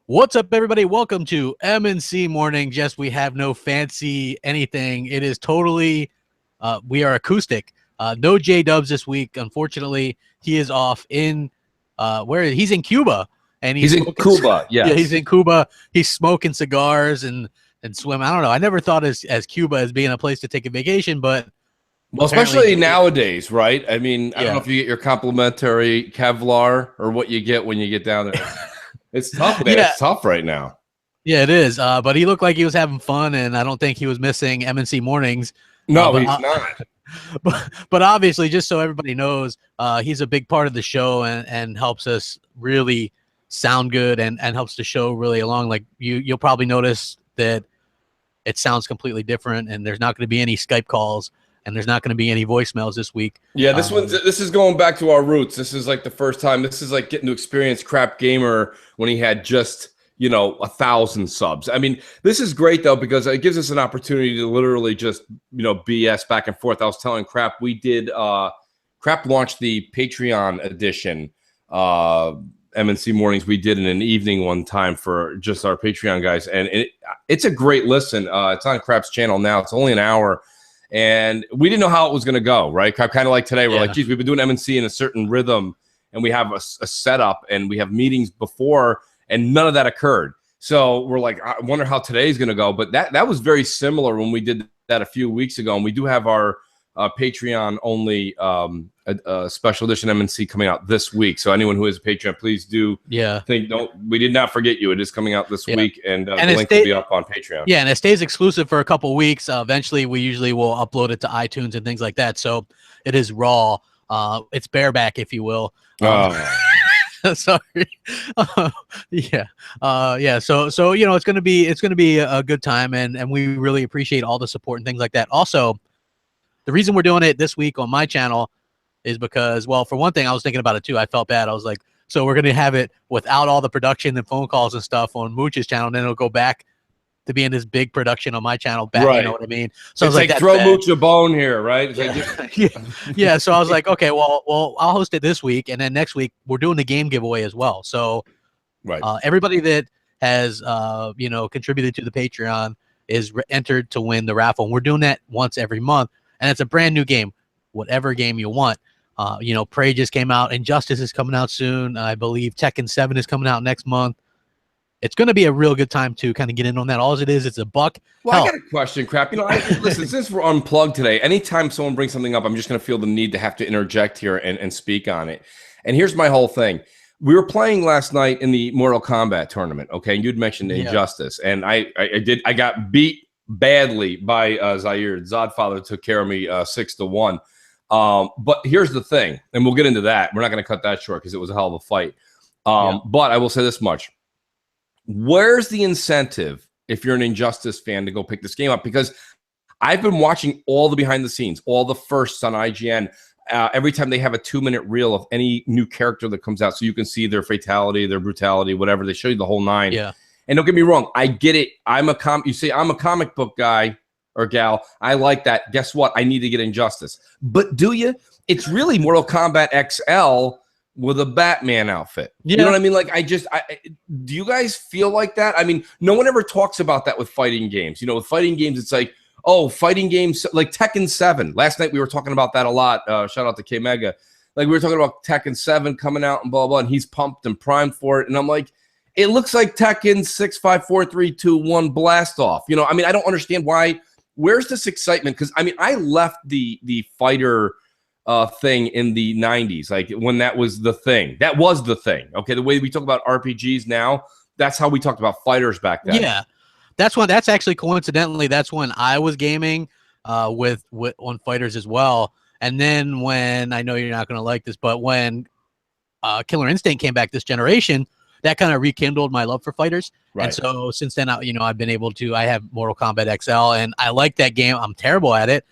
What's up, everybody? Welcome to MNC Morning. Just we have no fancy anything. It is totally, we are acoustic. No J-Dubs this week. Unfortunately, he is off in, he's in Cuba. And he's in Cuba, yes. Yeah, he's in Cuba. He's smoking cigars and swim. I don't know. I never thought as Cuba as being a place to take a vacation, but well, especially nowadays, right? I mean, I don't know if you get your complimentary Kevlar or what you get when you get down there. It's tough, man. Yeah. It's tough right now. Yeah, it is. But he looked like he was having fun, and I don't think he was missing MNC mornings. No, he's not. But obviously, just so everybody knows, he's a big part of the show and helps us really sound good and helps the show really along. Like you'll probably notice that it sounds completely different, and there's not going to be any Skype calls, and there's not going to be any voicemails this week. Yeah, this is going back to our roots. This is like the first time. This is like getting to experience Crapgamer when he had just 1,000 subs. I mean, this is great though because it gives us an opportunity to literally just BS back and forth. I was telling Crap we did Crap launched the Patreon edition MNC Mornings. We did in an evening one time for just our Patreon guys, and it's a great listen. It's on Crap's channel now. It's only an hour. And we didn't know how it was going to go, right? Kind of like today, we're like, geez, we've been doing MNC in a certain rhythm, and we have a setup, and we have meetings before, and none of that occurred. So we're like, I wonder how today's going to go. But that was very similar when we did that a few weeks ago, and we do have our Patreon-only special edition MNC coming out this week. So anyone who is a Patreon, please do we did not forget you. It is coming out this week, and the link will be up on Patreon. Yeah, and it stays exclusive for a couple of weeks. Eventually, we usually will upload it to iTunes and things like that. So it is raw. It's bareback, if you will. Sorry. Yeah. So it's gonna be a good time, and we really appreciate all the support and things like that. Also, the reason we're doing it this week on my channel is because, well, for one thing, I was thinking about it too. I felt bad. I was like, so we're going to have it without all the production and phone calls and stuff on Mooch's channel, and then it'll go back to being this big production on my channel back, right. You know what I mean? So it's I was like throw Mooch a bone here, right? Yeah. So I was like, okay, well, I'll host it this week, and then next week we're doing the game giveaway as well. So everybody that has contributed to the Patreon is entered to win the raffle. And we're doing that once every month. And it's a brand new game, whatever game you want. Prey just came out. Injustice is coming out soon. I believe Tekken 7 is coming out next month. It's going to be a real good time to kind of get in on that. All it is, it's a buck. Well, I got a question, Crap. Listen, since we're unplugged today, anytime someone brings something up, I'm just going to feel the need to have to interject here and speak on it. And here's my whole thing. We were playing last night in the Mortal Kombat tournament, okay? And you'd mentioned Injustice. And I got beat badly by Zaire. Zodfather took care of me 6-1. But here's the thing, and we'll get into that. We're not going to cut that short because it was a hell of a fight. But I will say this much. Where's the incentive if you're an Injustice fan to go pick this game up? Because I've been watching all the behind the scenes, all the firsts on IGN. Every time they have a 2-minute reel of any new character that comes out, so you can see their fatality, their brutality, whatever. They show you the whole nine. Yeah. And don't get me wrong, I get it. You say I'm a comic book guy or gal. I like that. Guess what? I need to get Injustice. But do you? It's really Mortal Kombat XL with a Batman outfit. Yeah. You know what I mean? Like, do you guys feel like that? I mean, no one ever talks about that with fighting games. With fighting games, it's like, oh, fighting games like Tekken 7. Last night we were talking about that a lot. Shout out to K Mega. Like, we were talking about Tekken 7 coming out and blah blah, and he's pumped and primed for it. And I'm like, it looks like Tekken 6, 5, 4, 3, 2, 1 blast off. I mean, I don't understand why. Where's this excitement? Because I mean, I left the fighter thing in the 90s, like when that was the thing. That was the thing. Okay, the way we talk about RPGs now, that's how we talked about fighters back then. Yeah, that's actually coincidentally that's when I was gaming with on fighters as well. And then when, I know you're not going to like this, but when Killer Instinct came back this generation, that kind of rekindled my love for fighters. Right. And so since then, I've been able to, I have Mortal Kombat XL, and I like that game. I'm terrible at it,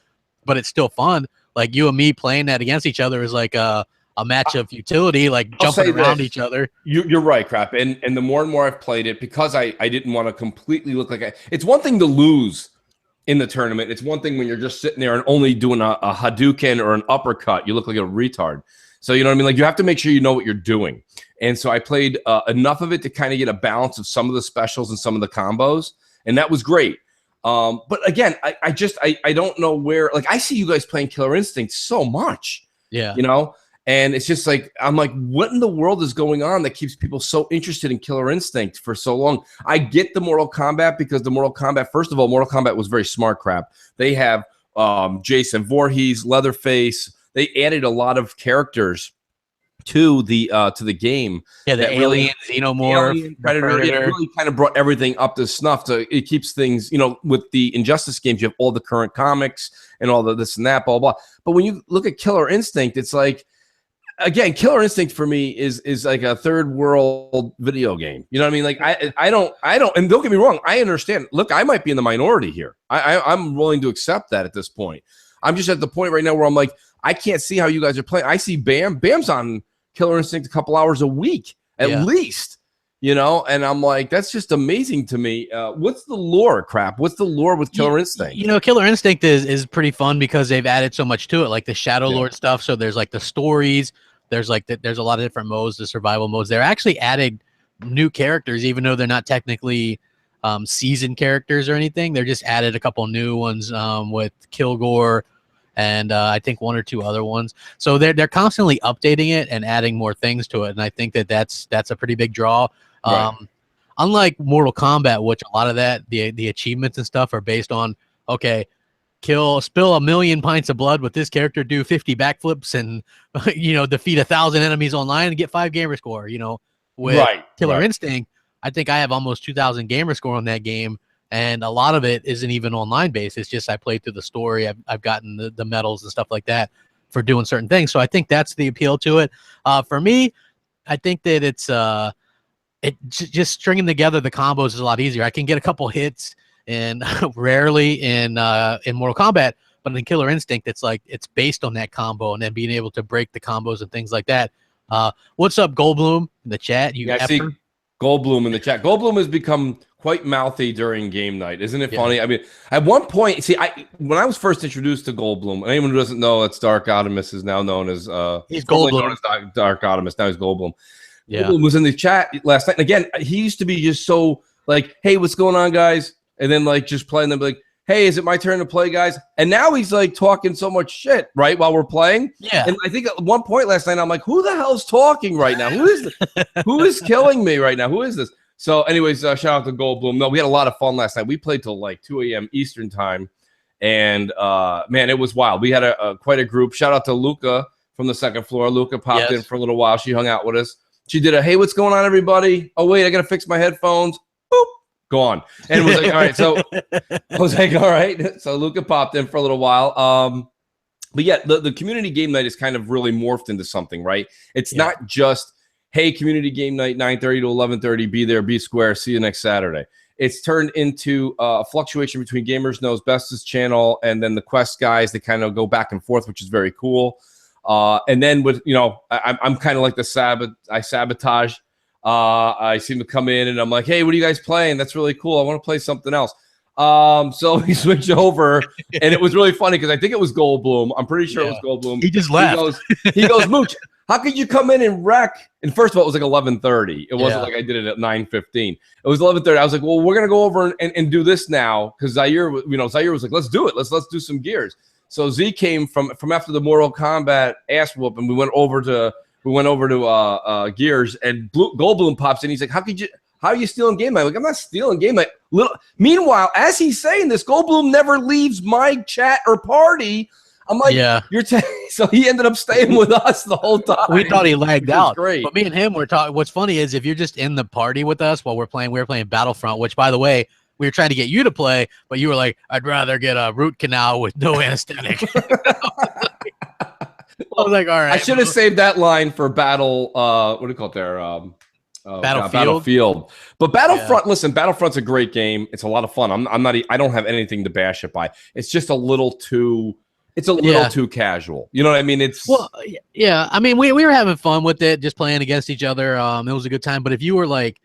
but it's still fun. Like you and me playing that against each other is like a match of futility, like jumping around each other. You're right, Crap. And the more and more I've played it, because I didn't want to completely look like it's one thing to lose in the tournament. It's one thing when you're just sitting there and only doing a Hadouken or an uppercut. You look like a retard. So you know what I mean? Like you have to make sure you know what you're doing. And so I played enough of it to kind of get a balance of some of the specials and some of the combos, and that was great. But again, I don't know where. Like I see you guys playing Killer Instinct so much, Yeah. you know, and it's just like I'm like, what in the world is going on that keeps people so interested in Killer Instinct for so long? I get the Mortal Kombat because the Mortal Kombat, first of all, Mortal Kombat was very smart crap. They have Jason Voorhees, Leatherface. They added a lot of characters to the game. Yeah, the alien, Xenomorph, Predator. It really kind of brought everything up to snuff. So it keeps things, you know, with the Injustice games, you have all the current comics and all the this and that, blah, blah. But when you look at Killer Instinct, it's like, again, Killer Instinct for me is like a third world video game. You know what I mean? Like I don't, and don't get me wrong, I understand. Look, I might be in the minority here. I'm willing to accept that at this point. I'm just at the point right now where I'm like, I can't see how you guys are playing. I see Bam's on Killer Instinct a couple hours a week at least, you know, and I'm like, that's just amazing to me. What's the lore, crap? What's the lore with Killer Instinct? You know, Killer Instinct is pretty fun because they've added so much to it, like the Shadow Lord stuff. So there's like the stories. There's like there's a lot of different modes, the survival modes. They're actually added new characters, even though they're not technically seasoned characters or anything. They're just added a couple new ones with Kilgore and I think one or two other ones. So they're constantly updating it and adding more things to it. And I think that's a pretty big draw. Right. Unlike Mortal Kombat, which a lot of that, the achievements and stuff are based on, okay, spill 1,000,000 pints of blood with this character, do 50 backflips and, you know, defeat 1,000 enemies online and get 5 gamer score, you know, with Killer Instinct. I think I have almost 2,000 gamer score on that game. And a lot of it isn't even online based. It's just I played through the story. I've gotten the medals and stuff like that for doing certain things. So I think that's the appeal to it. For me, I think that it's just stringing together the combos is a lot easier. I can get a couple hits and rarely in Mortal Kombat, but in Killer Instinct, it's like it's based on that combo and then being able to break the combos and things like that. What's up, Goldblum in the chat? I see Goldblum in the chat. Goldblum has become quite mouthy during game night. Isn't it funny? I mean, at one point, see, when I was first introduced to Goldblum, anyone who doesn't know, that's Dark Optimus is now known as he's Goldblum. Known as Dark Optimus. Now he's Goldblum. Yeah. Goldblum was in the chat last night. And again, he used to be just so like, hey, what's going on, guys? And then like just playing them like, hey, is it my turn to play, guys? And now he's like talking so much shit, right, while we're playing. Yeah. And I think at one point last night, I'm like, who the hell's talking right now? Who is this? Who is killing me right now? Who is this? So anyways, shout out to Goldblum. No, we had a lot of fun last night. We played till like 2 a.m. Eastern time. And man, it was wild. We had quite a group. Shout out to Luca from the second floor. Luca popped in for a little while. She hung out with us. She did a, hey, what's going on, everybody? Oh, wait, I got to fix my headphones. Boop. Gone. And was like, all right. So I was like, all right. So Luca popped in for a little while. But yeah, the community game night is kind of really morphed into something, right? It's not just, hey, community game night, 9:30 to 11:30, be there, be square, see you next Saturday. It's turned into a fluctuation between Gamers Knows Best's channel and then the Quest guys. They kind of go back and forth, which is very cool. And then with, you know, I'm kind of like I sabotage. I seem to come in and I'm like, hey, what are you guys playing? That's really cool. I want to play something else. So he switched over and it was really funny because I think it was Goldblum. I'm pretty sure it was Goldblum. He just left. He goes, Mooch, how could you come in and wreck? And first of all, it was like 11:30. It wasn't like I did it at 9:15. It was 11:30. I was like, well, we're gonna go over and do this now because Zaire was like, let's do it. Let's do some gears. So Z came from after the Mortal Kombat ass whoop, and we went over to gears. And Goldblum pops in. He's like, how are you stealing game night? Like, I'm not stealing game night. Meanwhile, as he's saying this, Goldblum never leaves my chat or party. I'm like, so he ended up staying with us the whole time. We thought he lagged out. Great. But me and him were talking. What's funny is if you're just in the party with us while we were playing Battlefront, which by the way, we were trying to get you to play, but you were like, I'd rather get a root canal with no anesthetic. I was like, all right. I should have saved that line for Battle. What do you call it there? Battlefield. But Battlefront, listen, Battlefront's a great game. It's a lot of fun. I don't have anything to bash it by. It's just a little too. It's a little too casual. You know what I mean? I mean, we were having fun with it, just playing against each other. It was a good time. But if you were like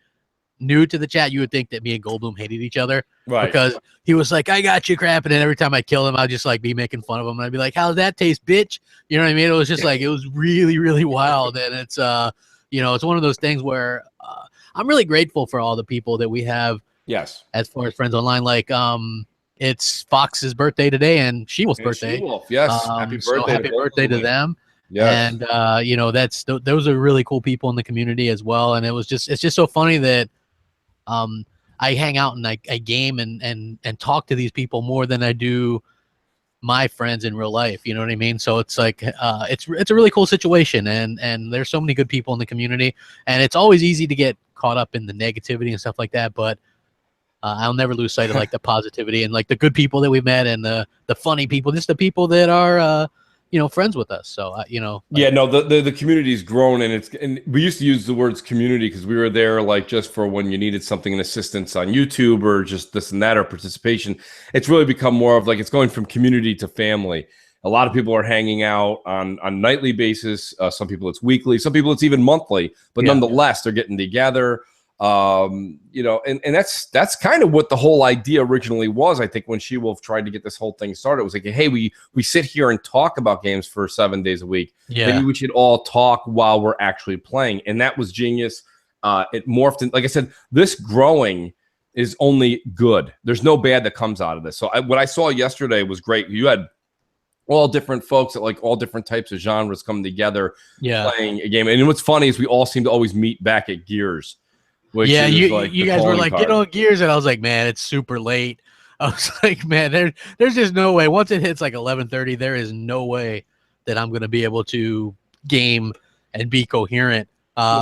new to the chat, you would think that me and Goldblum hated each other, Right? Because he was like, "I got you, crap," and then every time I kill him, I'd just like be making fun of him, and I'd be like, "How's that taste, bitch?" You know what I mean? It was just like it was really, really wild, and it's you know, it's one of those things where I'm really grateful for all the people that we have. Yes. As far as friends online, like it's Fox's birthday today and She-Wolf's birthday. She-Wolf, yes. Happy birthday! So happy birthday to them. Yes. And you know, those are really cool people in the community as well. And it's just so funny that I hang out and I game and talk to these people more than I do my friends in real life. You know what I mean? So it's like it's a really cool situation, and there's so many good people in the community, and it's always easy to get caught up in the negativity and stuff like that. But I'll never lose sight of like the positivity and like the good people that we've met and the funny people, just the people that are you know, friends with us. So you know, like, yeah, no, the community's grown, and we used to use the words community because we were there like just for when you needed something in assistance on YouTube or just this and that or participation. It's really become more of like it's going from community to family. A lot of people are hanging out on nightly basis. Some people it's weekly. Some people it's even monthly. But nonetheless, they're getting together. You know, and that's kind of what the whole idea originally was. I think when She-Wolf tried to get this whole thing started, it was like, hey, we sit here and talk about games for 7 days a week. Yeah. Maybe we should all talk while we're actually playing. And that was genius. It morphed in, like I said, this growing is only good. There's no bad that comes out of this. So what I saw yesterday was great. You had all different folks at like all different types of genres coming together, playing a game. And what's funny is we all seem to always meet back at Gears. Yeah, you guys were like, get on Gears, and I was like, man, it's super late. I was like, man, there's just no way. Once it hits like 11:30, there is no way that I'm gonna be able to game and be coherent.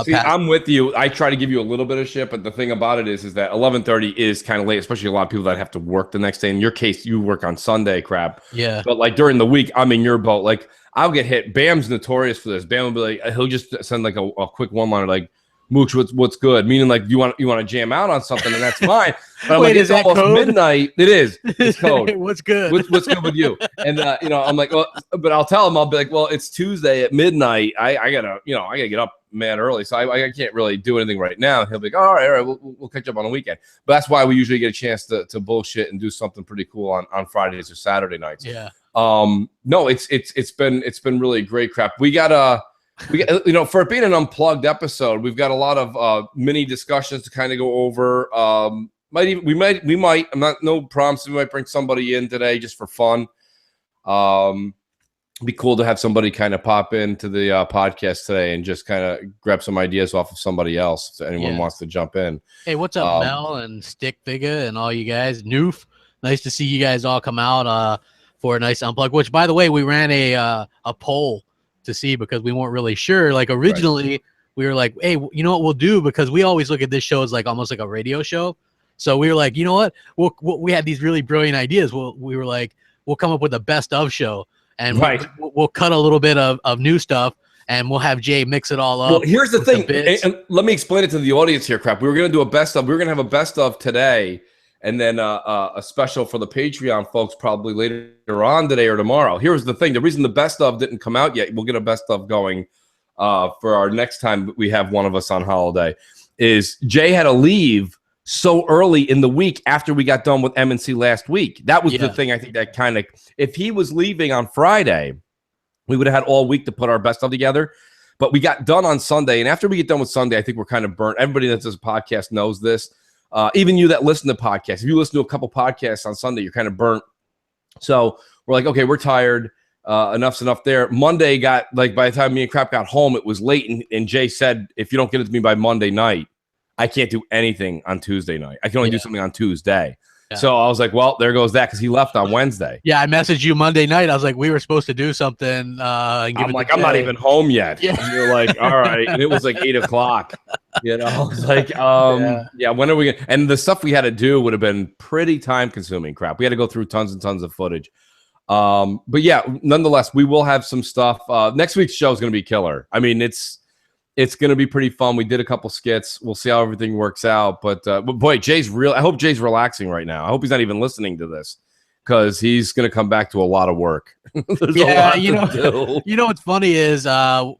See, I'm with you. I try to give you a little bit of shit, but the thing about it is that 11:30 is kind of late, especially a lot of people that have to work the next day. In your case, you work on Sunday, crap. Yeah. But like during the week, I'm in your boat. Like I'll get hit. Bam's notorious for this. Bam will be like, he'll just send like a quick one-liner like, Mooch, what's good? Meaning like you want to jam out on something, and that's fine. But I'm Wait, like, is it's that almost code? midnight. It is. It's code. What's good? What's good with you? And you know, I'm like, well, but I'll tell him, I'll be like, well, it's Tuesday at midnight. I gotta get up mad early, so I can't really do anything right now. And he'll be like, all right, we'll catch up on the weekend. But that's why we usually get a chance to bullshit and do something pretty cool on Fridays or Saturday nights. Yeah. No, it's been really great, crap. We got you know, for it being an unplugged episode, we've got a lot of mini discussions to kind of go over. We might. I'm not no promises. We might bring somebody in today just for fun. Be cool to have somebody kind of pop into the podcast today and just kind of grab some ideas off of somebody else. If anyone wants to jump in. Hey, what's up, Mel and Stick Figure and all you guys? Noof, nice to see you guys all come out for a nice unplug. Which, by the way, we ran a poll to see because we weren't really sure. Like originally we were like, hey, you know what we'll do, because we always look at this show as like almost like a radio show. So we were like, you know what, we had these really brilliant ideas. We were like, we'll come up with a best of show, and we'll cut a little bit of new stuff, and we'll have Jay mix it all up. Well, here's the thing, and let me explain it to the audience here, crap. We were going to do a best of. We were going to have a best of today, and then a special for the Patreon folks probably later on today or tomorrow. Here's the thing. The reason the best of didn't come out yet, we'll get a best of going for our next time we have one of us on holiday, is Jay had to leave so early in the week after we got done with M&C last week. That was the thing, I think, that kind of, if he was leaving on Friday, we would have had all week to put our best of together. But we got done on Sunday, and after we get done with Sunday, I think we're kind of burnt. Everybody that does a podcast knows this. Even you that listen to podcasts, if you listen to a couple podcasts on Sunday, you're kind of burnt. So we're like, okay, we're tired. Enough's enough there. Monday got, like, by the time me and Crap got home, it was late. And Jay said, if you don't get it to me by Monday night, I can't do anything on Tuesday night. I can only do something on Tuesday. Yeah. So I was like, well, there goes that, because he left on Wednesday. Yeah, I messaged you Monday night. I was like, we were supposed to do something. I'm like, I'm not even home yet. Yeah. And you're like, all right. And it was like 8 o'clock. You know, I was like, when are we going to? And the stuff we had to do would have been pretty time consuming, crap. We had to go through tons and tons of footage. But yeah, nonetheless, we will have some stuff. Next week's show is going to be killer. I mean, it's going to be pretty fun. We did a couple skits. We'll see how everything works out. But boy, Jay's real. I hope Jay's relaxing right now. I hope he's not even listening to this. because he's going to come back to a lot of work. There's a lot to do. You know what's funny is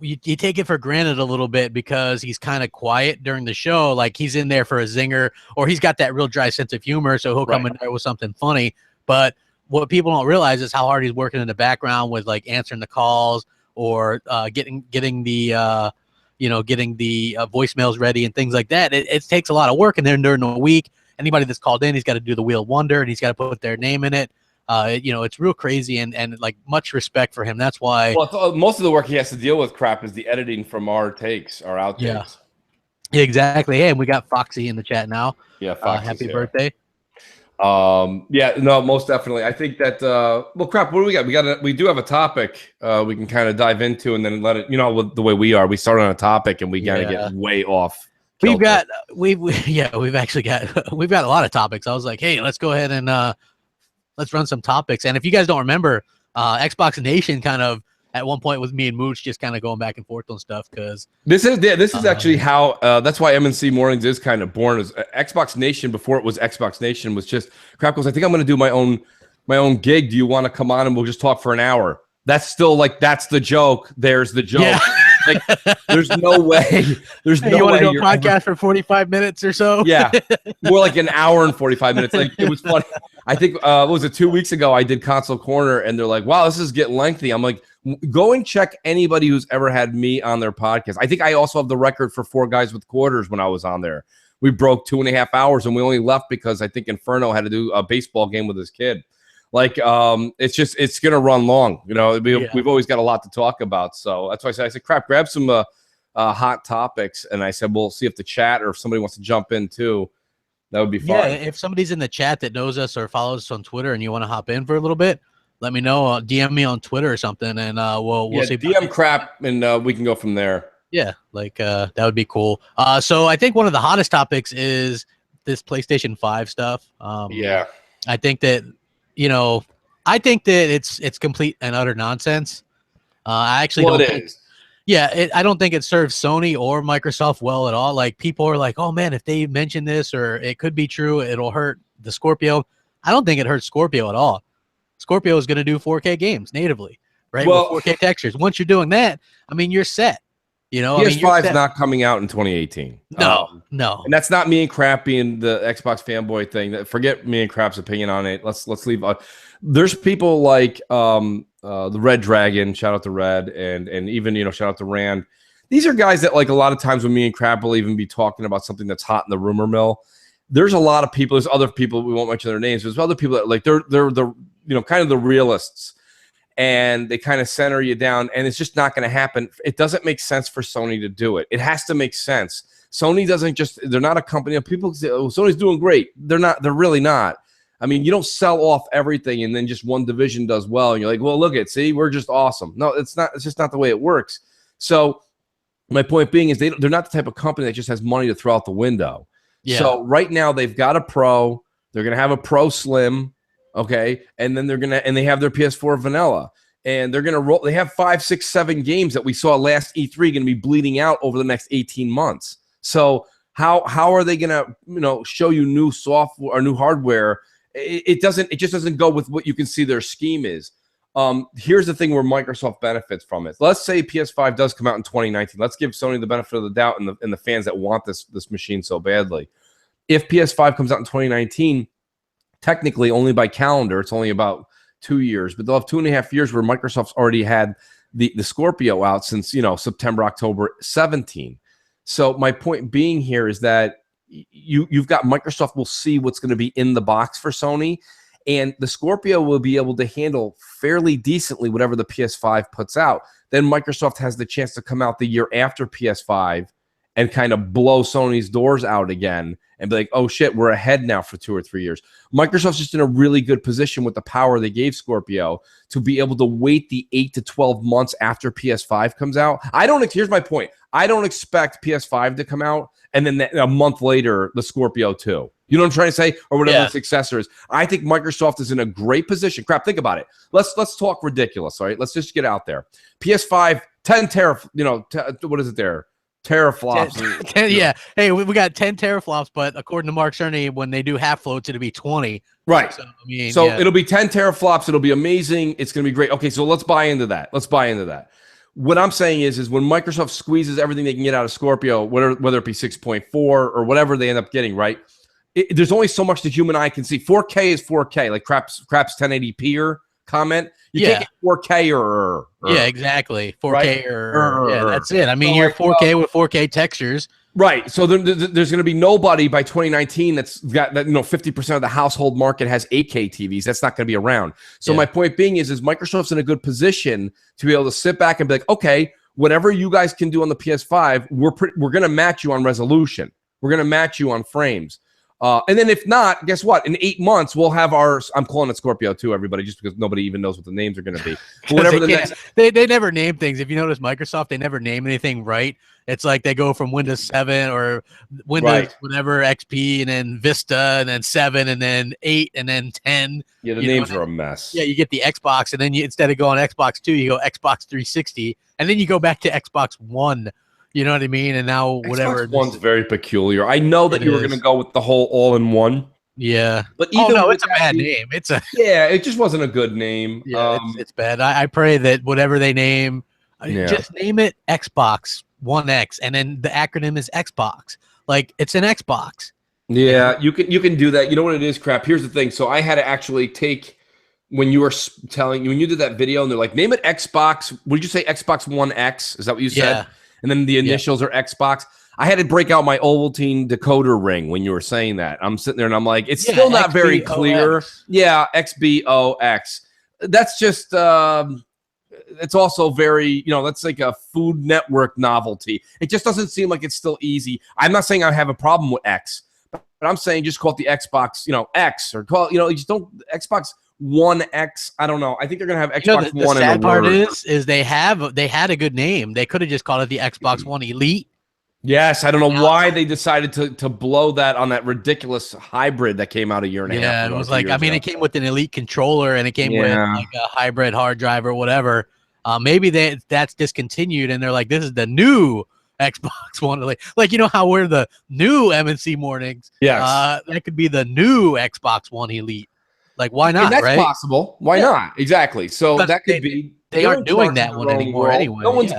you take it for granted a little bit because he's kind of quiet during the show. Like he's in there for a zinger, or he's got that real dry sense of humor, so he'll come in there with something funny. But what people don't realize is how hard he's working in the background with like answering the calls or getting the voicemails ready and things like that. It takes a lot of work, and then during the week, anybody that's called in, he's got to do the Wheel of Wonder, and he's got to put their name in it. It's real crazy, and like much respect for him. That's why. Well, most of the work he has to deal with, Crap, is the editing from our takes, our outtakes. Yeah, exactly. Hey, and we got Foxy in the chat now. Yeah, Foxy's happy here. Birthday. No, most definitely. I think that Crap, what do we got? We do have a topic we can kind of dive into, and then let it, with the way we are, we start on a topic and we gotta get way off. We've actually got we've got a lot of topics. I was like, hey, let's go ahead and let's run some topics. And if you guys don't remember, Xbox Nation kind of at one point with me and Mooch just kind of going back and forth on stuff, because this is actually how that's why MNC Mornings is kind of born. As Xbox Nation, before it was Xbox Nation, was just Crap goes, I think I'm going to do my own gig. Do you want to come on and we'll just talk for an hour? That's still like, that's the joke. There's the joke. Yeah. Like, there's no way. There's no way. You want to do a podcast for 45 minutes or so? Yeah, more like an hour and 45 minutes. Like, it was funny. I think what was it, 2 weeks ago? I did Console Corner, and they're like, "Wow, this is getting lengthy." I'm like, "Go and check anybody who's ever had me on their podcast." I think I also have the record for 4 Guys with Quarters when I was on there. We broke 2.5 hours, and we only left because I think Inferno had to do a baseball game with his kid. Like, it's gonna run long. We've always got a lot to talk about, so that's why I said, Crap, grab some hot topics, and I said we'll see if the chat or if somebody wants to jump in too. That would be fun. Yeah, if somebody's in the chat that knows us or follows us on Twitter and you want to hop in for a little bit, let me know. DM me on Twitter or something, and we'll see. DM Crap, and we can go from there. Yeah, like that would be cool. So I think one of the hottest topics is this PlayStation 5 stuff. I think that it's complete and utter nonsense. I actually don't think, I don't think it serves Sony or Microsoft well at all. Like, people are like, oh man, if they mention this, or it could be true, it'll hurt the Scorpio. I don't think it hurts Scorpio at all. Scorpio is going to do 4K games natively, right? Well, with 4K textures. Once you're doing that, I mean, you're set. PS5 is not coming out in 2018. No. And that's not me and Crap being the Xbox fanboy thing. Forget me and Crap's opinion on it. Let's leave. There's people like the Red Dragon, shout out to Red, and even shout out to Rand. These are guys that, like, a lot of times when me and Crap will even be talking about something that's hot in the rumor mill, there's a lot of people. There's other people, we won't mention their names. There's other people that, like, they're the kind of the realists. And they kind of center you down, and it's just not going to happen. It doesn't make sense for Sony to do it. It has to make sense. Sony doesn't they're not a company. People say, oh, Sony's doing great. They're not. They're really not. I mean, you don't sell off everything and then just one division does well, and you're like, well, look see, we're just awesome. No, it's not. It's just not the way it works. So my point being is they're not the type of company that just has money to throw out the window. Yeah. So right now they've got a Pro. They're going to have a Pro Slim. Okay, and then they have their PS4 vanilla, and they're gonna roll. They have 5, 6, 7 games that we saw last E3 gonna be bleeding out over the next 18 months. So how are they gonna show you new software or new hardware? It just doesn't go with what you can see their scheme is. Here's the thing where Microsoft benefits from it. Let's say PS5 does come out in 2019. Let's give Sony the benefit of the doubt and the fans that want this machine so badly. If PS5 comes out in 2019. Technically, only by calendar, it's only about 2 years, but they'll have 2.5 years where Microsoft's already had the Scorpio out since September, October 17. So my point being here is that you've got Microsoft will see what's going to be in the box for Sony, and the Scorpio will be able to handle fairly decently whatever the PS5 puts out. Then Microsoft has the chance to come out the year after PS5 and kind of blow Sony's doors out again and be like, oh shit, we're ahead now for 2 or 3 years. Microsoft's just in a really good position with the power they gave Scorpio to be able to wait the 8 to 12 months after PS5 comes out. Here's my point. I don't expect PS5 to come out and then a month later, the Scorpio 2. You know what I'm trying to say? Or whatever the successor is. I think Microsoft is in a great position. Crap, think about it. Let's talk ridiculous, all right? Let's just get out there. PS5, 10 teraflops, what is it there? teraflops. 10, yeah. Hey, we got 10 teraflops, but according to Mark Cerny, when they do half floats, it'll be 20. Right. So, I mean, so yeah. it'll be 10 teraflops. It'll be amazing. It's going to be great. Okay, so let's buy into that. What I'm saying is when Microsoft squeezes everything they can get out of Scorpio, whether it be 6.4 or whatever they end up getting, right? There's only so much the human eye can see. 4K is 4K, like Crap's 1080p comment. You can't get 4K or yeah, exactly. 4K right? or yeah, that's it. I mean, you're 4K with 4K textures. Right. So there's going to be nobody by 2019 that's got that, 50% of the household market has 8K TVs. That's not going to be around. So my point being is Microsoft's in a good position to be able to sit back and be like, okay, whatever you guys can do on the PS5, we're going to match you on resolution. We're going to match you on frames. And then if not, guess what? In 8 months, we'll have I'm calling it Scorpio 2, everybody, just because nobody even knows what the names are going to be. But whatever they never name things. If you notice Microsoft, they never name anything right. It's like they go from Windows 7 or Windows whatever, XP, and then Vista, and then 7, and then 8, and then 10. Yeah, the names are a mess. Yeah, you get the Xbox, and then instead of going Xbox 2, you go Xbox 360, and then you go back to Xbox One. You know what I mean? And now whatever. Xbox One's very peculiar. I know that you were going to go with the whole all-in-one. Yeah, but even it's a bad name. It just wasn't a good name. Yeah, it's bad. I pray that whatever they name, just name it Xbox One X, and then the acronym is Xbox. Like it's an Xbox. Yeah, you can do that. You know what it is, Crap. Here's the thing. So I had to actually take when you did that video, and they're like, name it Xbox. What did you say? Xbox One X? Is that what you said? And then the initials are Xbox. I had to break out my Ovaltine decoder ring when you were saying that. I'm sitting there and I'm like, it's still not very clear. Yeah, XBOX. That's just it's also very, that's like a Food Network novelty. It just doesn't seem like it's still easy. I'm not saying I have a problem with X, but I'm saying just call it the Xbox, X, or call it, just don't Xbox One X. I don't know. I think they're gonna have Xbox One. The sad part is they had a good name. They could have just called it the Xbox One Elite. Yes, I don't know why they decided to blow that on that ridiculous hybrid that came out a year and a half ago. Yeah, it was like, it came with an Elite controller and it came with like a hybrid hard drive or whatever. Maybe that's discontinued and they're like, this is the new Xbox One Elite. Like, how we're the new MNC mornings. Yes. That could be the new Xbox One Elite. Like, why not? And that's right? possible. Why not? Exactly. So that could be. They aren't doing that one anymore anyway. Nobody's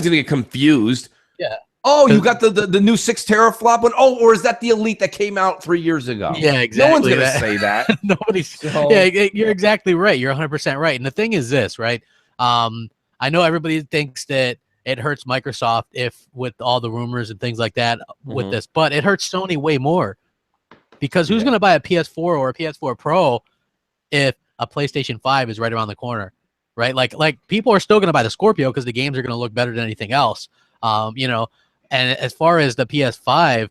gonna get confused. Yeah. Oh, you got the new 6 teraflop one? Oh, or is that the Elite that came out 3 years ago? Yeah, exactly. No one's going to say that. Nobody's. Yeah, you're exactly right. You're 100% right. And the thing is this, right? I know everybody thinks that it hurts Microsoft with all the rumors and things like that with this, but it hurts Sony way more because who's going to buy a PS4 or a PS4 Pro if a PlayStation 5 is right around the corner, right? Like people are still going to buy the Scorpio because the games are going to look better than anything else, And as far as the PS5,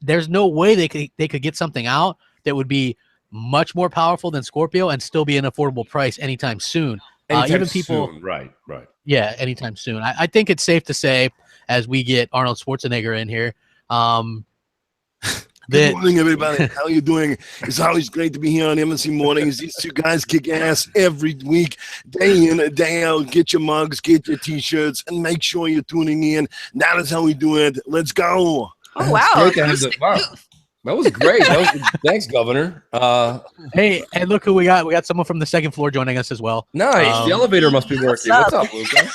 there's no way they could get something out that would be much more powerful than Scorpio and still be an affordable price anytime soon. Even people, soon. Right. Yeah, anytime soon. I think it's safe to say, as we get Arnold Schwarzenegger in here, Good morning, everybody. How you doing? It's always great to be here on MNC Mornings. These two guys kick ass every week, day in and day out. Get your mugs, get your T-shirts, and make sure you're tuning in. That is how we do it. Let's go. Oh, wow. That was great. Thanks, Governor. Hey, and look who we got. We got someone from the second floor joining us as well. Nice. The elevator must be working. What's up, Luca?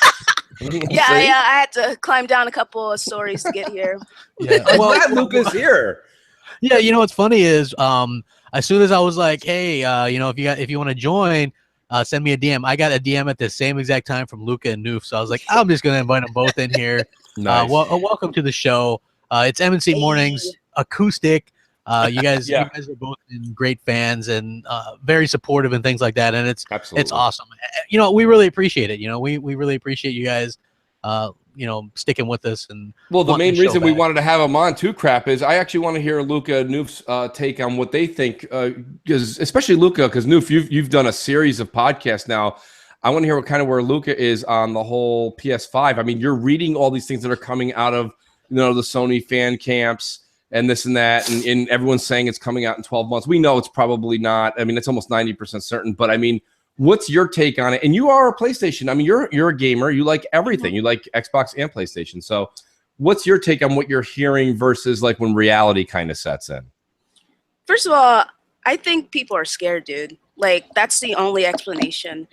I had to climb down a couple of stories to get here. Yeah. I'm glad Luca's here. Yeah, what's funny is as soon as I was like, hey, if you want to join, send me a DM. I got a DM at the same exact time from Luca and Noof. So I was like, I'm just gonna invite them both in here. Nice. Welcome to the show. It's MNC Mornings acoustic. You guys are both great fans and very supportive and things like that. And it's awesome. We really appreciate it. We really appreciate you guys sticking with us. And the main reason we wanted to have him on too, Crap, is I actually want to hear Luca and Noof's take on what they think, because especially Luca, because Noof, you've done a series of podcasts now. I want to hear where Luca is on the whole PS5. I mean, you're reading all these things that are coming out of the Sony fan camps and this and that, and everyone's saying it's coming out in 12 months. We know it's probably not. I mean, it's almost 90% certain. But I mean, what's your take on it? And you are a PlayStation. I mean, you're a gamer. You like everything. You like Xbox and PlayStation. So What's your take on what you're hearing versus like when reality kind of sets in? First of all, I think people are scared, dude. Like, that's the only explanation.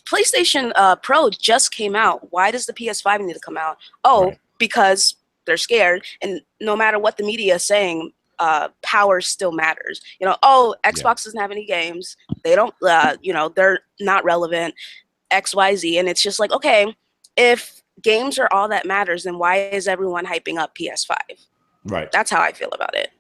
PlayStation Pro just came out. Why does the PS5 need to come out? Oh, right. Because they're scared, and no matter what the media is saying, power still matters. You know, oh, Xbox doesn't have any games. They don't, you know, they're not relevant, XYZ. And it's just like, okay, if games are all that matters, then why is everyone hyping up PS5? Right. That's how I feel about it.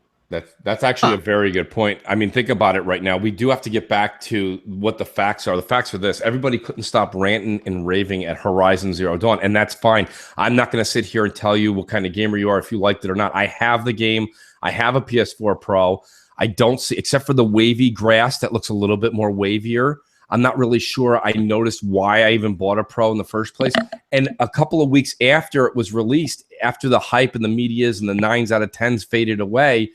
That's actually a very good point. I mean, think about it right now. We do have to get back to what the facts are. The facts are this. Everybody couldn't stop ranting and raving at Horizon Zero Dawn, and that's fine. I'm not going to sit here and tell you what kind of gamer you are, if you liked it or not. I have the game. I have a PS4 Pro. I don't see, except for the wavy grass that looks a little bit more wavier, I'm not really sure I noticed why I even bought a Pro in the first place. And a couple of weeks after it was released, after the hype and the medias and the 9s out of 10s faded away,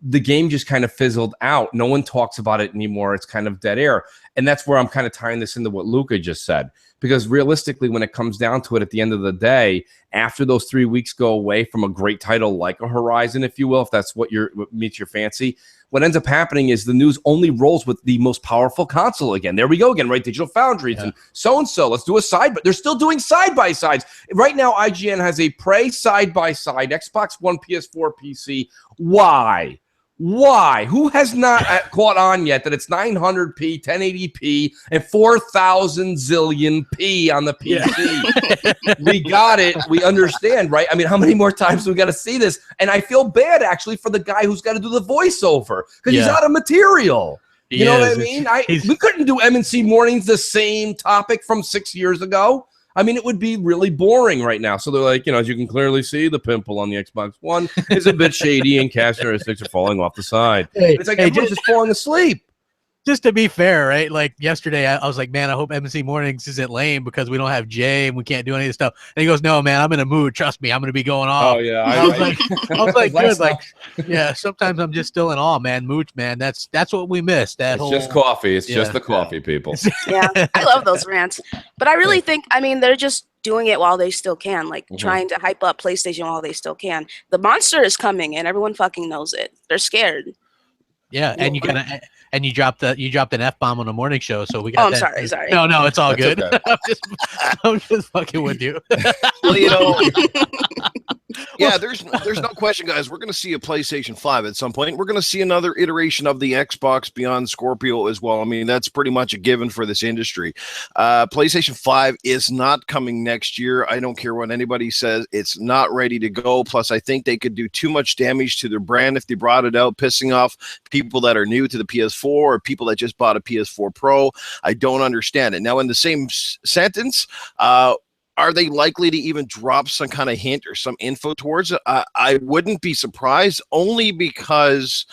the game just kind of fizzled out. No one talks about it anymore. It's kind of dead air. And that's where I'm kind of tying this into what Luca just said. Because realistically, when it comes down to it, at the end of the day, after those 3 weeks go away from a great title like a Horizon, if you will, if that's what meets your fancy, what ends up happening is the news only rolls with the most powerful console again. There we go again, right? Digital Foundries and so-and-so. Let's do a side, but they're still doing side-by-sides. Right now, IGN has a Prey side-by-side, Xbox One, PS4, PC. Why? Why? Who has not caught on yet that it's 900p, 1080p, and 4,000 zillion p on the PC? Yeah. We got it. We understand, right? I mean, how many more times do we got to see this? And I feel bad, actually, for the guy who's got to do the voiceover because he's out of material. You know what I mean? We couldn't do M&C Mornings the same topic from 6 years ago. I mean, it would be really boring right now. So they're like, you know, as you can clearly see, the pimple on the Xbox One is a bit shady and characteristics are falling off the side. It's like everyone's just falling asleep. Just to be fair, right? Like yesterday, I was like, man, I hope M&C Mornings isn't lame because we don't have Jay and we can't do any of this stuff. And he goes, no, man, I'm in a mood. Trust me, I'm going to be going off. Oh, yeah. I was like, good. Like, yeah, sometimes I'm just still in awe, man. Mooch, man. That's what we missed. It's just coffee. It's just the coffee, people. Yeah, I love those rants. But I really think, I mean, they're just doing it while they still can, like trying to hype up PlayStation while they still can. The monster is coming and everyone fucking knows it. They're scared. Yeah, and you dropped an F-bomb on a morning show, so we got. Oh, I'm sorry. No, it's all good. Okay. I'm just fucking with you. Well, you know, yeah, there's no question, guys. We're going to see a PlayStation 5 at some point. We're going to see another iteration of the Xbox beyond Scorpio as well. I mean, that's pretty much a given for this industry. PlayStation 5 is not coming next year. I don't care what anybody says. It's not ready to go. Plus, I think they could do too much damage to their brand if they brought it out, pissing off people that are new to the PS4 or people that just bought a PS4 Pro. I don't understand it. Now, in the same sentence, are they likely to even drop some kind of hint or some info towards it? I wouldn't be surprised, only because,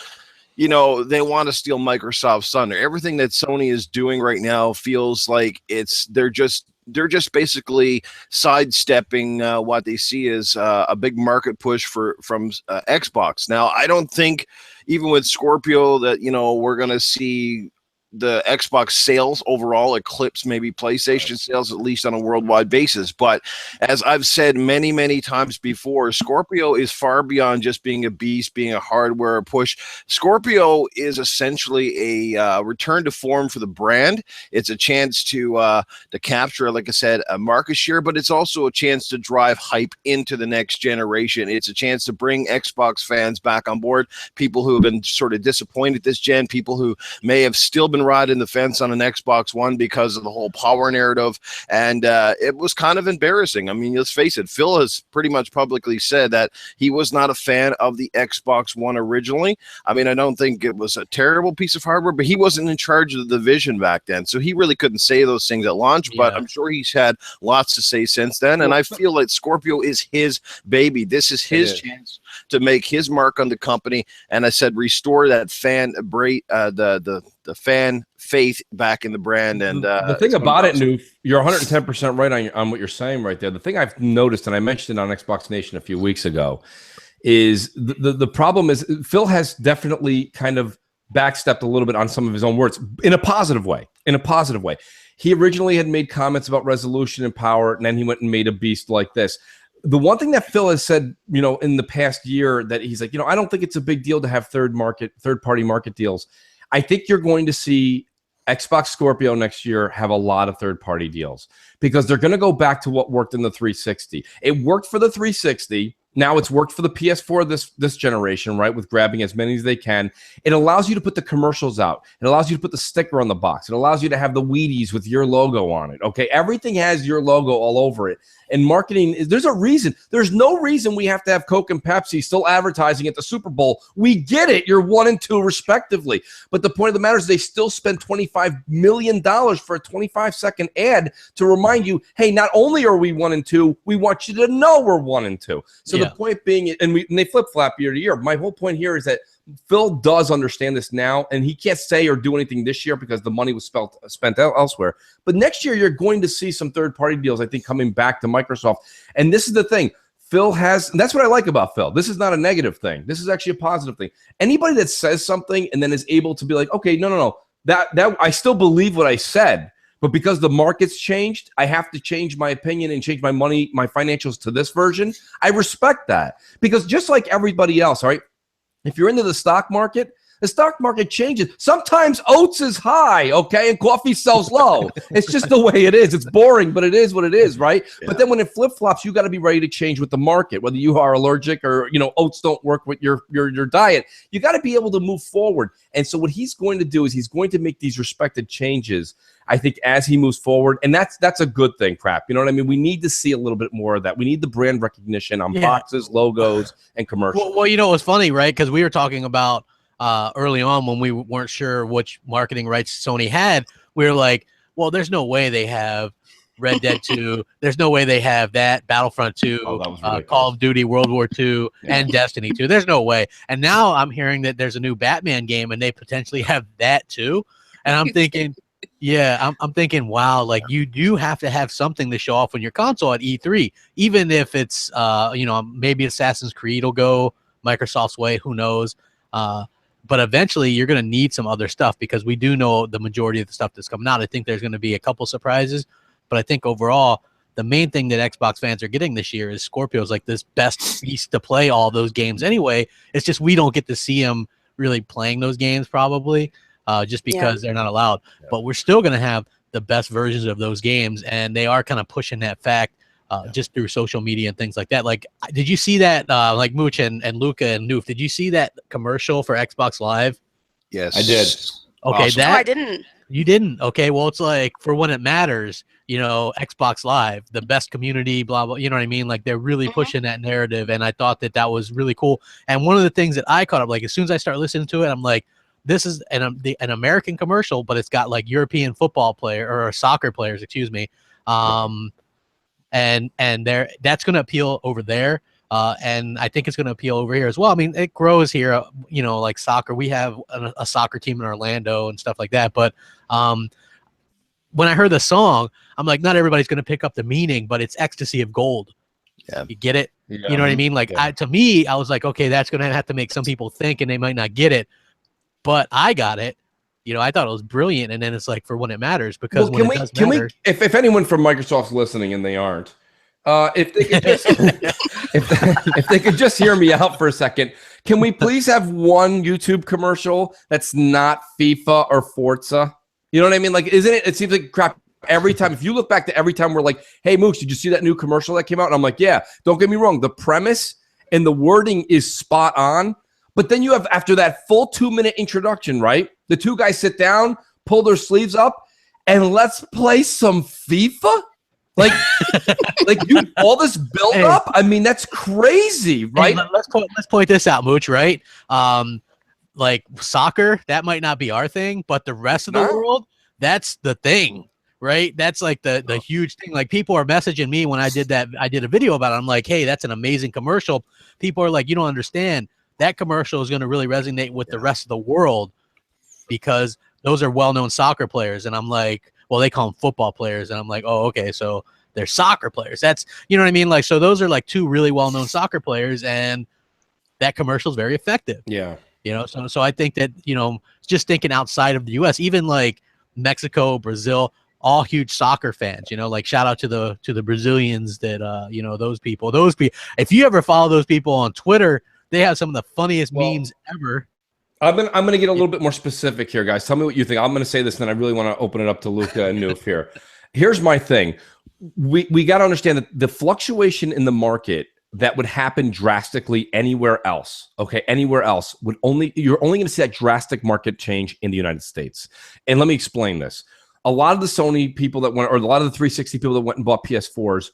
you know, they want to steal Microsoft's thunder. Everything that Sony is doing right now feels like they're just basically sidestepping what they see as a big market push from Xbox. Now, I don't think even with Scorpio that, you know, we're going to see the Xbox sales overall eclipse maybe PlayStation sales, at least on a worldwide basis. But as I've said many, many times before, Scorpio is far beyond just being a beast, being a hardware push. Scorpio is essentially a return to form for the brand. It's a chance to capture, like I said, a market share, but it's also a chance to drive hype into the next generation. It's a chance to bring Xbox fans back on board, people who have been sort of disappointed this gen, people who may have still been riding the fence on an Xbox One because of the whole power narrative, and it was kind of embarrassing. I mean, let's face it, Phil has pretty much publicly said that he was not a fan of the Xbox One originally. I mean, I don't think it was a terrible piece of hardware, but he wasn't in charge of the division back then, so he really couldn't say those things at launch, but I'm sure he's had lots to say since then, and I feel like Scorpio is his baby. This is his chance to make his mark on the company, and I said restore that the fan faith back in the brand. And the thing about it, Noof, you're 110% right on what you're saying right there. The thing I've noticed, and I mentioned it on Xbox Nation a few weeks ago, is the problem is Phil has definitely kind of backstepped a little bit on some of his own words in a positive way. He originally had made comments about resolution and power, and then he went and made a beast like this. the one thing that Phil has said, in the past year, that he's like, I don't think it's a big deal to have third-party market deals. I think you're going to see Xbox Scorpio next year have a lot of third-party deals because they're going to go back to what worked in the 360. It worked for the 360. Now it's worked for the PS4 this generation, right? With grabbing as many as they can. It allows you to put the commercials out. It allows you to put the sticker on the box. It allows you to have the Wheaties with your logo on it. Okay, everything has your logo all over it. And marketing, there's a reason. There's no reason we have to have Coke and Pepsi still advertising at the Super Bowl. We get it. You're 1 and 2 respectively. But the point of the matter is they still spend $25 million for a 25-second ad to remind you, hey, not only are we 1 and 2, we want you to know we're 1 and 2. So the point being, and they flip-flop year to year. My whole point here is that Phil does understand this now, and he can't say or do anything this year because the money was spent elsewhere. But next year, you're going to see some third-party deals, I think, coming back to Microsoft. And this is the thing. Phil has, and that's what I like about Phil. This is not a negative thing. This is actually a positive thing. Anybody that says something and then is able to be like, okay, no, that I still believe what I said, but because the market's changed, I have to change my opinion and change my money, my financials to this version. I respect that because just like everybody else, all right, if you're into the stock market changes. Sometimes oats is high, okay, and coffee sells low. It's just the way it is. It's boring, but it is what it is, right? Yeah. But then when it flip-flops, you got to be ready to change with the market, whether you are allergic or, oats don't work with your diet. You got to be able to move forward. And so what he's going to do is he's going to make these respected changes, I think, as he moves forward. And that's a good thing, Crap. You know what I mean? We need to see a little bit more of that. We need the brand recognition on boxes, logos, and commercials. Well, it was funny, right? Because we were talking about early on when we weren't sure which marketing rights Sony had. We were like, well, there's no way they have Red Dead 2. There's no way they have that Battlefront 2, Call of Duty World War 2, and Destiny 2. There's no way. And now I'm hearing that there's a new Batman game and they potentially have that too. And I'm thinking, I'm thinking, wow, like you do have to have something to show off on your console at E3, even if it's, maybe Assassin's Creed will go Microsoft's way. Who knows? But eventually you're going to need some other stuff because we do know the majority of the stuff that's coming out. I think there's going to be a couple surprises, but I think overall the main thing that Xbox fans are getting this year is Scorpio's like this best piece to play all those games anyway. It's just we don't get to see them really playing those games probably just because they're not allowed. Yeah. But we're still going to have the best versions of those games, and they are kind of pushing that fact just through social media and things like that. Like, did you see that, like Mooch and Luca and Noof, did you see that commercial for Xbox Live? Yes. I did. Okay, awesome. I didn't. You didn't? Okay, well, it's like, for when it matters, Xbox Live, the best community, blah, blah, you know what I mean? Like, they're really pushing that narrative, and I thought that was really cool. And one of the things that I caught up, like, as soon as I start listening to it, I'm like, this is an American commercial, but it's got, like, European football player, or soccer players, excuse me, and that's going to appeal over there, and I think it's going to appeal over here as well. I mean, it grows here, like soccer. We have a soccer team in Orlando and stuff like that. But when I heard the song, I'm like, not everybody's going to pick up the meaning, but it's ecstasy of gold. Yeah, you get it. Yeah. You know what I mean? Like, to me, I was like, okay, that's going to have to make some people think, and they might not get it, but I got it. I thought it was brilliant, and then it's like, for when it matters, because when it does matter. If anyone from Microsoft's listening, and they aren't, if they could just if they could just hear me out for a second, can we please have one YouTube commercial that's not FIFA or Forza? You know what I mean? Like, isn't it? It seems like crap every time. If you look back to every time we're like, "Hey, Mooks, did you see that new commercial that came out?" And I'm like, "Yeah." Don't get me wrong, the premise and the wording is spot on. But then you have, after that full 2-minute introduction, right? The two guys sit down, pull their sleeves up, and let's play some FIFA? Like, all this build up? I mean, that's crazy, right? Hey, let's point this out, Mooch, right? Like, soccer, that might not be our thing, but the rest of the world, that's the thing, right? That's like the huge thing. Like, people are messaging me when I did a video about it. I'm like, hey, that's an amazing commercial. People are like, you don't understand. That commercial is going to really resonate with the rest of the world because those are well-known soccer players. And I'm like, well, they call them football players. And I'm like, oh, okay, so they're soccer players. That's, you know what I mean? Like, so those are like two really well-known soccer players, and that commercial is very effective. Yeah. So I think that, just thinking outside of the U.S., even like Mexico, Brazil, all huge soccer fans. You know, like shout out to the Brazilians that you know, those people. If you ever follow those people on Twitter, they have some of the funniest memes ever. I'm gonna get a little bit more specific here, guys. Tell me what you think. I'm gonna say this, and then I really want to open it up to Luca and Noof here. Here's my thing. We got to understand that the fluctuation in the market that would happen drastically anywhere else, okay, anywhere else you're only going to see that drastic market change in the United States. And let me explain this. A lot of the Sony people that went, or a lot of the 360 people that went and bought PS4s,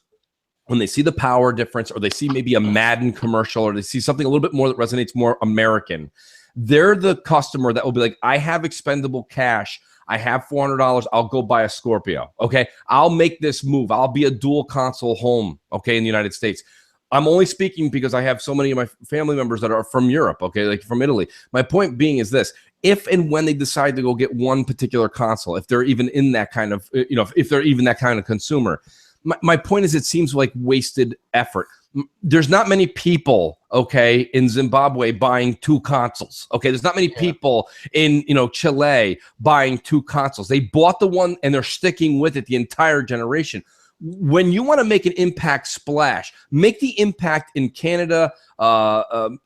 when they see the power difference, or they see maybe a Madden commercial, or they see something a little bit more that resonates more American, they're the customer that will be like, I have expendable cash. I have $400. I'll go buy a Scorpio. Okay. I'll make this move. I'll be a dual console home. Okay. In the United States. I'm only speaking because I have so many of my family members that are from Europe. Okay. Like from Italy. My point being is this: if and when they decide to go get one particular console, if they're even in that kind of, you know, if they're even that kind of consumer, my point is, it seems like wasted effort. There's not many people, okay, in Zimbabwe buying 2 consoles. Okay, there's not many people in, you know, Chile buying 2 consoles. They bought the one and they're sticking with it the entire generation. When you want to make an impact splash, make the impact in Canada,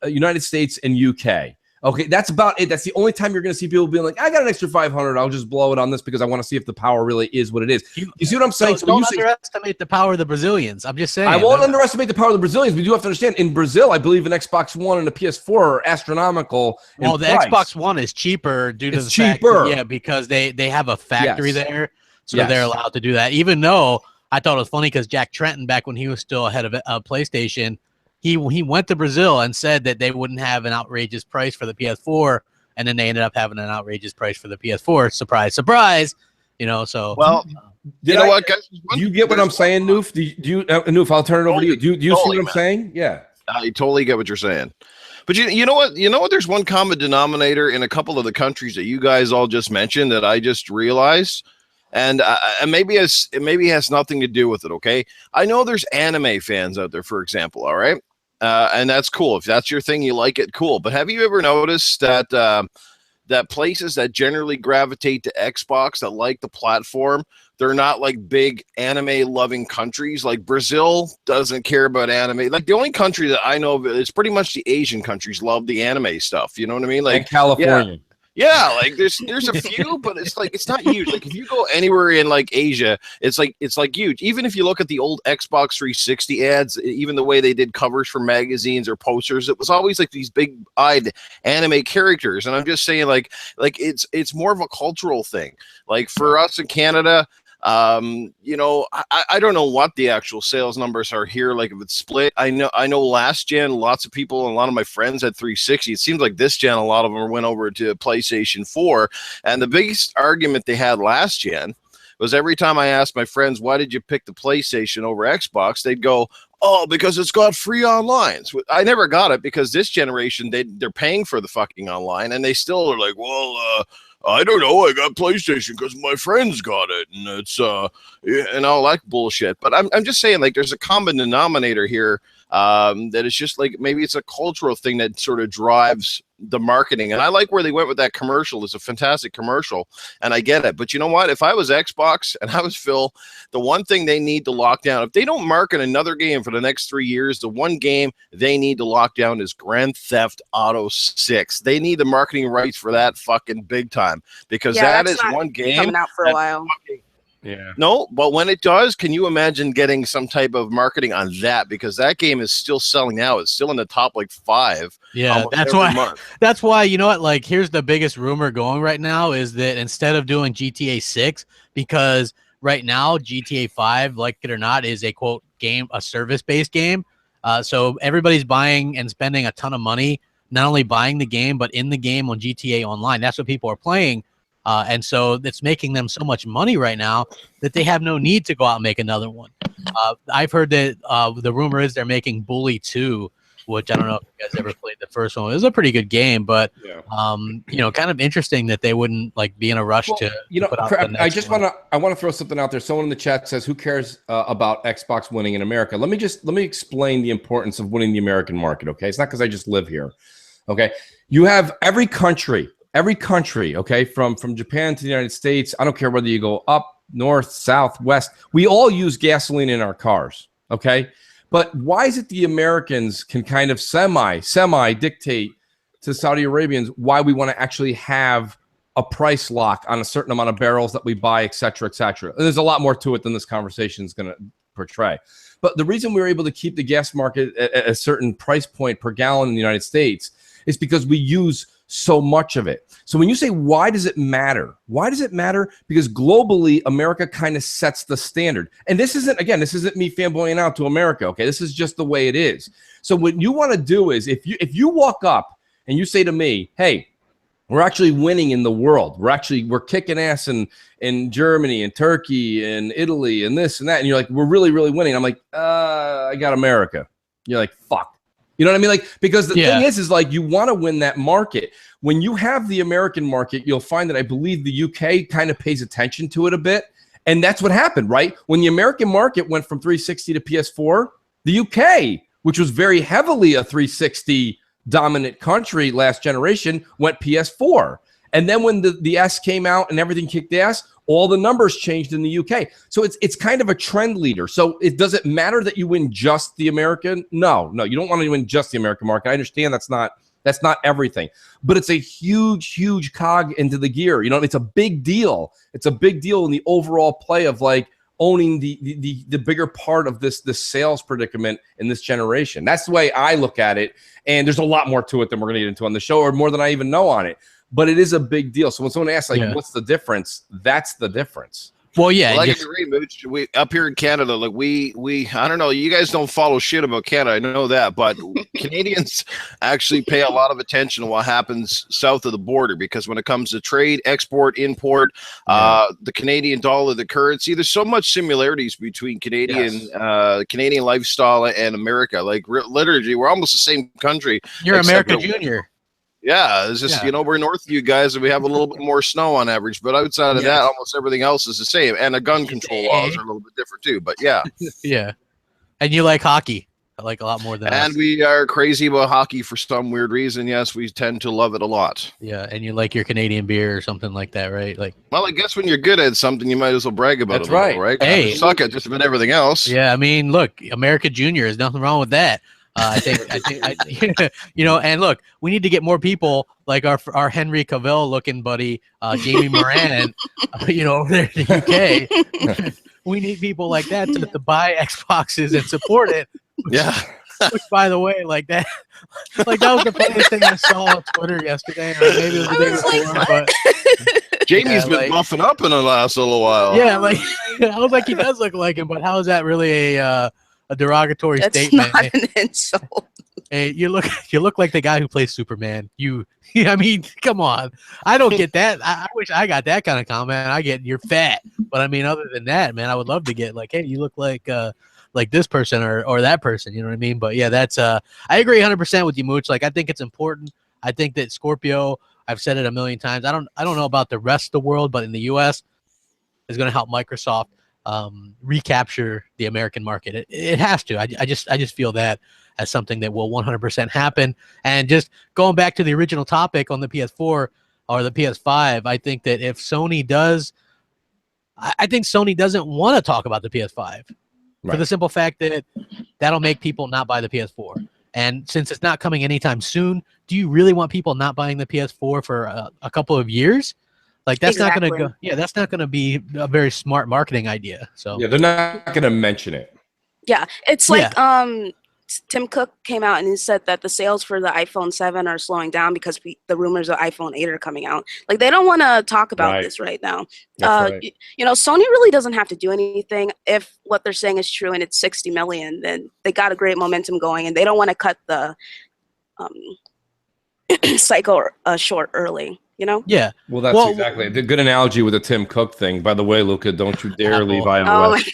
United States, and UK. Okay, that's about it. That's the only time you're going to see people being like, I got an extra 500. I'll just blow it on this because I want to see if the power really is what it is. You see what I'm saying? So don't underestimate the power of the Brazilians. I'm just saying. I won't underestimate the power of the Brazilians, but you have to understand, in Brazil, I believe an Xbox One and a PS4 are astronomical. Well, the Xbox One is cheaper due to the fact, because they have a factory there, so they're allowed to do that. Even though I thought it was funny because Jack Tretton, back when he was still ahead of PlayStation, he went to Brazil and said that they wouldn't have an outrageous price for the PS4, and then they ended up having an outrageous price for the PS4. Surprise, surprise! You know, so well, you know what, guys? Do you get what I'm saying, Noof? Do you, Noof? I'll turn it over to you. Do you see what I'm saying? Yeah, I totally get what you're saying. But you know what? You know what? There's one common denominator in a couple of the countries that you guys all just mentioned that I just realized. And maybe it has nothing to do with it. Okay, I know there's anime fans out there, for example. All right, and that's cool. If that's your thing, you like it, cool. But have you ever noticed that that places that generally gravitate to Xbox, that like the platform, they're not like big anime loving countries? Like Brazil doesn't care about anime. Like the only country that I know of, it's pretty much the Asian countries love the anime stuff. You know what I mean? Like and California. Yeah. Yeah, like there's a few, but it's like it's not huge. Like if you go anywhere in like Asia, it's like huge. Even if you look at the old Xbox 360 ads, even the way they did covers for magazines or posters, it was always like these big-eyed anime characters. And I'm just saying, like it's more of a cultural thing. Like for us in Canada, you know, I don't know what the actual sales numbers are here. Like if it's split, I know last gen, lots of people and a lot of my friends had 360. It seems like this gen, a lot of them went over to PlayStation 4. And the biggest argument they had last gen was every time I asked my friends, why did you pick the PlayStation over Xbox? They'd go, oh, because it's got free online. So I never got it because this generation, they're paying for the fucking online, and they still are like, well, I don't know. I got PlayStation because my friends got it, and it's and all that bullshit. But I'm just saying, like, there's a common denominator here that is just like maybe it's a cultural thing that sort of drives the marketing. And I like where they went with that commercial. It's a fantastic commercial, and I get it. But you know what? If I was Xbox and I was Phil, the one thing they need to lock down, if they don't market another game for the next 3 years, the one game they need to lock down is Grand Theft Auto 6. They need the marketing rights for that fucking big time, because that is one game coming out for a while. Yeah. No, but when it does, can you imagine getting some type of marketing on that? Because that game is still selling out. It's still in the top like 5. Yeah, that's why. That's why, you know what? Like, here's the biggest rumor going right now is that instead of doing GTA 6, because right now GTA 5, like it or not, is a quote game, a service-based game. So everybody's buying and spending a ton of money, not only buying the game, but in the game on GTA Online. That's what people are playing. And so it's making them so much money right now that they have no need to go out and make another one. I've heard that the rumor is they're making Bully 2, which I don't know if you guys ever played the first one. It was a pretty good game, but you know, kind of interesting that they wouldn't like be in a rush to put out the next one. I want to throw something out there. Someone in the chat says, "Who cares about Xbox winning in America?" Let me explain the importance of winning the American market. Okay, it's not because I just live here. Okay, you have every country, okay, from Japan to the United States. I don't care whether you go up, north, south, west. We all use gasoline in our cars, okay? But why is it the Americans can kind of semi dictate to Saudi Arabians why we want to actually have a price lock on a certain amount of barrels that we buy, et cetera, et cetera? And there's a lot more to it than this conversation is going to portray. But the reason we were able to keep the gas market at a certain price point per gallon in the United States is because we use so much of it. So when you say, why does it matter? Why does it matter? Because globally, America kind of sets the standard. And this isn't me fanboying out to America, okay? This is just the way it is. So what you want to do is, if you walk up and you say to me, hey, we're actually winning in the world. We're kicking ass in Germany and Turkey and Italy and this and that. And you're like, we're really, really winning. I'm like, I got America. You're like, fuck. You know what I mean? Like, because the thing is like, you want to win that market. When you have the American market, you'll find that I believe the UK kind of pays attention to it a bit. And that's what happened, right? When the American market went from 360 to PS4, the UK, which was very heavily a 360 dominant country last generation, went PS4. And then when the S came out and everything kicked ass, all the numbers changed in the UK. So it's kind of a trend leader. So does it matter that you win just the American? No, you don't want to win just the American market. I understand that's not everything, but it's a huge cog into the gear. You know, it's a big deal. It's a big deal in the overall play of like owning the bigger part of this sales predicament in this generation. That's the way I look at it. And there's a lot more to it than we're going to get into on the show, or more than I even know on it. But it is a big deal. So when someone asks, like, what's the difference? That's the difference. Well, yeah. Well, I agree, Mooch. We up here in Canada, like we I don't know, you guys don't follow shit about Canada, I know that, but Canadians actually pay a lot of attention to what happens south of the border, because when it comes to trade, export, import, the Canadian dollar, the currency, there's so much similarities between Canadian lifestyle and America. Like literally, we're almost the same country. You're America Junior. Yeah, it's just, we're north of you guys and we have a little bit more snow on average, but outside of that, almost everything else is the same. And the gun control laws are a little bit different too, but yeah. Yeah. And you like hockey. I like a lot more than us. And we are crazy about hockey for some weird reason. Yes, we tend to love it a lot. Yeah, and you like your Canadian beer or something like that, right? Like, well, I guess when you're good at something, you might as well brag about it. That's right? Hey, you suck at just about everything else. Yeah, I mean, look, America Junior, there's nothing wrong with that. I think, you know, and look, we need to get more people like our Henry Cavill looking buddy, Jamie Moran, over there in the UK. We need people like that to buy Xboxes and support it. Yeah. Which, by the way, like that was the funniest thing I saw on Twitter yesterday, or maybe it was the day before. But Jamie's been buffing up in the last little while. Yeah, like I was like, he does look like him, but how is that really a derogatory statement? That's not an insult. Hey, you look like the guy who plays Superman. I mean, come on. I don't get that. I wish I got that kind of comment. I get you're fat, but I mean, other than that, man, I would love to get like, hey, you look like this person or that person. You know what I mean? But yeah, that's I agree 100% with you, Mooch. Like, I think it's important. I think that Scorpio, I've said it a million times. I don't know about the rest of the world, but in the U.S. is going to help Microsoft recapture the American market. It has to. I just feel that as something that will 100% happen. And just going back to the original topic on the PS4 or the PS5, I think that if Sony does, I think Sony doesn't want to talk about the PS5 for the simple fact that that'll make people not buy the PS4. And since it's not coming anytime soon, do you really want people not buying the PS4 for a couple of years? Like, that's not going to go. Yeah, that's not going to be a very smart marketing idea. So yeah, they're not going to mention it. Yeah, it's like Tim Cook came out and he said that the sales for the iPhone 7 are slowing down because the rumors of iPhone 8 are coming out. Like, they don't want to talk about this right now. Sony really doesn't have to do anything. If what they're saying is true and it's 60 million, then they got a great momentum going, and they don't want to cut the cycle short early. Yeah. Well, that's exactly the good analogy with the Tim Cook thing. By the way, Luca, don't you dare leave iOS.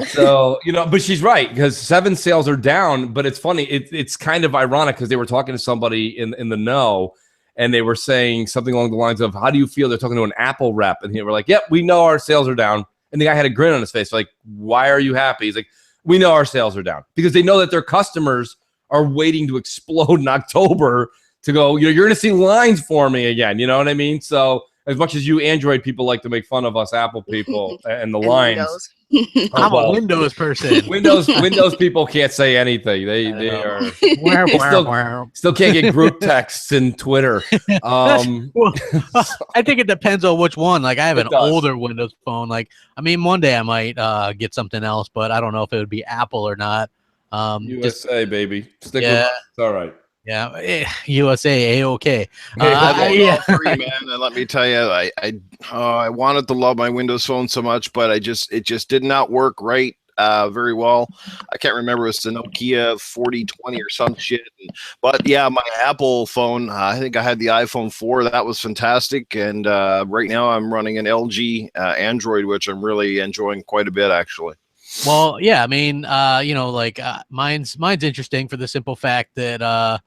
So, but she's right, because 7 sales are down, but it's funny. It's kind of ironic because they were talking to somebody in the know, and they were saying something along the lines of, how do you feel? They're talking to an Apple rep, and they were like, yep, we know our sales are down. And the guy had a grin on his face. Like, why are you happy? He's like, we know our sales are down, because they know that their customers are waiting to explode in October to go, you're going to see lines forming again. You know what I mean? So as much as you Android people like to make fun of us Apple people and the lines. Windows. I'm a Windows person. Windows people can't say anything. They are still can't get group texts and Twitter. Well, I think it depends on which one. Like I have an does. older Windows phone. Like I mean, one day I might get something else, but I don't know if it would be Apple or not. USA baby, stick with us. It's all right. Yeah, USA, A-OK. Yeah, free, man. And let me tell you, I wanted to love my Windows phone so much, but it just did not work right very well. I can't remember. It was the Nokia 4020 or some shit. But yeah, my Apple phone, I think I had the iPhone 4. That was fantastic. And right now I'm running an LG Android, which I'm really enjoying quite a bit, actually. Well, yeah, I mean, you know, like mine's interesting for the simple fact that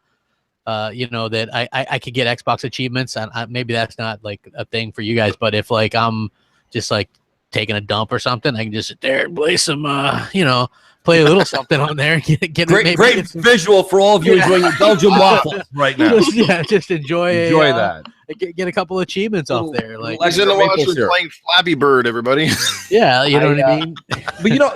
you know, that I could get Xbox achievements, and maybe that's not like a thing for you guys, but if like I'm just like taking a dump or something, I can just sit there and play some, you know, play a little something on there. Get Great visual for all of you enjoying your Belgian waffles right now. Just enjoy that. Get a couple achievements off there. Like He's in the watch playing Flappy Bird, everybody. Yeah, you know what I mean. But you know,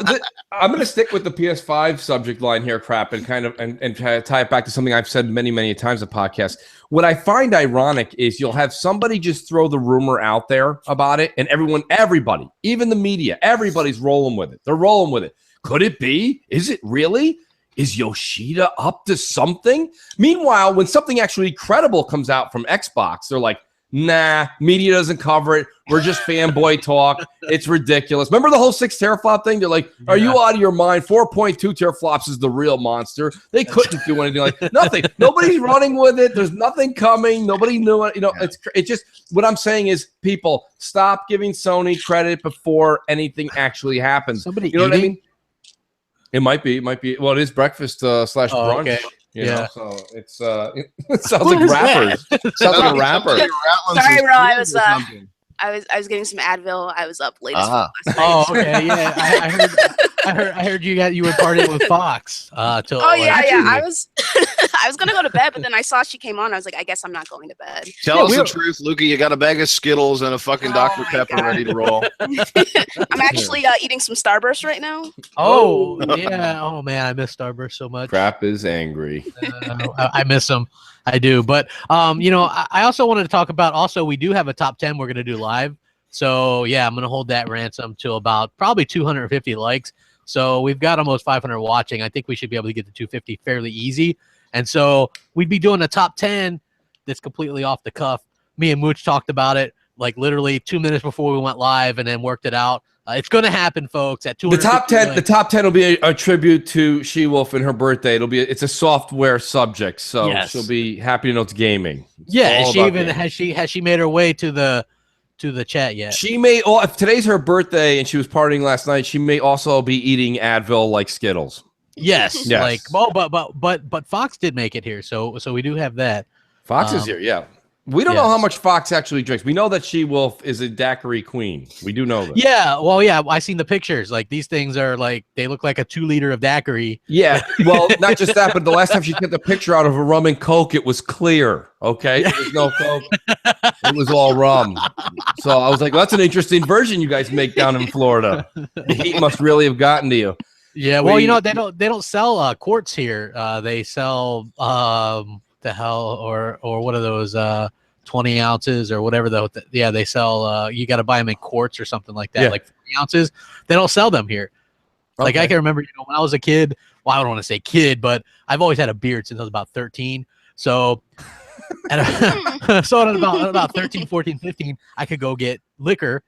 I'm going to stick with the PS5 subject line here, crap, and kind of and try to tie it back to something I've said many times on the podcast. What I find ironic is you'll have somebody just throw the rumor out there about it, and everybody, even the media, everybody's rolling with it. They're rolling with it. Could it be? Is it really? Is Yoshida up to something? Meanwhile, when something actually credible comes out from Xbox, they're like, nah, media doesn't cover it. We're just fanboy talk. It's ridiculous. Remember the whole 6 teraflop thing? They're like, are you out of your mind? 4.2 teraflops is the real monster. They couldn't do anything like nothing. Nobody's running with it. There's nothing coming. Nobody knew it. You know, it just, what I'm saying is, people, stop giving Sony credit before anything actually happens. Somebody, you know what I mean? It might be. Well, it is breakfast / brunch. Okay. You know, so it's it sounds like rappers. Sounds like a rapper. Sorry, bro. I was getting some Advil. I was up late as fuck last night. Oh, okay, yeah. I heard you were partying with Fox. Till I was I was gonna go to bed, but then I saw she came on. I was like, I guess I'm not going to bed. Tell us the truth, Luca. You got a bag of Skittles and a fucking Dr. Pepper ready to roll. I'm actually eating some Starburst right now. Oh yeah. Oh man, I miss Starburst so much. Crap is angry. I miss them. I do. But you know, I also wanted to talk about. Also, we do have a top 10 we're gonna do live. So yeah, I'm gonna hold that ransom to about probably 250 likes. So we've got almost 500 watching. I think we should be able to get to 250 fairly easy. And so we'd be doing a top 10 that's completely off the cuff. Me and Mooch talked about it like literally 2 minutes before we went live, and then worked it out. It's going to happen, folks. At 250 the top 10 will be a tribute to She-Wolf and her birthday. It's a software subject, so she'll be happy to know it's gaming. Has she made her way to the chat yet? She may. Oh, if today's her birthday and she was partying last night, she may also be eating Advil like Skittles. Yes. Like, well, but Fox did make it here, so we do have that. Fox is here, yeah. We don't know how much Fox actually drinks. We know that She-Wolf is a daiquiri queen. We do know that. Yeah, well, yeah, I seen the pictures. Like, these things are like, they look like a 2-liter of daiquiri. Yeah, well, not just that, but the last time she took the picture out of a rum and Coke, it was clear, okay? There was no Coke. It was all rum. So I was like, well, that's an interesting version you guys make down in Florida. The heat must really have gotten to you. Yeah, well, you know, they don't sell quarts here. They sell the hell or what are those 20 ounces or whatever they sell. You got to buy them in quarts or something like that, like 40 ounces. They don't sell them here. Like I can remember, you know, when I was a kid. Well, I don't want to say kid, but I've always had a beard since I was about 13. So, at about 13, 14, 15, I could go get liquor.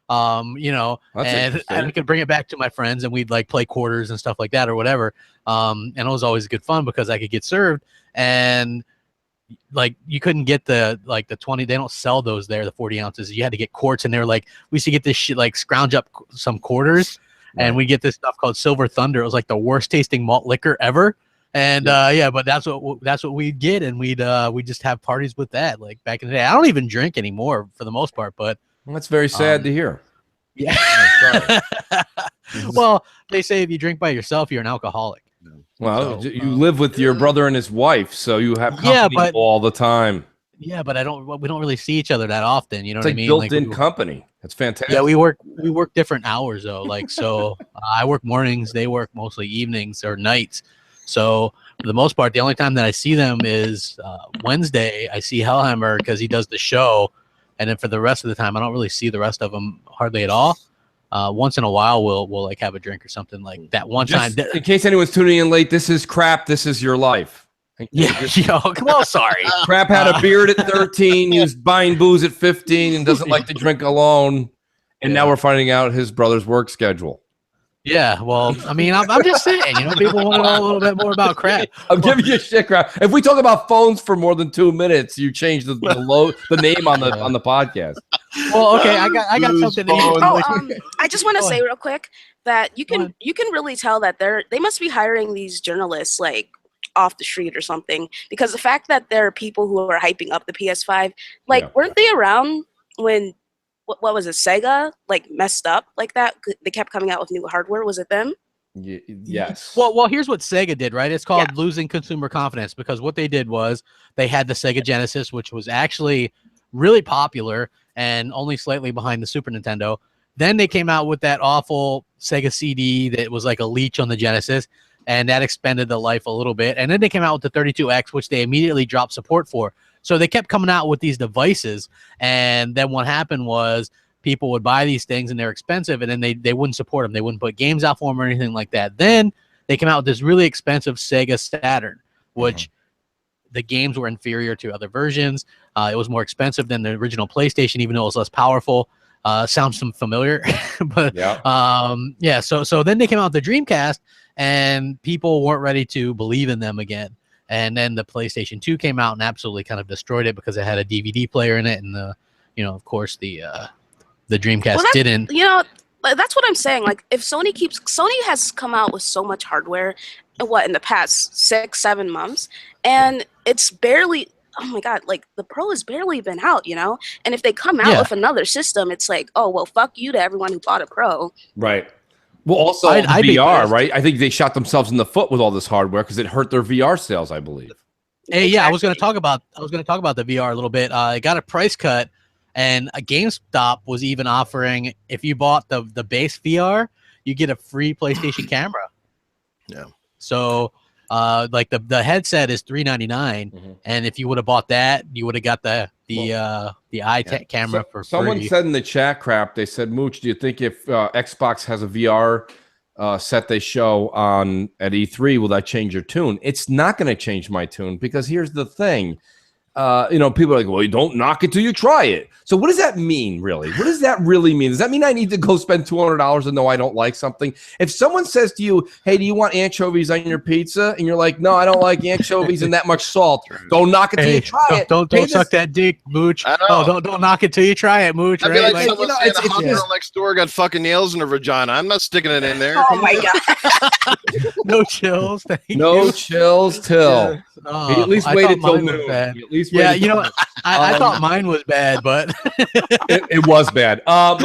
You know, and I could bring it back to my friends, and we'd like play quarters and stuff like that or whatever. And it was always good fun because I could get served, and like you couldn't get the 20. They don't sell those there, the 40 ounces. You had to get quarts, and they were like, we used to get this shit, like scrounge up some quarters, and we get this stuff called Silver Thunder. It was like the worst tasting malt liquor ever. And but that's what we'd get, and we'd just have parties with that. Like back in the day, I don't even drink anymore for the most part, but. Well, that's very sad to hear. Yeah. Well, they say if you drink by yourself, you're an alcoholic. Well, you live with your brother and his wife, so you have company all the time. Yeah, but we don't really see each other that often. You know It's what I like mean? built-in company. That's fantastic. Yeah, we work different hours though. Like, so I work mornings, they work mostly evenings or nights. So for the most part, the only time that I see them is Wednesday. I see Hellhammer because he does the show, and then for the rest of the time, I don't really see the rest of them hardly at all. Once in a while, we'll like have a drink or something like that. One time, in case anyone's tuning in late, this is Crap. This is your life. Yeah, yo, come on, sorry. Crap had a beard at 13. He was buying booze at 15 and doesn't like to drink alone. And now we're finding out his brother's work schedule. Yeah, well, I mean, I'm just saying, people want to know a little bit more about Crap. I'm giving you shit, Crap. If we talk about phones for more than 2 minutes, you change the name on the podcast. Well, okay, I got something. I just want to say real quick that you can really tell that they must be hiring these journalists like off the street or something, because the fact that there are people who are hyping up the PS5, weren't they around when what was it, Sega like messed up like that? They kept coming out with new hardware. Was it them? Yes. Well, here's what Sega did, right? It's called losing consumer confidence, because what they did was they had the Sega Genesis, which was actually really popular and only slightly behind the Super Nintendo. Then they came out with that awful Sega CD that was like a leech on the Genesis, and that expanded the life a little bit. And then they came out with the 32X, which they immediately dropped support for. So they kept coming out with these devices, and then what happened was people would buy these things, and they're expensive, and then they wouldn't support them. They wouldn't put games out for them or anything like that. Then they came out with this really expensive Sega Saturn, which the games were inferior to other versions. It was more expensive than the original PlayStation, even though it was less powerful. Sounds familiar, but yeah. So then they came out with the Dreamcast, and people weren't ready to believe in them again. And then the PlayStation 2 came out and absolutely kind of destroyed it because it had a DVD player in it, and of course the Dreamcast didn't. That's what I'm saying. Like, if Sony has come out with so much hardware, in the past 6-7 months, and it's barely. Oh my God, like the Pro has barely been out, And if they come out with another system, it's like, oh, well, fuck you to everyone who bought a Pro. Right. Well, also VR, right? I think they shot themselves in the foot with all this hardware because it hurt their VR sales, I believe. Hey, yeah, I was going to talk about the VR a little bit. It got a price cut, and a GameStop was even offering, if you bought the base VR, you get a free PlayStation camera. Yeah. So like the headset is $399, and if you would have bought that, you would have got the camera for free. Someone said in the chat, Crap, they said, Mooch, do you think if Xbox has a VR set they show at E3, will that change your tune? It's not going to change my tune, because here's the thing. People are like, well, you don't knock it till you try it. So what does that mean, really? What does that really mean? Does that mean I need to go spend $200 and know I don't like something? If someone says to you, hey, do you want anchovies on your pizza? And you're like, no, I don't like anchovies and that much salt. Don't knock it till you try it. Don't suck that dick, Mooch. Oh, don't knock it till you try it, Mooch. I'd be like someone saying the hot girl next door got fucking nails in her vagina. I'm not sticking it in there. Oh my God. No chills. No chills till. He at least waited till noon. Yeah, I thought mine was bad, but it was bad. But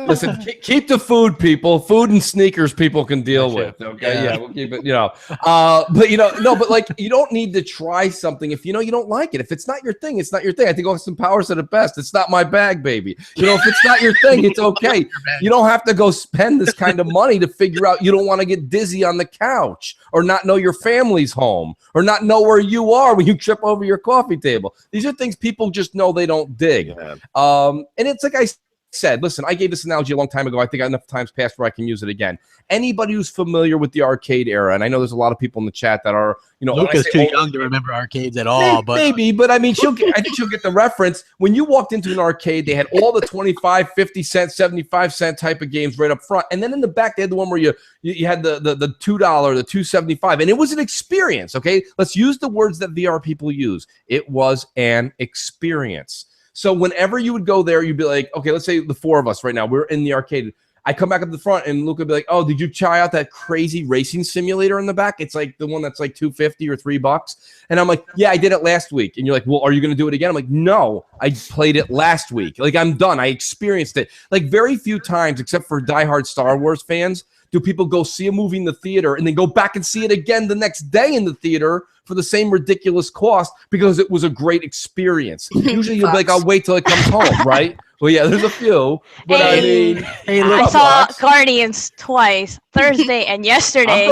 listen, keep the food, people. Food and sneakers, people can deal with. Okay, yeah, we'll keep it. But like, you don't need to try something if you don't like it. If it's not your thing, it's not your thing. I think Austin Powers said it best. It's not my bag, baby. If it's not your thing, it's okay. You don't have to go spend this kind of money to figure out you don't want to get dizzy on the couch, or not know your family's home, or not know where you are when you trip over your coffee table. These are things people just know they don't dig. And it's like I said, listen, I gave this analogy a long time ago. I think enough times passed where I can use it again. Anybody who's familiar with the arcade era, and I know there's a lot of people in the chat that are, Luca's too young to remember arcades at all. But I mean, I think she'll get the reference. When you walked into an arcade, they had all the 25, 50 cent, 75 cent type of games right up front. And then in the back, they had the one where you had the $2, the $2.75. And it was an experience, okay? Let's use the words that VR people use. It was an experience. So whenever you would go there, you'd be like, okay, let's say the four of us right now, we're in the arcade. I come back up the front, and Luke would be like, oh, did you try out that crazy racing simulator in the back? It's like the one that's like $250 or $3. And I'm like, yeah, I did it last week. And you're like, well, are you going to do it again? I'm like, no, I played it last week. Like, I'm done. I experienced it. Like, very few times, except for diehard Star Wars fans, do people go see a movie in the theater and then go back and see it again the next day in the theater for the same ridiculous cost because it was a great experience? Usually you'll be like, I'll wait till it comes home, right? Well, yeah, there's a few, but I mean, I saw Guardians twice, Thursday and yesterday.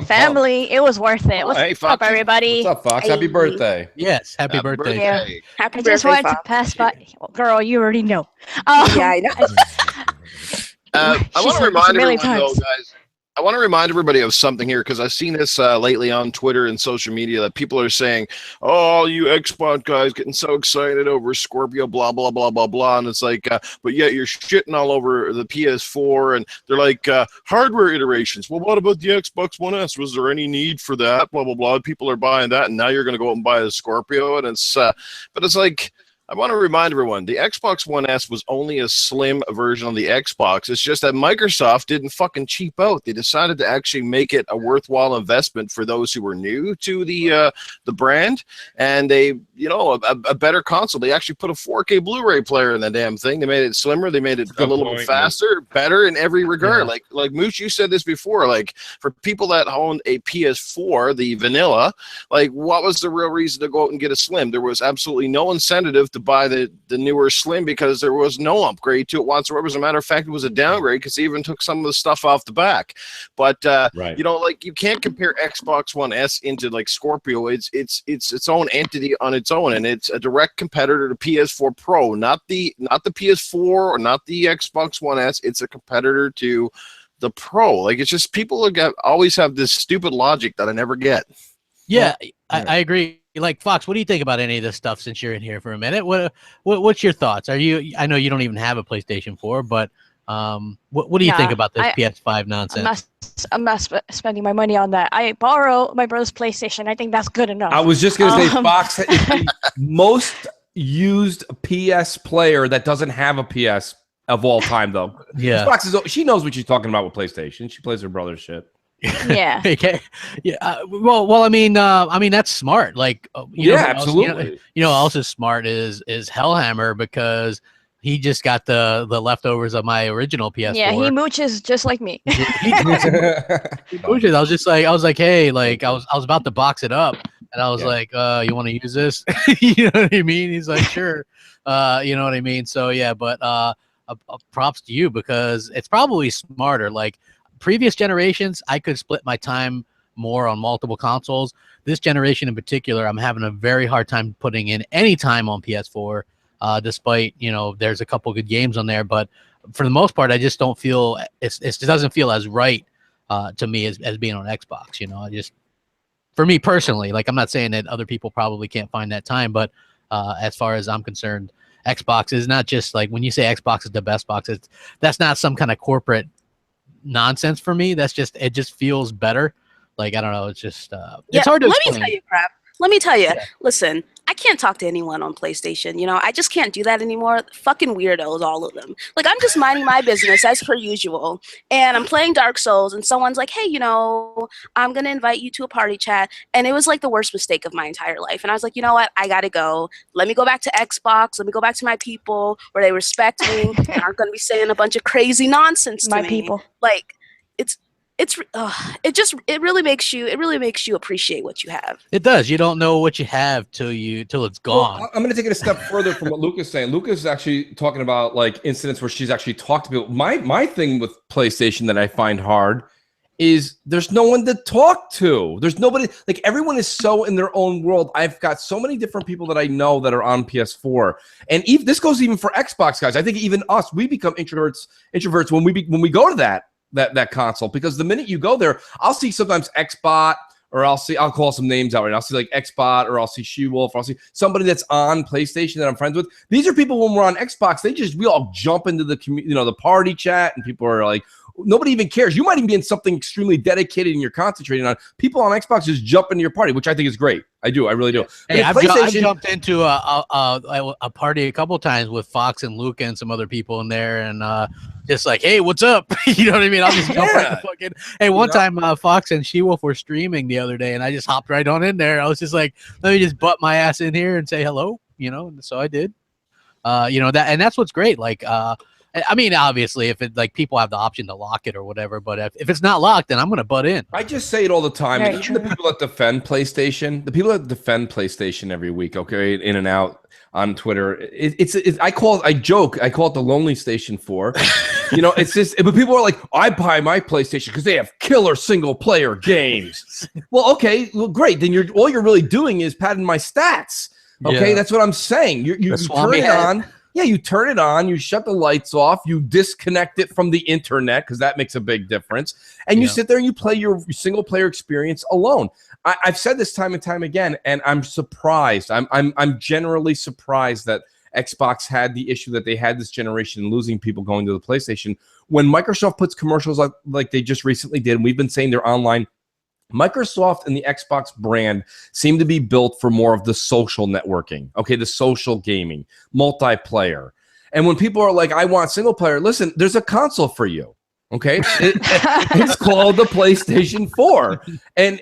Family, it was worth it. What's up, everybody? What's up, Fox? Happy birthday! Yes, happy birthday. Yeah. Happy I just birthday, wanted to Fox. pass by. Girl, you already know. Yeah, I know. I She want to said this a remind million everyone, though, times. guys. I want to remind everybody of something here because I've seen this lately on Twitter and social media that people are saying, "Oh, you Xbox guys getting so excited over Scorpio, blah blah blah blah blah," and it's like, but yet you're shitting all over the PS4, and they're like hardware iterations. Well, what about the Xbox One S? Was there any need for that? Blah blah blah. People are buying that, and now you're going to go out and buy a Scorpio, and it's, but it's like. I want to remind everyone, the Xbox One S was only a slim version of the Xbox. It's just that Microsoft didn't fucking cheap out. They decided to actually make it a worthwhile investment for those who were new to the brand, and they, you know, a better console. They actually put a 4K Blu-ray player in the damn thing. They made it slimmer. They made it a little bit faster, better in every regard. Yeah. Like Mooch, you said this before. Like for people that owned a PS4, the vanilla, like what was the real reason to go out and get a slim? There was absolutely no incentive to buy the newer slim because there was no upgrade to it whatsoever. As a matter of fact, it was a downgrade because they even took some of the stuff off the back. But you know, like you can't compare Xbox One S into like Scorpio. It's its own entity on its own, and it's a direct competitor to PS4 Pro, not the PS4 or not the Xbox One S. It's a competitor to the Pro. Like it's just people always have this stupid logic that I never get. Yeah, I agree. Like Fox, what do you think about any of this stuff since you're in here for a minute? What's your thoughts? I know you don't even have a PlayStation 4, but what do you think about this PS5 nonsense? I'm not spending my money on that. I borrow my brother's PlayStation. I think that's good enough. I was just gonna say, Fox is the most used PS player that doesn't have a PS of all time, though. Yeah, Fox she knows what she's talking about with PlayStation. She plays her brother's shit. Yeah. Okay. Yeah. Well. I mean, that's smart. Like, absolutely. You know, also smart is Hellhammer because he just got the leftovers of my original PS4. Yeah, he mooches just like me. He mooches. I was like, hey, like I was about to box it up, and I was like, you want to use this? You know what I mean? He's like, sure. You know what I mean? So yeah, but props to you because it's probably smarter. Like. Previous generations, I could split my time more on multiple consoles. This generation in particular, I'm having a very hard time putting in any time on PS4, despite, you know, there's a couple good games on there. But for the most part, I just don't feel, it doesn't feel as right to me as being on Xbox. You know, for me personally, like I'm not saying that other people probably can't find that time, but as far as I'm concerned, Xbox is not just like, when you say Xbox is the best box, that's not some kind of corporate nonsense for me. That's just, it just feels better. Like I don't know, it's just it's hard to explain. Let me tell you, crap. Let me tell you. Listen, I can't talk to anyone on PlayStation. You know, I just can't do that anymore. Fucking weirdos, all of them. Like I'm just minding my business as per usual, and I'm playing Dark Souls, and someone's like, "Hey, you know, I'm gonna invite you to a party chat," and it was like the worst mistake of my entire life. And I was like, you know what? I gotta go. Let me go back to Xbox. Let me go back to my people where they respect me and aren't gonna be saying a bunch of crazy nonsense to me. People. Like it really makes you appreciate what you have. It does. You don't know what you have till it's gone. Well, I'm going to take it a step further from what Luca's saying. Luca's is actually talking about like incidents where she's actually talked to people. My thing with PlayStation that I find hard is there's no one to talk to. There's nobody, like everyone is so in their own world. I've got so many different people that I know that are on PS4, and this goes even for Xbox guys. I think even us, we become introverts when we go to that console, because the minute you go there, I'll see sometimes Xbot, or I'll call some names out right now. I'll see like Xbot, or I'll see She-Wolf, or I'll see somebody that's on PlayStation that I'm friends with. These are people when we're on Xbox, we all jump into the party chat, and people are like, nobody even cares. You might even be in something extremely dedicated and you're concentrating on. People on Xbox just jump into your party, which I think is great. I really do. Hey, I've jumped into a party a couple times with Fox and Luca and some other people in there, and just like, hey, what's up? You know what I mean? I'll just jump right the fucking. Hey, one time Fox and She-Wolf were streaming the other day, and I just hopped right on in there. I was just like, let me just butt my ass in here and say hello, you know. And so I did. You know that, and that's what's great. Like, I mean, obviously, if it like people have the option to lock it or whatever, but if it's not locked, then I'm gonna butt in. I just say it all the time. Very Even true. the people that defend PlayStation every week, okay, in and out on Twitter. I call it the Lonely Station 4. It's just, but people are like, I buy my PlayStation because they have killer single player games. Well, okay, well, great. Then all you're really doing is padding my stats. Okay, Yeah. that's what I'm saying. You turn it on. Yeah, you turn it on, you shut the lights off, you disconnect it from the internet because that makes a big difference, and you sit there and you play your single player experience alone. I've said this time and time again, and I'm surprised. I'm generally surprised that Xbox had the issue that they had this generation, losing people going to the PlayStation. When Microsoft puts commercials like they just recently did, and we've been saying they're online, Microsoft and the Xbox brand seem to be built for more of the social networking, okay, the social gaming, multiplayer. And when people are like, I want single player, listen, there's a console for you, okay? It's called the PlayStation 4. And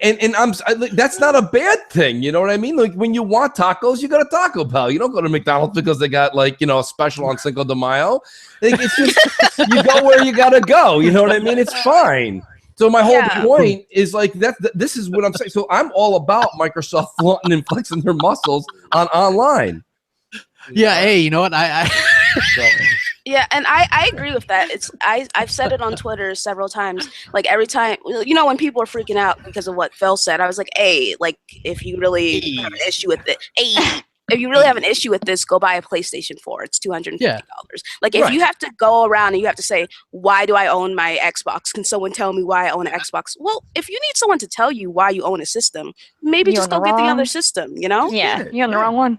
that's not a bad thing, you know what I mean? Like when you want tacos, you go to Taco Bell. You don't go to McDonald's because they got a special on Cinco de Mayo. Like, it's just, you go where you got to go, you know what I mean? It's fine. So my whole point is like this is what I'm saying. So I'm all about Microsoft flaunting and flexing their muscles on online. Yeah, hey, you know what? Yeah, and I agree with that. I've said it on Twitter several times. Like every time, when people are freaking out because of what Phil said, I was like, hey, like if you really have an issue with it, if you really have an issue with this, go buy a PlayStation 4. It's $250. Like if you have to go around and you have to say, why do I own my Xbox? Can someone tell me why I own an Xbox? Well, if you need someone to tell you why you own a system, maybe just go get the other system, Yeah, you're on the wrong one.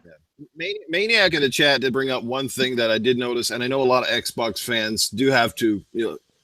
Maniac in the chat did bring up one thing that I did notice, and I know a lot of Xbox fans do have to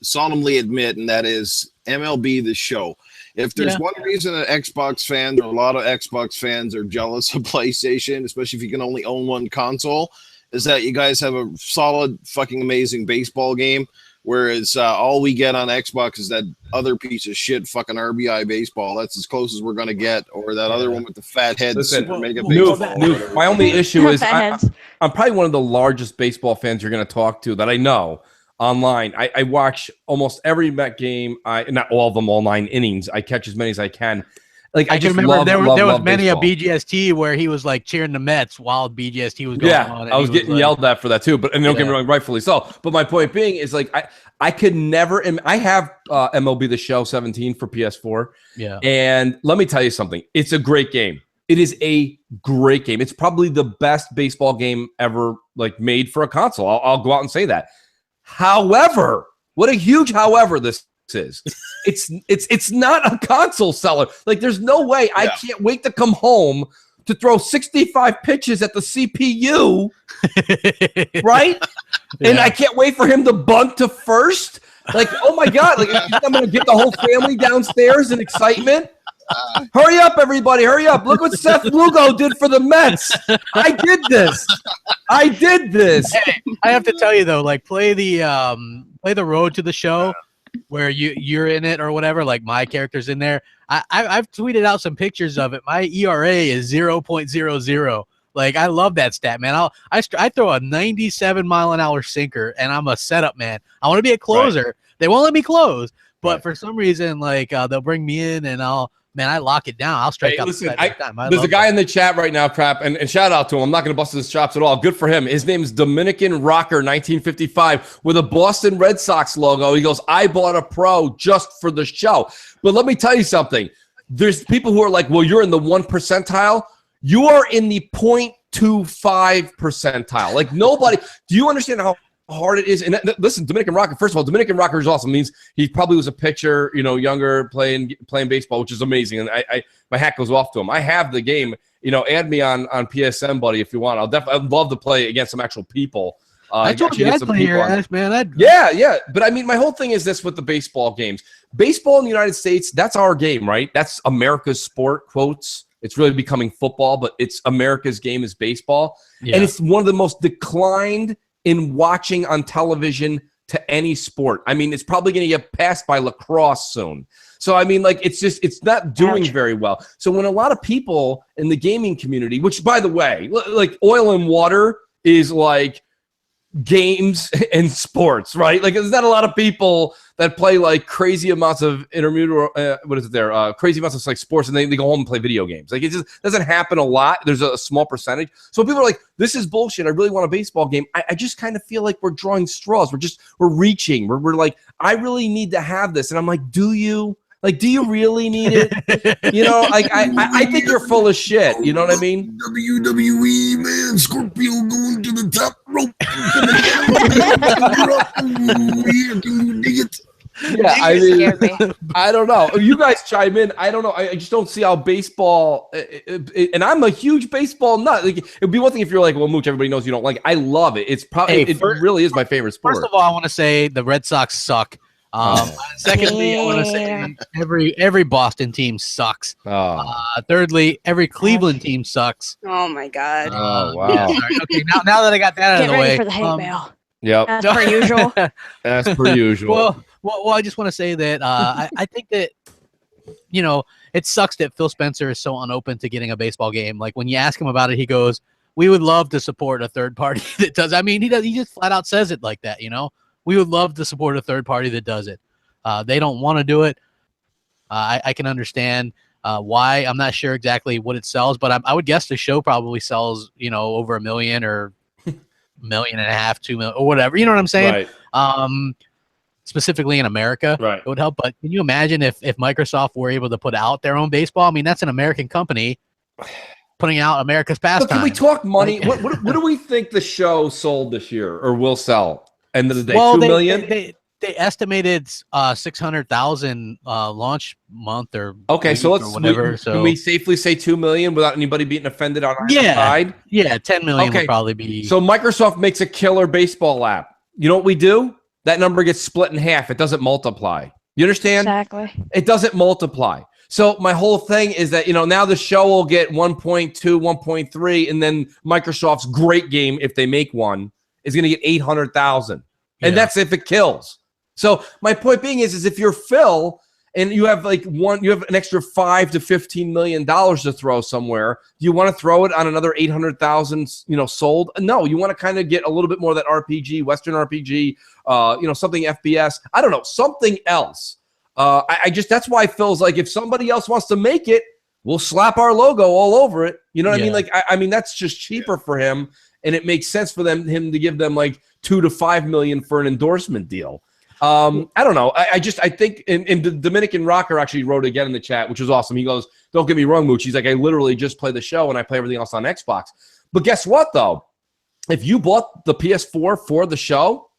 solemnly admit, and that is MLB The Show. If there's one reason that Xbox fans, or a lot of Xbox fans, are jealous of PlayStation, especially if you can only own one console, is that you guys have a solid, fucking amazing baseball game, whereas all we get on Xbox is that other piece of shit fucking RBI baseball. That's as close as we're going to get, or that other one with the fat head, super mega baseball. My only issue is I'm probably one of the largest baseball fans you're going to talk to that I know. Online, I watch almost every Met game. Not all of them, all 9 innings. I catch as many as I can. Like I just remember there was many baseball. a BGST where he was like cheering the Mets while BGST was going on. I was getting yelled at for that too, but don't get me wrong, rightfully so. But my point being is like I could never. I have MLB The Show 17 for PS4. Yeah, and let me tell you something. It's a great game. It is a great game. It's probably the best baseball game ever like made for a console. I'll go out and say that. However, what a huge however this is. It's not a console seller. Like there's no way I can't wait to come home to throw 65 pitches at the CPU, right? And I can't wait for him to bunt to first. Like, oh my God, like I'm gonna get the whole family downstairs in excitement. Hurry up, everybody! Hurry up! Look what Seth Lugo did for the Mets. I did this. Hey, I have to tell you though, like play the road to the show where you're in it or whatever. Like my character's in there. I've tweeted out some pictures of it. My ERA is 0.00. Like I love that stat, man. I throw a 97-mile-an-hour sinker, and I'm a setup man. I want to be a closer. Right. They won't let me close, but for some reason, like they'll bring me in, and I lock it down. I'll strike out. Listen, there's a guy in the chat right now, Crap, and shout out to him. I'm not going to bust his chops at all. Good for him. His name is Dominican Rocker 1955 with a Boston Red Sox logo. He goes, I bought a Pro just for the show. But let me tell you something. There's people who are like, well, you're in the 1 percentile. You are in the 0.25 percentile. Like nobody. Do you understand how hard it is? And listen, Dominican Rocker, first of all, Dominican Rocker is awesome. Means he probably was a pitcher, younger, playing baseball, which is amazing. And my hat goes off to him. I have the game. Add me on PSN, buddy, if you want. I'd love to play against some actual people. I told you I'd play your ass, man. Yeah. But I mean, my whole thing is this with the baseball games. Baseball in the United States, that's our game, right? That's America's sport, quotes. It's really becoming football, but it's America's game is baseball. Yeah. And it's one of the most declined in watching on television to any sport. I mean, it's probably going to get passed by lacrosse soon. So, I mean, like, it's not doing very well. So when a lot of people in the gaming community, which, by the way, like oil and water is like games and sports, right? Like, there's not a lot of people that play like crazy amounts of crazy amounts of like sports, and they go home and play video games. Like, it just doesn't happen a lot. There's a small percentage. So people are like, this is bullshit. I really want a baseball game. I just kind of feel like we're drawing straws. We're reaching. We're like, I really need to have this. And I'm like, do you? Like, do you really need it? You know, like I think you're full of shit. You know what I mean? WWE, man, Scorpio going to the top rope. Yeah, I mean, I don't know. You guys chime in. I don't know. I just don't see how baseball. And I'm a huge baseball nut. Like, it'd be one thing if you're like, well, Mooch, everybody knows you don't like it. I love it. It's probably it really is my favorite sport. First of all, I want to say the Red Sox suck. Secondly, I want to say every Boston team sucks. Thirdly, every Cleveland team sucks. Oh my God. Oh wow. Yeah, okay, now that I got that out of the way, for the hate mail. Yep. As per usual. As per usual. Well, I just want to say that I think that, you know, it sucks that Phil Spencer is so unopen to getting a baseball game. Like, when you ask him about it, he goes, "We would love to support a third party that does." I mean, he just flat out says it like that. You know, we would love to support a third party that does it. They don't want to do it. I can understand why. I'm not sure exactly what it sells, but I would guess the show probably sells, you know, over 1 million or 1.5 million, 2 million, or whatever. You know what I'm saying? Right. Specifically in America, right, it would help. But can you imagine if Microsoft were able to put out their own baseball? I mean, that's an American company putting out America's pastime. But can we talk money? What do we think the show sold this year or will sell? End of the day, 2 million. They estimated 600,000 launch month or so let's or whatever. So can we safely say 2 million without anybody being offended on our side? Yeah, 10 million would probably be. So Microsoft makes a killer baseball app. You know what we do? That number gets split in half. It doesn't multiply. You understand? Exactly. It doesn't multiply. So my whole thing is that, you know, now the show will get 1.2, 1.3, and then Microsoft's great game, if they make one, is going to get 800,000. And that's if it kills. So my point being is if you're Phil and you have you have an extra $5 to $15 million to throw somewhere, do you want to throw it on another 800,000, you know, sold? No, you want to kind of get a little bit more of that RPG, Western RPG, you know, something FPS. I don't know, something else. I just, that's why Phil's like, if somebody else wants to make it, we'll slap our logo all over it. You know what I mean? Like, I mean, that's just cheaper for him. And it makes sense for him to give them like 2 to 5 million for an endorsement deal. I don't know. I think in the Dominican Rocker actually wrote again in the chat, which was awesome. He goes, "Don't get me wrong, Mooch." He's like, "I literally just play the show and I play everything else on Xbox." But guess what though? If you bought the PS4 for the show,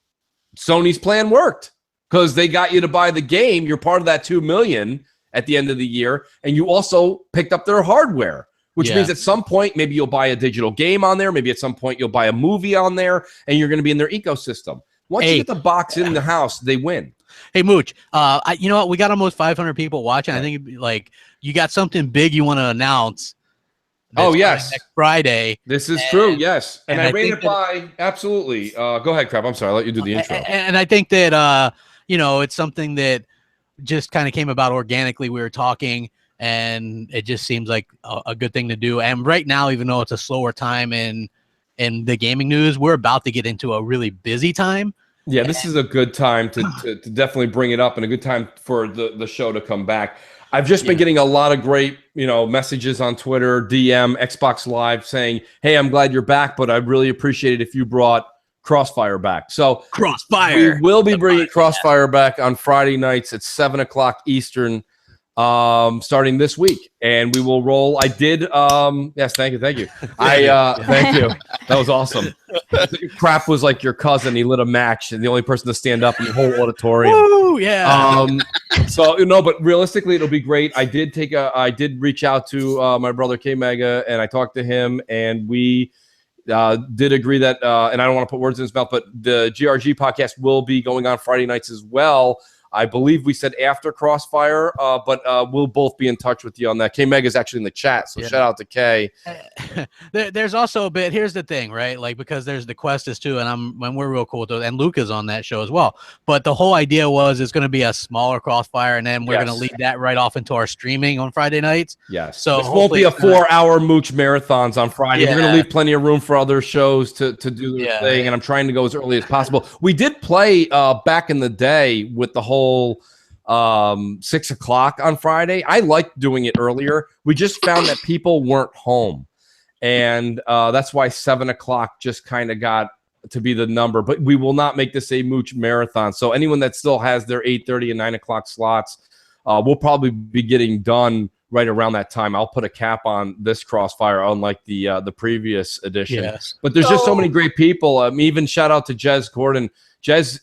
Sony's plan worked because they got you to buy the game. You're part of that 2 million at the end of the year, and you also picked up their hardware. Which means at some point, maybe you'll buy a digital game on there. Maybe at some point you'll buy a movie on there, and you're going to be in their ecosystem. Once you get the box in the house, they win. Hey, Mooch, you know what? We got almost 500 people watching. I think it'd be like you got something big you want to announce. Oh, yes. Next Friday. This is true, yes. And I ran it by, absolutely. Go ahead, Crap. I'm sorry. I'll let you do the intro. And I think that, you know, it's something that just kind of came about organically. We were talking. And it just seems like a good thing to do. And right now, even though it's a slower time in the gaming news, we're about to get into a really busy time. Yeah, this is a good time to definitely bring it up and a good time for the show to come back. I've just been getting a lot of great, you know, messages on Twitter, DM, Xbox Live saying, "Hey, I'm glad you're back, but I'd really appreciate it if you brought Crossfire back." So Crossfire. We will be bringing Crossfire back on Friday nights at 7 o'clock Eastern. Starting this week, and we will roll. I did. Yes, thank you. Thank you. That was awesome. Crap was like your cousin. He lit a match, and the only person to stand up in the whole auditorium. Woo, yeah. So you know, but realistically, it'll be great. I did reach out to my brother K Mega, and I talked to him, and we did agree that. And I don't want to put words in his mouth, but the GRG podcast will be going on Friday nights as well. I believe we said after Crossfire, but we'll both be in touch with you on that. K-Meg is actually in the chat, so shout out to Kay. There's also a bit, here's the thing, right? Like, because there's the Questus too, and we're real cool with those, and Luca's on that show as well. But the whole idea was it's going to be a smaller Crossfire, and then we're going to lead that right off into our streaming on Friday nights. Yes. So this won't be a 4-hour mooch marathons on Friday. We're going to leave plenty of room for other shows to do their thing, and I'm trying to go as early as possible. We did play back in the day with the whole 6 o'clock on Friday. I liked doing it earlier. We just found that people weren't home, and that's why 7 o'clock just kind of got to be the number. But we will not make this a mooch marathon. So anyone that still has their 8:30 and 9 o'clock slots, we'll probably be getting done right around that time. I'll put a cap on this Crossfire, unlike the previous edition. Yes. But there's just so many great people. Even shout out to Jez Gordon. Jez,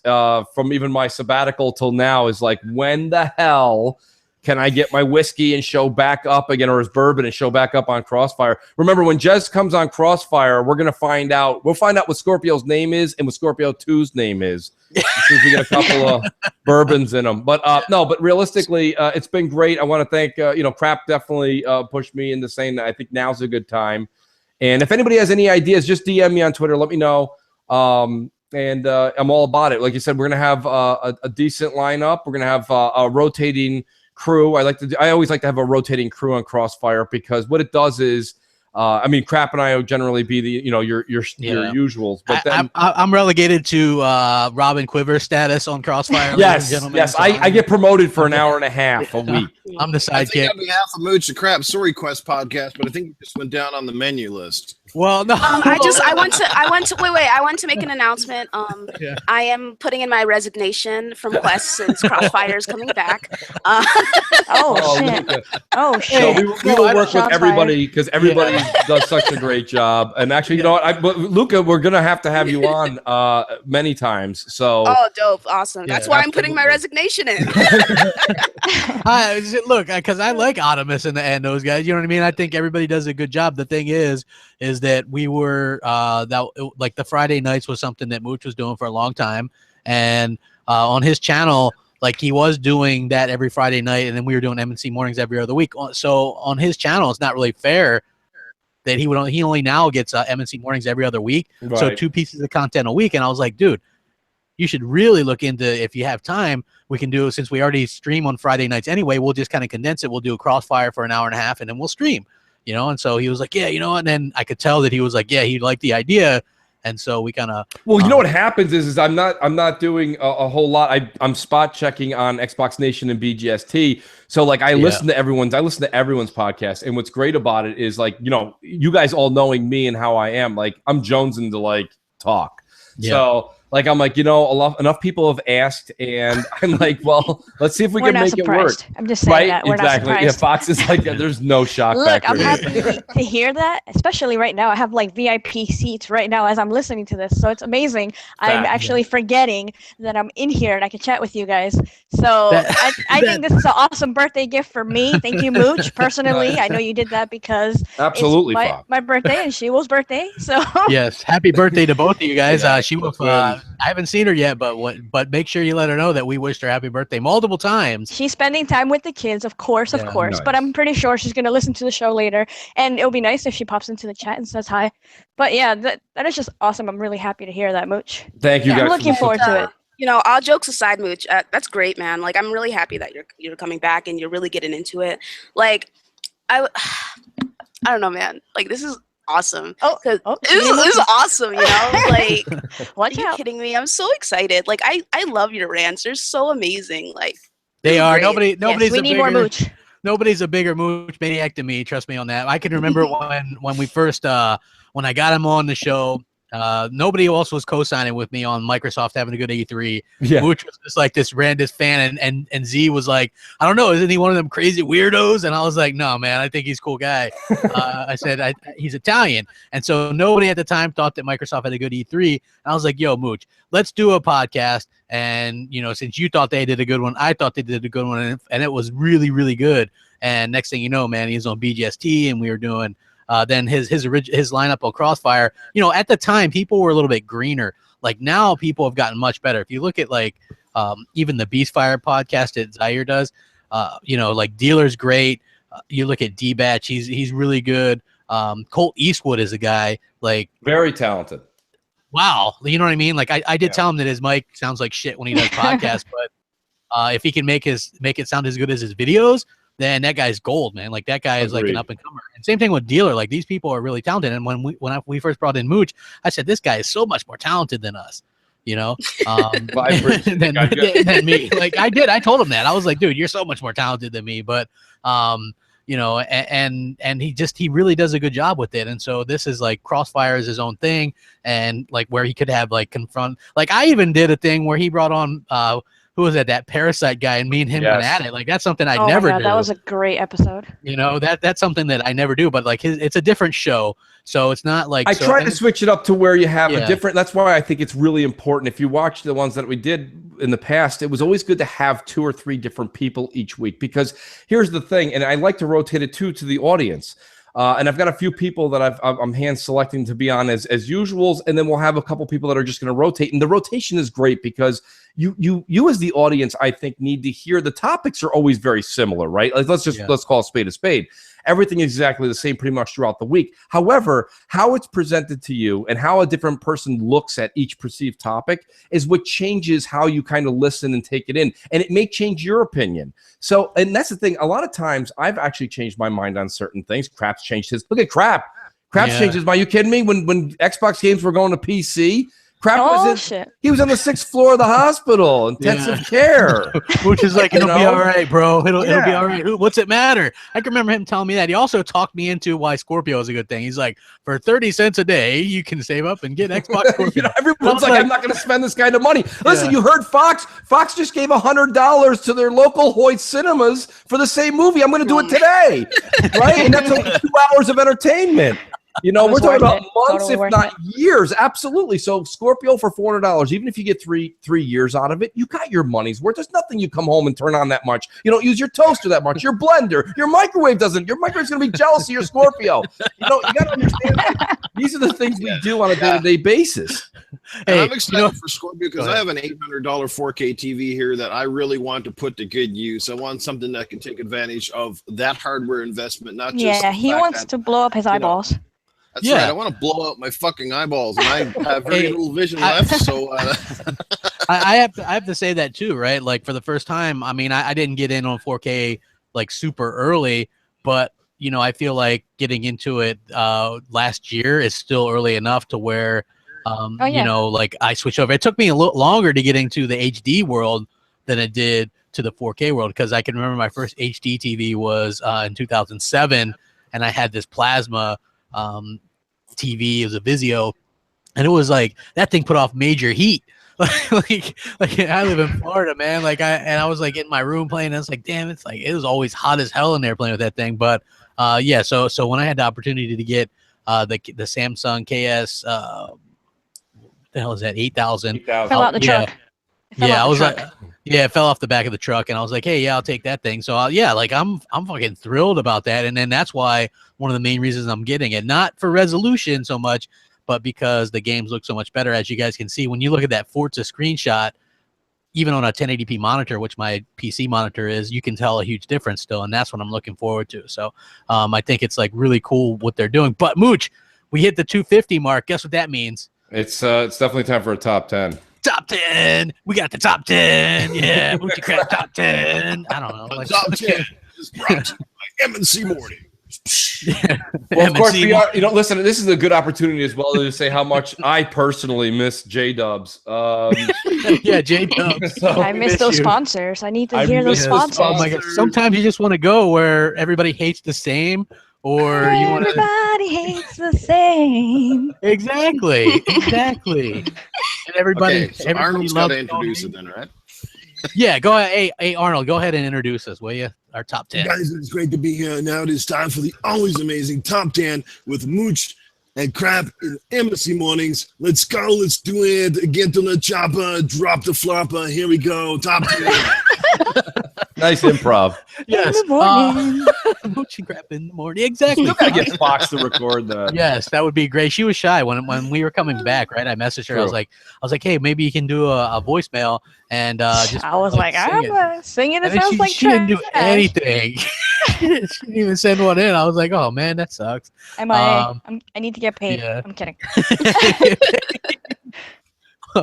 from even my sabbatical till now, is like, when the hell can I get my whiskey and show back up again, or his bourbon and show back up on Crossfire? Remember, when Jez comes on Crossfire, we're gonna find out. We'll find out what Scorpio's name is and what Scorpio 2's name is. Since we get a couple of bourbons in them. But no, but realistically, it's been great. I want to thank Crap definitely pushed me into saying that I think now's a good time. And if anybody has any ideas, just DM me on Twitter. Let me know. And I'm all about it. Like you said, we're gonna have a decent lineup. We're gonna have a rotating crew. I always like to have a rotating crew on Crossfire, because what it does is, I mean, Crap and I will generally be the your usuals. But then I'm relegated to Robin Quiver status on Crossfire. Yes, I get promoted for an hour and a half a week. I'm the sidekick. On behalf of Mooch and Crap Story Quest podcast, but I think we just went down on the menu list. Well, no. I want to make an announcement. I am putting in my resignation from Quest since Crossfire is coming back. Shit. Oh shit. So we will work with everybody, because everybody does such a great job. And actually, you know what, Luca, we're gonna have to have you on many times. So dope, awesome. That's why I'm putting my resignation in. Look, because I like Optimus and those guys. You know what I mean? I think everybody does a good job. The thing is that we were like the Friday nights was something that Mooch was doing for a long time, and on his channel, like, he was doing that every Friday night, and then we were doing MNC mornings every other week. So on his channel, it's not really fair that he only now gets MNC mornings every other week. Right. So 2 pieces of content a week. And I was like, dude, you should really look into, if you have time, we can do, since we already stream on Friday nights anyway, we'll just kind of condense it. We'll do a Crossfire for an hour and a half, and then we'll stream, and so he was like, yeah, and then I could tell that he was like, yeah, he liked the idea. And so we kind of, well, you know what happens is I'm not doing a whole lot. I'm spot checking on Xbox Nation and BGST. So like I listen to everyone's podcast. And what's great about it is, like, you guys all knowing me and how I am, like, I'm jonesing to like talk. Yeah. So like, I'm like, enough people have asked, and I'm like, well, let's see if we can make it work. I'm just saying that. We're not surprised. Yeah, Fox is like, there's no shock factor. Look, I'm happy to hear that, especially right now. I have like VIP seats right now as I'm listening to this, so it's amazing. I'm actually forgetting that I'm in here and I can chat with you guys. So I think this is an awesome birthday gift for me. Thank you, Mooch. Personally, I know you did that because absolutely it's my birthday and Shiwa's birthday. So yes, happy birthday to both of you guys. Shiwa, I haven't seen her yet, but make sure you let her know that we wished her happy birthday multiple times. She's spending time with the kids, of course. Nice. But I'm pretty sure she's going to listen to the show later, and it'll be nice if she pops into the chat and says hi. But yeah, that is just awesome. I'm really happy to hear that, Mooch. Thank you guys. I'm looking forward to it. All jokes aside, Mooch, that's great, man. Like, I'm really happy that you're coming back and you're really getting into it. Like, I don't know, man. Like, this is awesome. This is awesome, like, watch are you out. Kidding me? I'm so excited. Like, I love your rants. They're so amazing. Like, they are. Great. Nobody's we need more Mooch. Nobody's a bigger Mooch maniac than me. Trust me on that. I can remember when we first when I got him on the show. Nobody else was co-signing with me on Microsoft having a good E3. Yeah. Mooch was just like this random fan, and Z was like, I don't know, isn't he one of them crazy weirdos? And I was like, no, man, I think he's a cool guy. I said, he's Italian. And so nobody at the time thought that Microsoft had a good E3. And I was like, yo, Mooch, let's do a podcast. And, since you thought they did a good one, I thought they did a good one. And it was really, really good. And next thing you know, man, he's on BGST, and we were doing then his lineup on Crossfire. At the time, people were a little bit greener. Like, now people have gotten much better. If you look at like even the Beastfire podcast that Zaire does. You know, like Dealer's great. You look at D-Batch, he's really good. Colt Eastwood is a guy like very talented. Wow, you know what I mean? Like I did tell him that his mic sounds like shit when he does podcasts, but if he can make it sound as good as his videos, then that guy's gold, man. Like that guy is like an up and comer. And same thing with Dealer. Like these people are really talented. And when we first brought in Mooch, I said this guy is so much more talented than us. You know, than me. Like I told him that. I was like, dude, you're so much more talented than me. But you know, and he really does a good job with it. And so this is like Crossfire is his own thing, and like where he could have like confront. Like I even did a thing where he brought on who was that Parasite guy, and me and him went at it. Like that's something I never do. That was a great episode. You know, that's something that I never do. But like it's a different show, so it's not like I try to switch it up to where you have a different. That's why I think it's really important. If you watch the ones that we did in the past, it was always good to have 2 or 3 different people each week, because here's the thing, and I like to rotate it too to the audience. And I've got a few people that I'm hand selecting to be on as usuals, and then we'll have a couple people that are just going to rotate. And the rotation is great because you as the audience, I think, need to hear the topics are always very similar, right? Like let's call a spade a spade. Everything is exactly the same pretty much throughout the week. However, how it's presented to you and how a different person looks at each perceived topic is what changes how you kind of listen and take it in. And it may change your opinion. So, and that's the thing. A lot of times I've actually changed my mind on certain things. Crap's changed his. Look at Crap. Crap's changed his mind. Are you kidding me? When Xbox games were going to PC, Crap he was on the 6th floor of the hospital, intensive care. Which is like, it'll be all right, bro. It'll be all right. What's it matter? I can remember him telling me that. He also talked me into why Scorpio is a good thing. He's like, for 30 cents a day, you can save up and get Xbox Scorpio. You know, everyone's like, I'm not going to spend this kind of money. Listen, you heard Fox. Fox just gave $100 to their local Hoyt cinemas for the same movie. I'm going to do it today. Right? And that's only 2 hours of entertainment. You know, we're talking about months, if not years. Absolutely. So Scorpio for $400, even if you get three years out of it, you got your money's worth. There's nothing you come home and turn on that much. You don't use your toaster that much. Your blender, your microwave doesn't. Your microwave's going to be jealous of your Scorpio. You know, you got to understand that. These are the things we do on a day-to-day basis. Hey, I'm excited for Scorpio because I have an $800 4K TV here that I really want to put to good use. I want something that can take advantage of that hardware investment, not just he wants to blow up his eyeballs. That's right. I want to blow out my fucking eyeballs, and I have very little vision left. So I have to say that too, right? Like for the first time, I mean, I didn't get in on 4K like super early, but you know, I feel like getting into it last year is still early enough to where, you know, like I switched over. It took me a little longer to get into the HD world than it did to the 4K world, because I can remember my first HD TV was in 2007, and I had this plasma TV. It was a Vizio, and it was like that thing put off major heat. like I live in Florida, man. Like I was like in my room playing, and I was like, damn, it's like it was always hot as hell in there playing with that thing. But so when I had the opportunity to get the Samsung KS, what the hell is that, 8000? Fell out the truck. I was like, it fell off the back of the truck, and I was like, hey, I'll take that thing. So like I'm fucking thrilled about that, and then that's why one of the main reasons I'm getting it, not for resolution so much, but because the games look so much better. As you guys can see, when you look at that Forza screenshot, even on a 1080p monitor, which my PC monitor is, you can tell a huge difference still, and that's what I'm looking forward to. So I think it's like really cool what they're doing. But Mooch, we hit the 250 mark. Guess what that means? It's definitely time for a top 10. Top 10. We got the top 10. Yeah, Moochie Crap top 10. I don't know. Like, top 10 is brought to you by M&C Morning. Well, of course, we are. You know, listen, this is a good opportunity as well to say how much I personally miss J-Dubs. Yeah, J-Dubs. So I miss those sponsors. I need to hear those sponsors. Oh my God. Sometimes you just want to go where everybody hates the same, or you want to. Everybody hates the same. Exactly. And everybody. Okay, so Arnold's got to introduce it then, right? Yeah, go ahead. Hey, Arnold, go ahead and introduce us, will you? Our top 10. Guys, it's great to be here. Now it is time for the always amazing top 10 with Mooch and Crap in Embassy Mornings. Let's go. Let's do it. Get on the chopper. Drop the flopper. Here we go. Top 10. Nice improv. Yes. Mooch and Crap in the morning. Exactly. You gotta get Fox to record the. Yes, that would be great. She was shy when we were coming back, right? I messaged her. True. I was like, hey, maybe you can do a voicemail and just. I was like, I'm singing. It and then sounds like she didn't do trash. anything. She didn't even send one in. I was like, oh man, that sucks. MIA. I need to get paid. Yeah. I'm kidding. You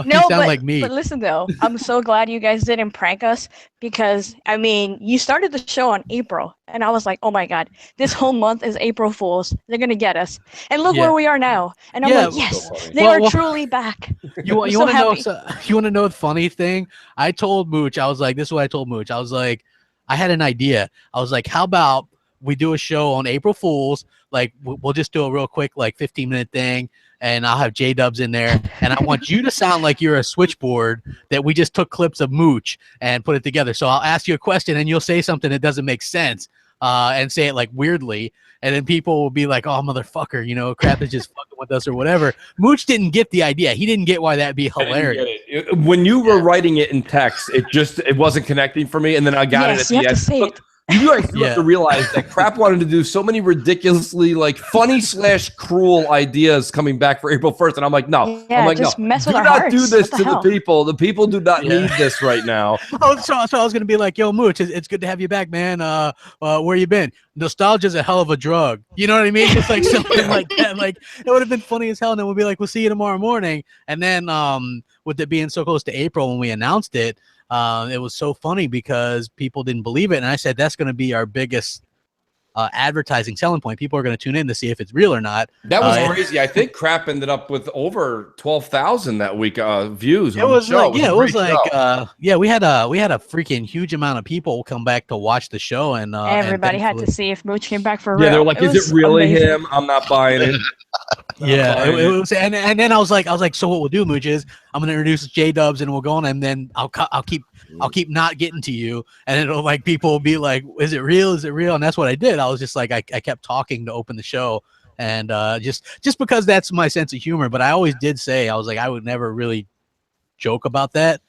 No, sound like me. but listen though, I'm so glad you guys didn't prank us because I mean, you started the show on April, and I was like, oh my god, this whole month is April Fools. They're gonna get us, and look where we are now. And I'm like, yes, they are truly back. You want to know the funny thing? I told Mooch, I was like, this is what I told Mooch. I was like, I had an idea. I was like, how about we do a show on April Fools? Like, we'll just do a real quick, like, 15-minute thing, and I'll have J-Dubs in there, and I want you to sound like you're a switchboard that we just took clips of Mooch and put it together. So I'll ask you a question, and you'll say something that doesn't make sense, and say it, like, weirdly, and then people will be like, oh, motherfucker, you know, Crap is just fucking with us or whatever. Mooch didn't get the idea. He didn't get why that'd be hilarious. When you were writing it in text, it wasn't connecting for me, and then I got it at the end. Say it. You guys have to realize that Crap wanted to do so many ridiculously like funny / cruel ideas coming back for April 1st, and I'm like, no, yeah, I'm like, just no, mess with do our not hearts. do this What to the the hell? people. The people do not need this right now. So I was gonna be like, yo, Mooch, it's good to have you back, man. Where you been? Nostalgia's a hell of a drug. You know what I mean? It's like something like that. Like it would have been funny as hell, and then we'll be like, we'll see you tomorrow morning. And then with it being so close to April when we announced it, it was so funny because people didn't believe it, and I said that's going to be our biggest advertising selling point. People are going to tune in to see if it's real or not. That was crazy. I think Crap ended up with over 12,000 that week views. It was like, yeah, it was like, yeah, we had a freaking huge amount of people come back to watch the show, and everybody had to see if Mooch came back for real. Yeah, they were like, is it really him? I'm not buying it. Yeah, it was, and then I was like, so what we'll do, Mooch, is I'm gonna introduce J-Dubs and we'll go on, and then I'll keep not getting to you, and it'll like people will be like, is it real? Is it real? And that's what I did. I was just like, I kept talking to open the show, and just because that's my sense of humor. But I always did say, I was like, I would never really joke about that.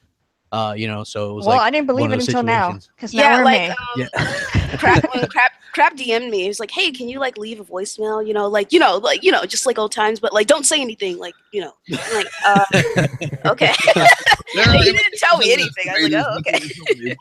You know, so it was well, like I didn't believe it until now, because now Yeah, we're like May. Crap DM'd me. He was like, "Hey, can you like leave a voicemail? Just like old times, but like don't say anything. Like, I'm like, okay." He didn't tell me anything. I was like, "Oh, okay."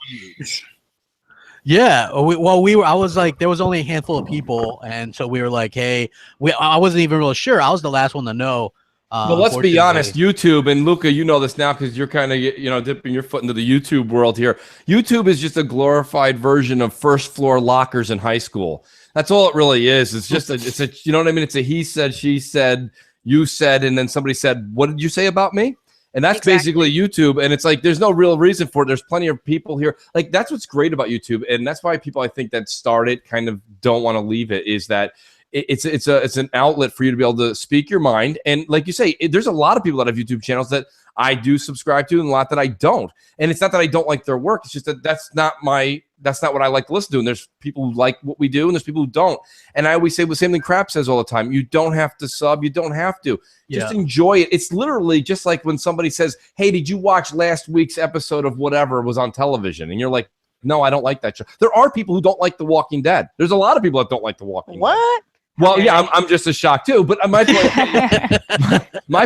Yeah, I was like, there was only a handful of people, and so we were like, hey, I wasn't even really sure. I was the last one to know. Well, let's be honest, YouTube, and Luca, you know this now because you're kind of, dipping your foot into the YouTube world here. YouTube is just a glorified version of first floor lockers in high school. That's all it really is. It's just you know what I mean? It's a he said, she said, you said, and then somebody said, what did you say about me? And that's basically YouTube. And it's like, there's no real reason for it. There's plenty of people here. Like, that's what's great about YouTube. And that's why people, I think, that start it kind of don't want to leave it, is that it's an outlet for you to be able to speak your mind. And like you say, there's a lot of people that have YouTube channels that I do subscribe to and a lot that I don't. And it's not that I don't like their work. It's just that that's not what I like to listen to. And there's people who like what we do, and there's people who don't. And I always say the same thing Crap says all the time. You don't have to sub. You don't have to. Just enjoy it. It's literally just like when somebody says, hey, did you watch last week's episode of whatever was on television? And you're like, no, I don't like that show. There are people who don't like The Walking Dead. There's a lot of people that don't like The Walking Dead. What? Well, yeah, I'm just as shocked too. But my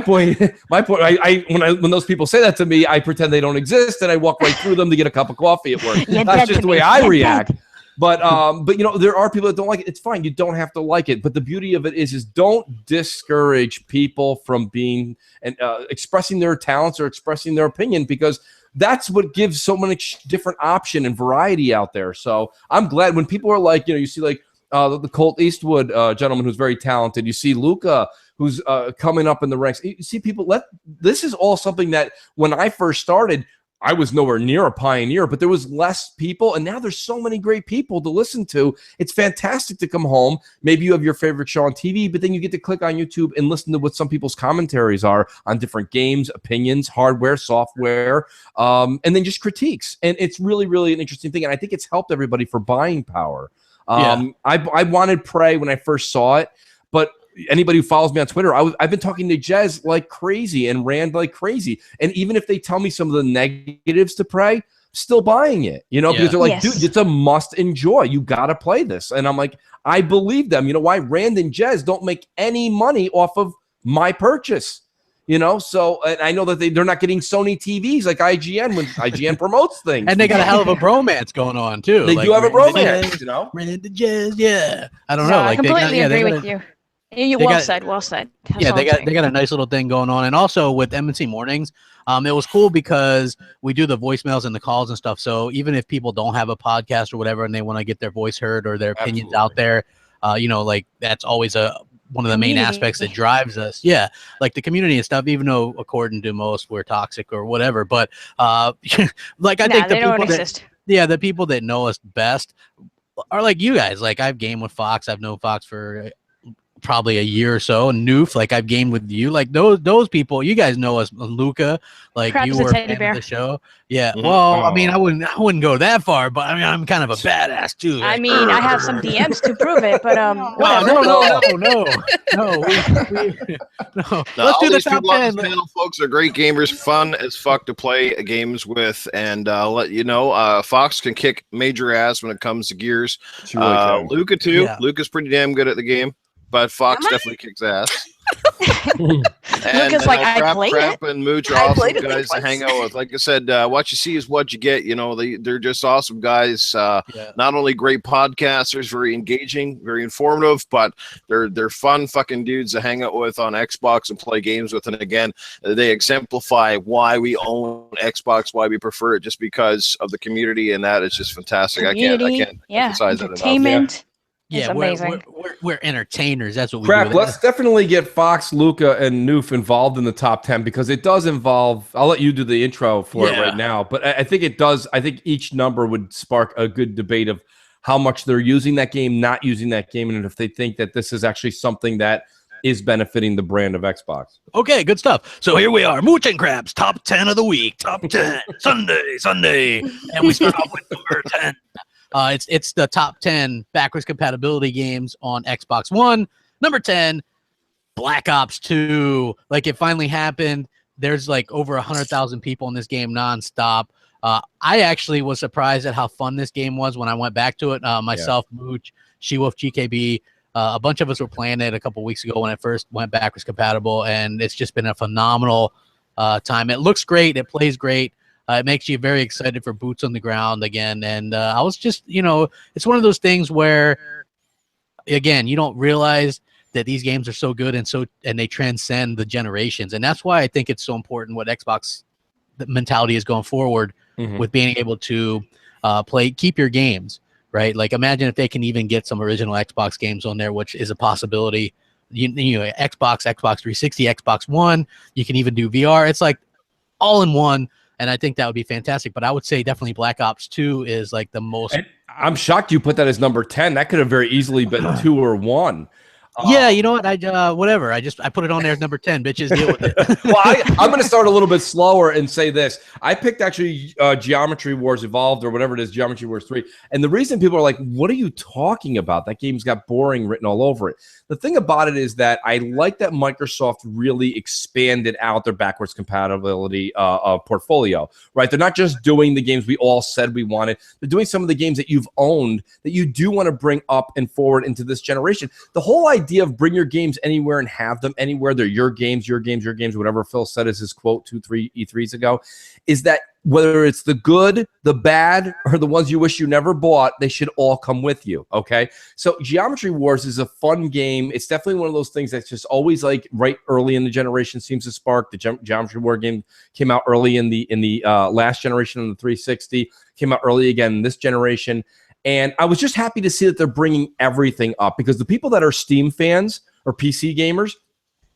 point, when those people say that to me, I pretend they don't exist, and I walk right through them to get a cup of coffee at work. That's just the way I react. But there are people that don't like it. It's fine. You don't have to like it. But the beauty of it is don't discourage people from being and expressing their talents or expressing their opinion, because that's what gives so many different option and variety out there. So I'm glad when people are like, you see like. The Colt Eastwood gentleman who's very talented. You see Luca, who's coming up in the ranks. You see people. This is all something that when I first started, I was nowhere near a pioneer, but there was less people, and now there's so many great people to listen to. It's fantastic to come home. Maybe you have your favorite show on TV, but then you get to click on YouTube and listen to what some people's commentaries are on different games, opinions, hardware, software, and then just critiques. And it's really, really an interesting thing, and I think it's helped everybody for buying power. I wanted Prey when I first saw it, but anybody who follows me on Twitter, I've been talking to Jez like crazy and Rand like crazy. And even if they tell me some of the negatives to Prey, still buying it, you know, because they're like, Yes. dude, it's a must enjoy. You got to play this. And I'm like, I believe them. You know why? Rand and Jez don't make any money off of my purchase, you know? So, and I know that they're not getting Sony TVs like IGN when IGN promotes things. And they got a hell of a bromance going on too. They like, do have a Rand and bromance, Jez, you know? Rand and Jez, yeah. I don't No, know. I Like, completely agree with a, you. You they well got- said. Well said. That's Yeah, all they I'm got saying. they got a nice little thing going on, and also with M&C Mornings, it was cool because we do the voicemails and the calls and stuff. So even if people don't have a podcast or whatever, and they want to get their voice heard or their opinions out there, you know, like that's always one of the main Community. aspects that drives us. Yeah, like the community and stuff. Even though according to most we're toxic or whatever, but like I think the they don't people that exist. the people that know us best are like you guys. Like I've gamed with Fox. I've known Fox for probably a year or so, and Noof, like I've gamed with you, like those people. You guys know us, Luca, like Crap you is a were a teddy fan bear. of the show. Yeah, Mhm. well, I mean, I wouldn't go that far, but I mean, I'm kind of a badass too. I Like, mean, I have some DMs to prove it, but no, whatever. no. No. Now, Let's all do the these top people on 10. this panel, folks, are great gamers, fun as fuck to play games with, and let you know, Fox can kick major ass when it comes to Gears. She really can. Luca too. Yeah. Luca's pretty damn good at the game, but Fox Am I? definitely kicks ass. Luca's like, I played Crap and Mooch are I awesome played it guys to twice. hang out with. Like I said, what you see is what you get. You know, they're just awesome guys. Yeah. Not only great podcasters, very engaging, very informative, but they're fun fucking dudes to hang out with on Xbox and play games with. And again, they exemplify why we own Xbox, why we prefer it, just because of the community, and that is just fantastic. I Community, can't yeah, emphasize it enough. entertainment. Yeah, It's amazing. we're entertainers. That's what we Crap, do. let's definitely get Fox, Luca, and Noof involved in the top 10 because it does involve. I'll let you do the intro for it Yeah. right now, but I think it does. I think each number would spark a good debate of how much they're using that game, not using that game, and if they think that this is actually something that is benefiting the brand of Xbox. Okay, good stuff. So here we are, Mooch and Crab's top 10 of the week. Top 10, Sunday. And we start off with number 10. It's the top 10 backwards compatibility games on Xbox One. Number 10, Black Ops 2. Like, it finally happened. There's like over 100,000 people in this game nonstop. I actually was surprised at how fun this game was when I went back to it. Myself, Mooch, She-Wolf, GKB, a bunch of us were playing it a couple weeks ago when it first went backwards compatible, and it's just been a phenomenal time. It looks great. It plays great. It makes you very excited for boots on the ground again. And I was just, you know, it's one of those things where, again, you don't realize that these games are so good and they transcend the generations. And that's why I think it's so important what Xbox mentality is going forward with being able to keep your games, right? Like, imagine if they can even get some original Xbox games on there, which is a possibility. You know, Xbox 360, Xbox One, you can even do VR. It's like all in one. And I think that would be fantastic. But I would say definitely Black Ops 2 is like the most. And I'm shocked you put that as number 10. That could have very easily been 2 or 1. Yeah, you know what? Whatever. I put it on there as number 10. Bitches, deal with it. Well, I'm going to start a little bit slower and say this. I picked actually Geometry Wars Evolved or whatever it is, Geometry Wars 3. And the reason people are like, what are you talking about? That game's got boring written all over it. The thing about it is that I like that Microsoft really expanded out their backwards compatibility portfolio, right? They're not just doing the games we all said we wanted. They're doing some of the games that you've owned that you do want to bring up and forward into this generation. The whole idea of bring your games anywhere and have them anywhere, they're your games, whatever Phil said is his quote 2-3 E3s ago, is that whether it's the good, the bad, or the ones you wish you never bought, they should all come with you, okay? So Geometry Wars is a fun game. It's definitely one of those things that's just always like right early in the generation seems to spark. The Geometry War game came out early in the last generation on the 360, came out early again in this generation. And I was just happy to see that they're bringing everything up because the people that are Steam fans or PC gamers,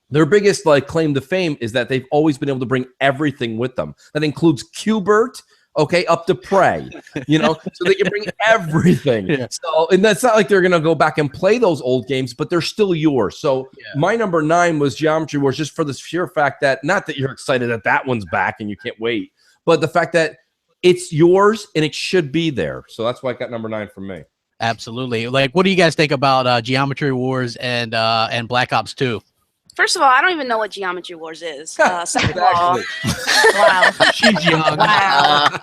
their biggest like claim to fame is that they've always been able to bring everything with them. That includes Qbert, okay, up to Prey, you know, so they can bring everything. Yeah. So, and that's not like they're going to go back and play those old games, but they're still yours. So my number 9 was Geometry Wars, just for the sheer fact that, not that you're excited that that one's back and you can't wait, but the fact that it's yours and it should be there. So that's why I got number 9 from me. Absolutely. Like, what do you guys think about Geometry Wars and Black Ops 2? First of all, I don't even know what Geometry Wars is. Second of all, Wow. She's young. Wow.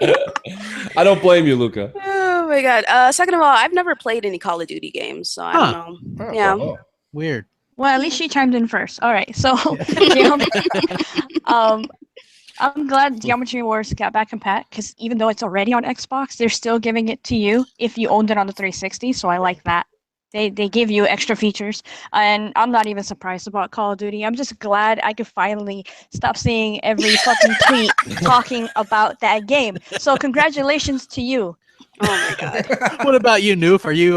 I don't blame you, Luca. Oh my god. Second of all, I've never played any Call of Duty games, so I don't know. Yeah. Weird. Well, at least she chimed in first. All right, so I'm glad Geometry Wars got back compat because even though it's already on Xbox, they're still giving it to you if you owned it on the 360. So I like that. They give you extra features, and I'm not even surprised about Call of Duty. I'm just glad I could finally stop seeing every fucking tweet talking about that game. So congratulations to you. Oh my god. What about you, Noof? Are you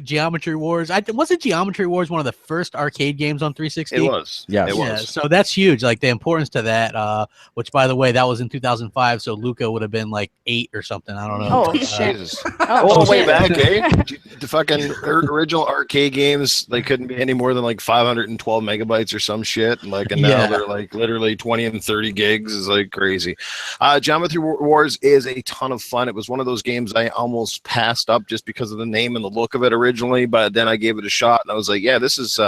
Geometry Wars? Wasn't Geometry Wars one of the first arcade games on 360? It was. Yes. It was. Yeah, so that's huge. Like the importance to that, which by the way, that was in 2005. So Luca would have been like 8 or something. I don't know. Oh, shit. Jesus. Oh, Way shit. back, eh? The fucking original arcade games, they couldn't be any more than like 512 megabytes or some shit. And now they're like literally 20 and 30 gigs is like crazy. Geometry Wars is a ton of fun. It was one of those games I almost passed up just because of the name and the look of it originally, but then I gave it a shot and I was like, yeah, this is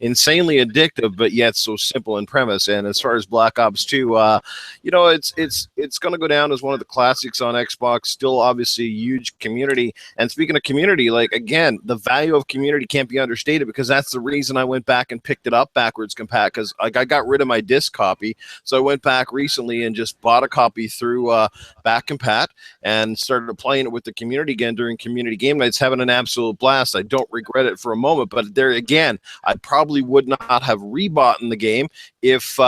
insanely addictive, but yet so simple in premise. And as far as Black Ops 2, it's going to go down as one of the classics on Xbox. Still, obviously, a huge community. And speaking of community, like again, the value of community can't be understated because that's the reason I went back and picked it up backwards compat because I got rid of my disc copy, so I went back recently and just bought a copy through back compat and started playing it with the community again during community game nights, having an absolute blast. I don't regret it for a moment, but there again, I probably would not have rebought in the game if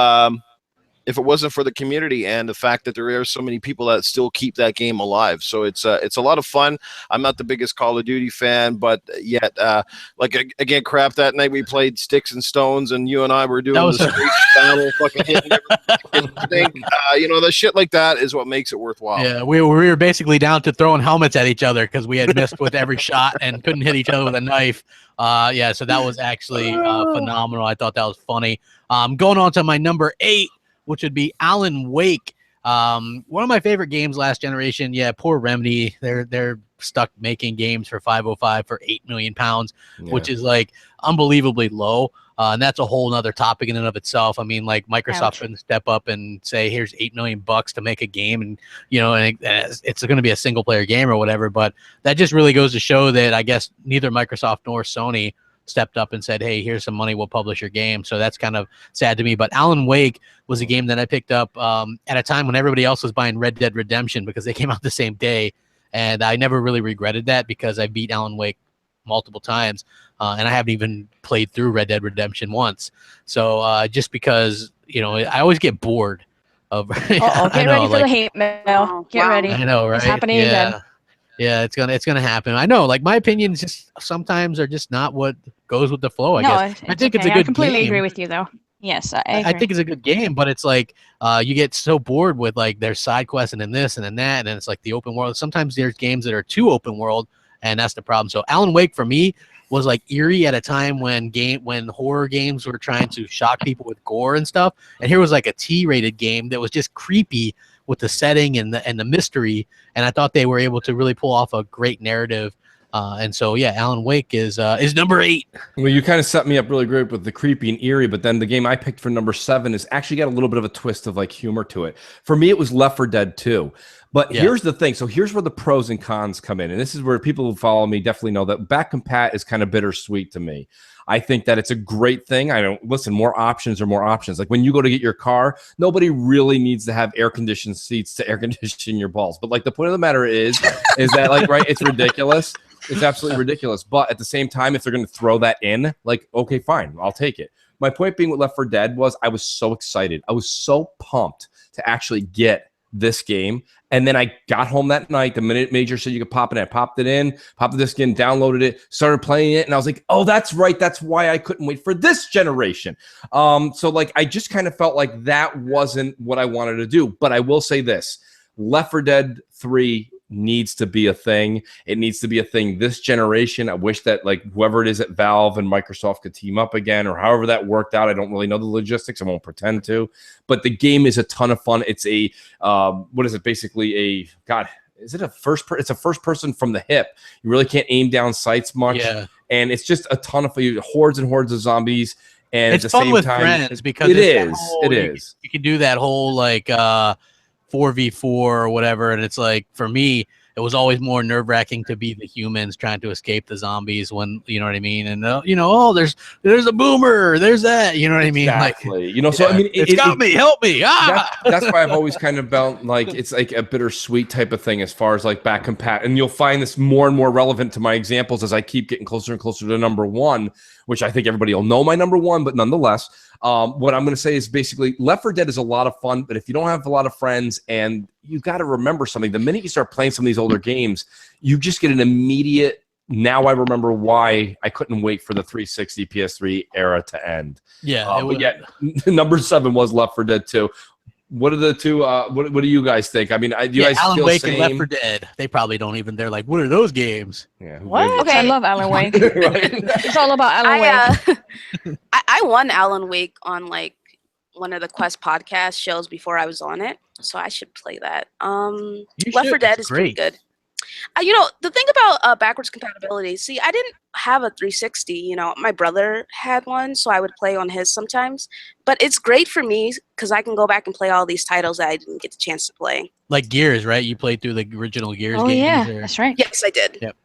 it wasn't for the community and the fact that there are so many people that still keep that game alive. So it's a lot of fun. I'm not the biggest Call of Duty fan, but yet, again, crap, that night we played Sticks and Stones and you and I were doing the street battle, fucking hitting everything. The shit like that is what makes it worthwhile. Yeah, we were basically down to throwing helmets at each other because we had missed with every shot and couldn't hit each other with a knife. So that was actually phenomenal. I thought that was funny. Going on to my number 8, which would be Alan Wake. One of my favorite games last generation. Yeah, poor Remedy. They're stuck making games for 505 for £8 million, which is like unbelievably low. And that's a whole nother topic in and of itself. I mean, like Microsoft couldn't step up and say, here's $8 million to make a game. And, it's going to be a single player game or whatever. But that just really goes to show that I guess neither Microsoft nor Sony stepped up and said, hey, here's some money, we'll publish your game. So that's kind of sad to me. But Alan Wake was a game that I picked up at a time when everybody else was buying Red Dead Redemption because they came out the same day. And I never really regretted that because I beat Alan Wake multiple times. And I haven't even played through Red Dead Redemption once. So just because, I always get bored of get ready for the hate mail. Get ready. I know, right? It's happening again. Yeah, it's gonna happen. I know, like my opinions just sometimes are just not what goes with the flow. I guess I think it's a good. I completely game. agree with you, though. Yes, I think it's a good game, but it's like you get so bored with like there's side quests and then this and then that, and then it's like the open world. Sometimes there's games that are too open world, and that's the problem. So Alan Wake for me was like eerie at a time when horror games were trying to shock people with gore and stuff, and here was like a T-rated game that was just creepy with the setting and the mystery, and I thought they were able to really pull off a great narrative. And so, yeah, Alan Wake is number 8. Well, you kind of set me up really great with the creepy and eerie, but then the game I picked for number 7 is actually got a little bit of a twist of like humor to it. For me, it was Left 4 Dead 2. But here's the thing. So here's where the pros and cons come in. And this is where people who follow me definitely know that back compat is kind of bittersweet to me. I think that it's a great thing. More options are more options. Like when you go to get your car, nobody really needs to have air-conditioned seats to air condition your balls. But like the point of the matter is that like, right, it's ridiculous. It's absolutely ridiculous. But at the same time, if they're going to throw that in, like, okay, fine, I'll take it. My point being with Left 4 Dead was I was so excited. I was so pumped to actually get this game. And then I got home that night, the minute Major said you could pop it in. I popped it in, popped the disc in, downloaded it, started playing it, and I was like, oh, that's right. That's why I couldn't wait for this generation. So like I just kind of felt like that wasn't what I wanted to do. But I will say this, Left 4 Dead 3 needs to be a thing. It needs to be a thing this generation. I wish that like whoever it is at Valve and Microsoft could team up again or however that worked out. I don't really know the logistics. I won't pretend to, but the game is a ton of fun. It's a, what is it? Basically is it a it's a first person from the hip. You really can't aim down sights much. Yeah. And it's just a ton of hordes and hordes of zombies. And it's at the fun same with time, friends because it is. You can do that whole like, 4v4 or whatever. And it's like, for me, it was always more nerve-wracking to be the humans trying to escape the zombies when, you know what I mean? And, oh, there's a boomer, there's that, you know what I mean? Exactly. Like, so, I mean, it's got me, help me. That's why I've always kind of felt like it's like a bittersweet type of thing as far as like back compat. And you'll find this more and more relevant to my examples as I keep getting closer and closer to number one, which I think everybody will know my number one, but nonetheless, what I'm going to say is basically Left 4 Dead is a lot of fun, but if you don't have a lot of friends and you got to remember something, the minute you start playing some of these older games, you just get an immediate, now I remember why I couldn't wait for the 360 PS3 era to end. Yeah. But yeah, number 7 was Left 4 Dead 2. What are the two? What do you guys think? I mean, do you guys Alan feel Wake same? and Left 4 Dead. They probably don't even. They're like, what are those games? Yeah. What? Okay. I love Alan Wake. Right? It's all about Alan Wake. I won Alan Wake on like one of the Quest podcast shows before I was on it, so I should play that. Left 4 Dead is pretty good. The thing about backwards compatibility, see, I didn't have a 360. My brother had one, so I would play on his sometimes. But it's great for me because I can go back and play all these titles that I didn't get the chance to play. Like Gears, right? You played through the original Gears games. Oh, yeah, or... that's right. Yes, I did. Yep.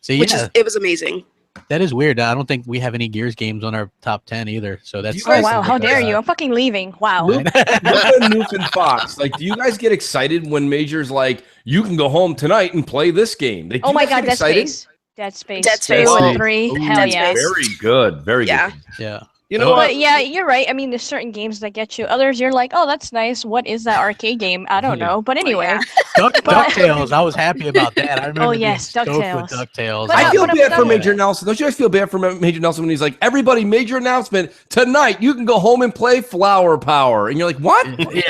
So, it was amazing. That is weird. I don't think we have any Gears games on our top 10 either. So that's oh wow! How dare you? I'm fucking leaving. Wow. Look at Noof and Fox. Like, do you guys get excited when Major's like, you can go home tonight and play this game? Oh my God, Dead Space. Dead Space 2 and 3. Ooh, Hell yeah. Very good. Very good. Yeah. You know what? But yeah, you're right. I mean, there's certain games that get you. Others, you're like, oh, that's nice. What is that arcade game? I don't know. But anyway. DuckTales. I was happy about that. I remember DuckTales. DuckTales. I feel bad for Major Nelson. Don't you guys feel bad for Major Nelson when he's like, everybody, major announcement, tonight you can go home and play Flower Power. And you're like, what? Yeah.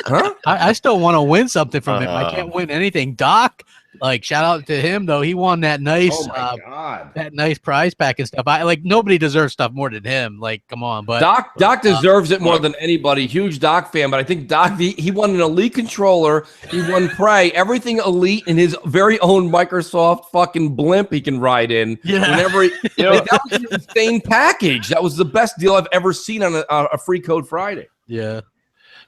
Huh? I still want to win something from him. I can't win anything. Doc, like, shout out to him though. He won that nice, that nice prize pack and stuff. Nobody deserves stuff more than him. Like, come on, but Doc deserves it more than anybody. Huge Doc fan, but I think Doc he won an Elite controller. He won Prey, everything Elite in his very own Microsoft fucking blimp he can ride in. Yeah. Whenever that was an insane package. That was the best deal I've ever seen on a Free Code Friday. Yeah.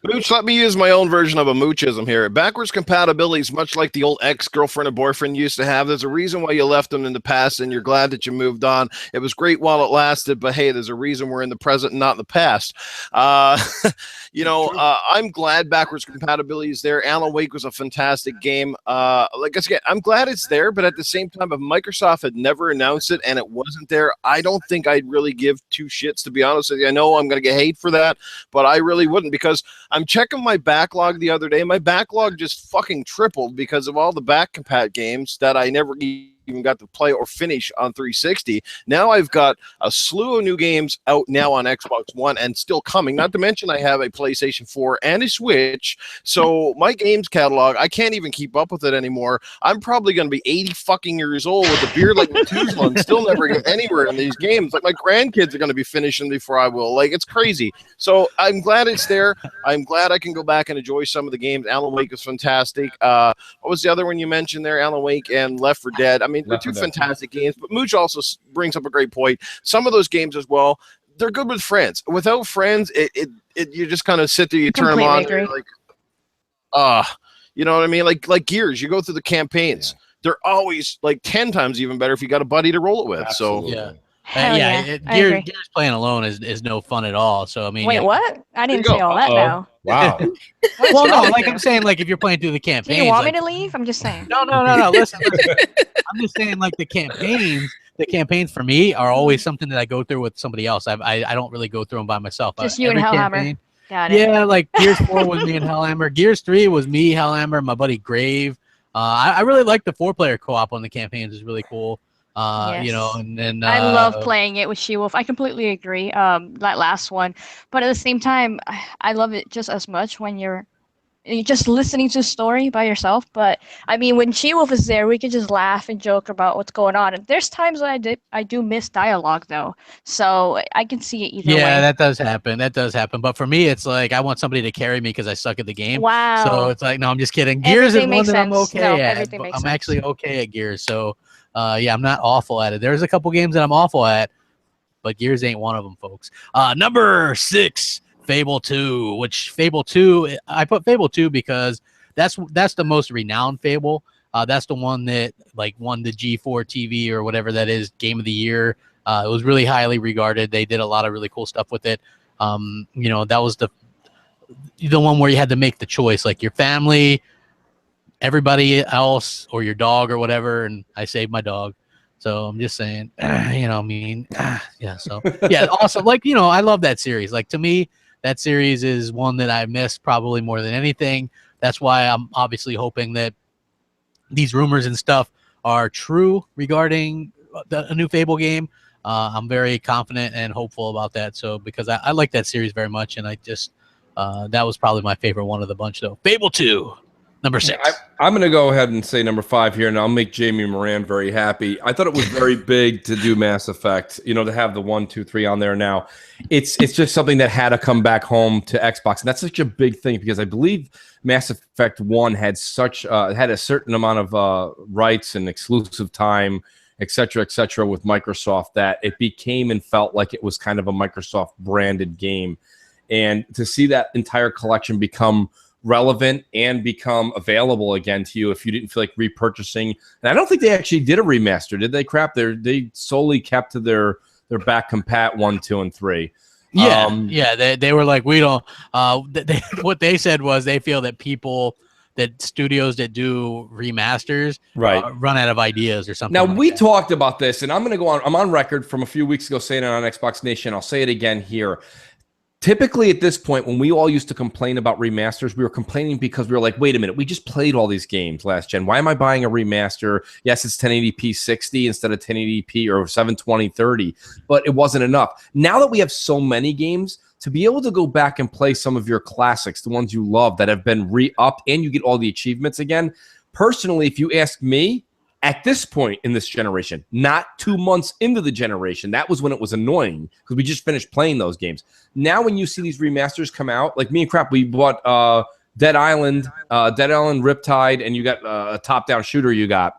Mooch, let me use my own version of a moochism here. Backwards compatibility is much like the old ex-girlfriend or boyfriend used to have. There's a reason why you left them in the past, and you're glad that you moved on. It was great while it lasted, but hey, there's a reason we're in the present and not in the past. I'm glad backwards compatibility is there. Alan Wake was a fantastic game. Like I said, I'm glad it's there, but at the same time, if Microsoft had never announced it and it wasn't there, I don't think I'd really give two shits, to be honest with you. I know I'm going to get hate for that, but I really wouldn't, because I'm checking my backlog the other day. My backlog just fucking tripled because of all the back compat games that I never even got to play or finish on 360. Now I've got a slew of new games out now on Xbox One and still coming. Not to mention I have a PlayStation 4 and a Switch. So my games catalog, I can't even keep up with it anymore. I'm probably going to be 80 fucking years old with a beard like Methuselah and still never get anywhere in these games. Like, my grandkids are going to be finishing before I will. Like, it's crazy. So I'm glad it's there. I'm glad I can go back and enjoy some of the games. Alan Wake is fantastic. What was the other one you mentioned there? Alan Wake and Left 4 Dead. I mean, they're two fantastic games, but Mooch also brings up a great point. Some of those games as well, they're good with friends. Without friends, you just kind of sit there, you turn them on, and you're like, you know what I mean? Like Gears, you go through the campaigns. Yeah. They're always like 10 times even better if you got a buddy to roll it with. Absolutely. So Gears playing alone is no fun at all. So I mean, wait, what? I didn't say all that now. Wow. Well, no, like I'm saying, like if you're playing through the campaigns, do you want me to leave? I'm just saying. No. Listen. I'm just saying, like the campaigns for me are always something that I go through with somebody else. I don't really go through them by myself. Just you and Hellhammer. Got it. Yeah, like Gears 4 was me and Hellhammer. Gears 3 was me, Hellhammer, my buddy Grave. I really like the 4-player co-op on the campaigns. It's really cool. Yes. And then I love playing it with She-Wolf. I completely agree. That last one, but at the same time, I love it just as much when you're just listening to a story by yourself. But I mean, when She-Wolf is there, we can just laugh and joke about what's going on. And there's times when I do miss dialogue though, so I can see it either way. Yeah, that does happen. But for me, it's like I want somebody to carry me because I suck at the game. Wow. So it's like, no, I'm just kidding. Gears is one that I'm okay at. Everything makes I'm sense. actually okay at Gears. So I'm not awful at it. There's a couple games that I'm awful at, but Gears ain't one of them, folks. Number 6, Fable 2, which Fable 2, I put Fable 2 because that's the most renowned Fable. That's the one that like won the G4 TV or whatever that is Game of the Year. It was really highly regarded. They did a lot of really cool stuff with it. You know, that was the one where you had to make the choice, like your family, everybody else, or your dog or whatever. And I saved my dog. So I'm just saying, you know, I mean, yeah. So yeah, awesome. Like, you know, I love that series. Like, to me, that series is one that I missed probably more than anything. That's why I'm obviously hoping that these rumors and stuff are true regarding a new Fable game. I'm very confident and hopeful about that. So because I like that series very much, and I just that was probably my favorite one of the bunch, though. Fable 2. Number 6. I'm going to go ahead and say number 5 here, and I'll make Jamie Moran very happy. I thought it was very big to do Mass Effect, you know, to have the 1, 2, 3 on there now. It's just something that had to come back home to Xbox, and that's such a big thing because I believe Mass Effect 1 had had a certain amount of rights and exclusive time, et cetera, with Microsoft, that it became and felt like it was kind of a Microsoft branded game. And to see that entire collection become relevant and become available again to you if you didn't feel like repurchasing. And I don't think they actually did a remaster, did they? Crap, they solely kept to their back compat 1, 2, and 3. Yeah, they were like, we don't. What they said was they feel that studios that do remasters run out of ideas or something. Now, like we that. talked about this, and I'm going to go on. I'm on record from a few weeks ago saying it on Xbox Nation. I'll say it again here. Typically, at this point, when we all used to complain about remasters, we were complaining because we were like, wait a minute, we just played all these games last gen. Why am I buying a remaster? Yes, it's 1080p 60 instead of 1080p or 720 30, but it wasn't enough. Now that we have so many games, to be able to go back and play some of your classics, the ones you love that have been re-upped, and you get all the achievements again, personally, if you ask me, at this point in this generation, not 2 months into the generation, that was when it was annoying because we just finished playing those games. Now when you see these remasters come out, like me and Crap, we bought Dead Island Riptide, and you got a top-down shooter you got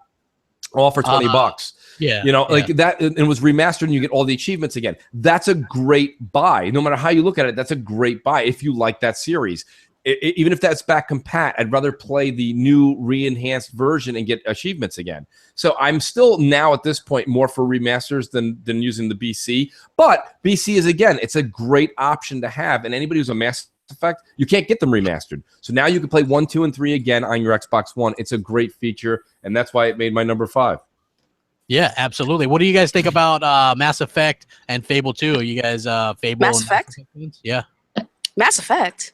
all for $20. Yeah. You know, like that, and it was remastered and you get all the achievements again. That's a great buy. No matter how you look at it, that's a great buy if you like that series. Even if that's back compat, I'd rather play the new re-enhanced version and get achievements again. So I'm still now at this point more for remasters than using the BC. But BC is, again, it's a great option to have. And anybody who's a Mass Effect, you can't get them remastered. So now you can play 1, 2, and 3 again on your Xbox One. It's a great feature, and that's why it made my number 5. Yeah, absolutely. What do you guys think about Mass Effect and Fable 2? Are you guys Fable? Mass Effect? Yeah. Mass Effect.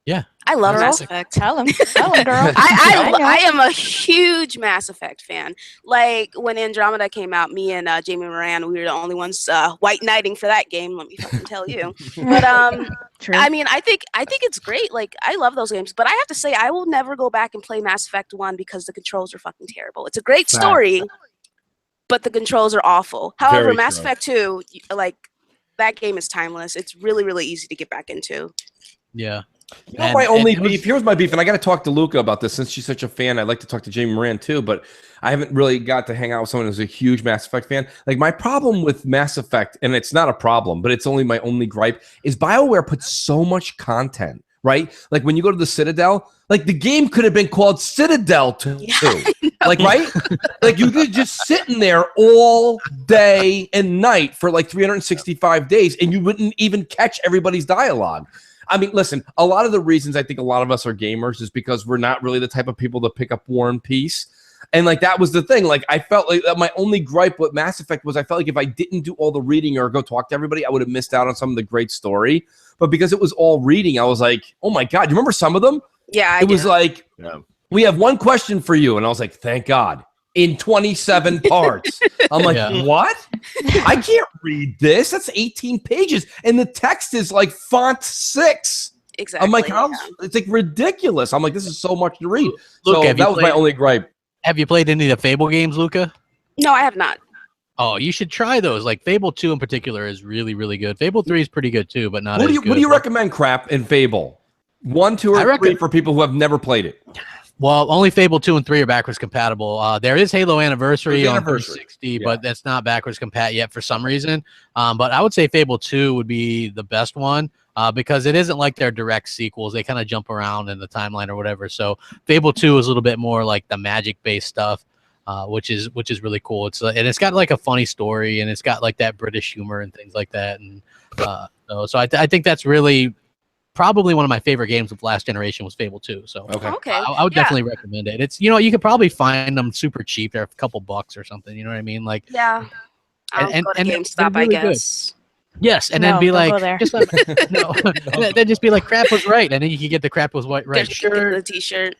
Yeah. I love Mass Effect. Tell him, girl. I am a huge Mass Effect fan. Like when Andromeda came out, me and Jamie Moran, we were the only ones white knighting for that game. Let me fucking tell you. But I mean, I think it's great. Like I love those games, but I have to say, I will never go back and play Mass Effect 1 because the controls are fucking terrible. It's a great story, but the controls are awful. However, Mass Effect 2, like that game is timeless. It's really, really easy to get back into. Yeah. You know, my only beef, here's my beef, and I got to talk to Luca about this since she's such a fan. I'd like to talk to Jamie Moran too, but I haven't really got to hang out with someone who's a huge Mass Effect fan. Like my problem with Mass Effect, and it's not a problem, but it's only my only gripe, is BioWare puts so much content, right? Like when you go to the Citadel, like the game could have been called Citadel 2. Like, right? Like you could just sitting there all day and night for like 365 days, and you wouldn't even catch everybody's dialogue. I mean, listen, a lot of the reasons I think a lot of us are gamers is because we're not really the type of people to pick up War and Peace. And like that was the thing. Like I felt like my only gripe with Mass Effect was I felt like if I didn't do all the reading or go talk to everybody, I would have missed out on some of the great story. But because it was all reading, I was like, oh my God, you remember some of them? Yeah, it was like, we have one question for you. And I was like, thank God. In 27 parts. I'm like, what? I can't read this. That's 18 pages. And the text is like font 6. Exactly. I'm like, it's like ridiculous. I'm like, this is so much to read. So that was my only gripe. Have you played any of the Fable games, Luca? No, I have not. Oh, you should try those. Like Fable 2 in particular is really, really good. Fable 3 is pretty good too, but not as good. What do you recommend, Crap, in Fable? 1, 2, or 3 for people who have never played it? Well, only Fable 2 and 3 are backwards compatible. There is Halo Anniversary on 360, but that's not backwards compat yet for some reason. But I would say Fable 2 would be the best one because it isn't like their direct sequels. They kind of jump around in the timeline or whatever. So Fable 2 is a little bit more like the magic-based stuff, which is really cool. And it's got like a funny story, and it's got like that British humor and things like that. And so I think that's really probably one of my favorite games of last generation was Fable 2. So I would definitely recommend it. It's, you could probably find them super cheap. They're a couple bucks or something. You know what I mean? Like, yeah. I'll go to GameStop, really I guess. Good. Yes, and then be like, then just be like, Crap was right, and then you can get the Crap was right shirt, the T-shirt.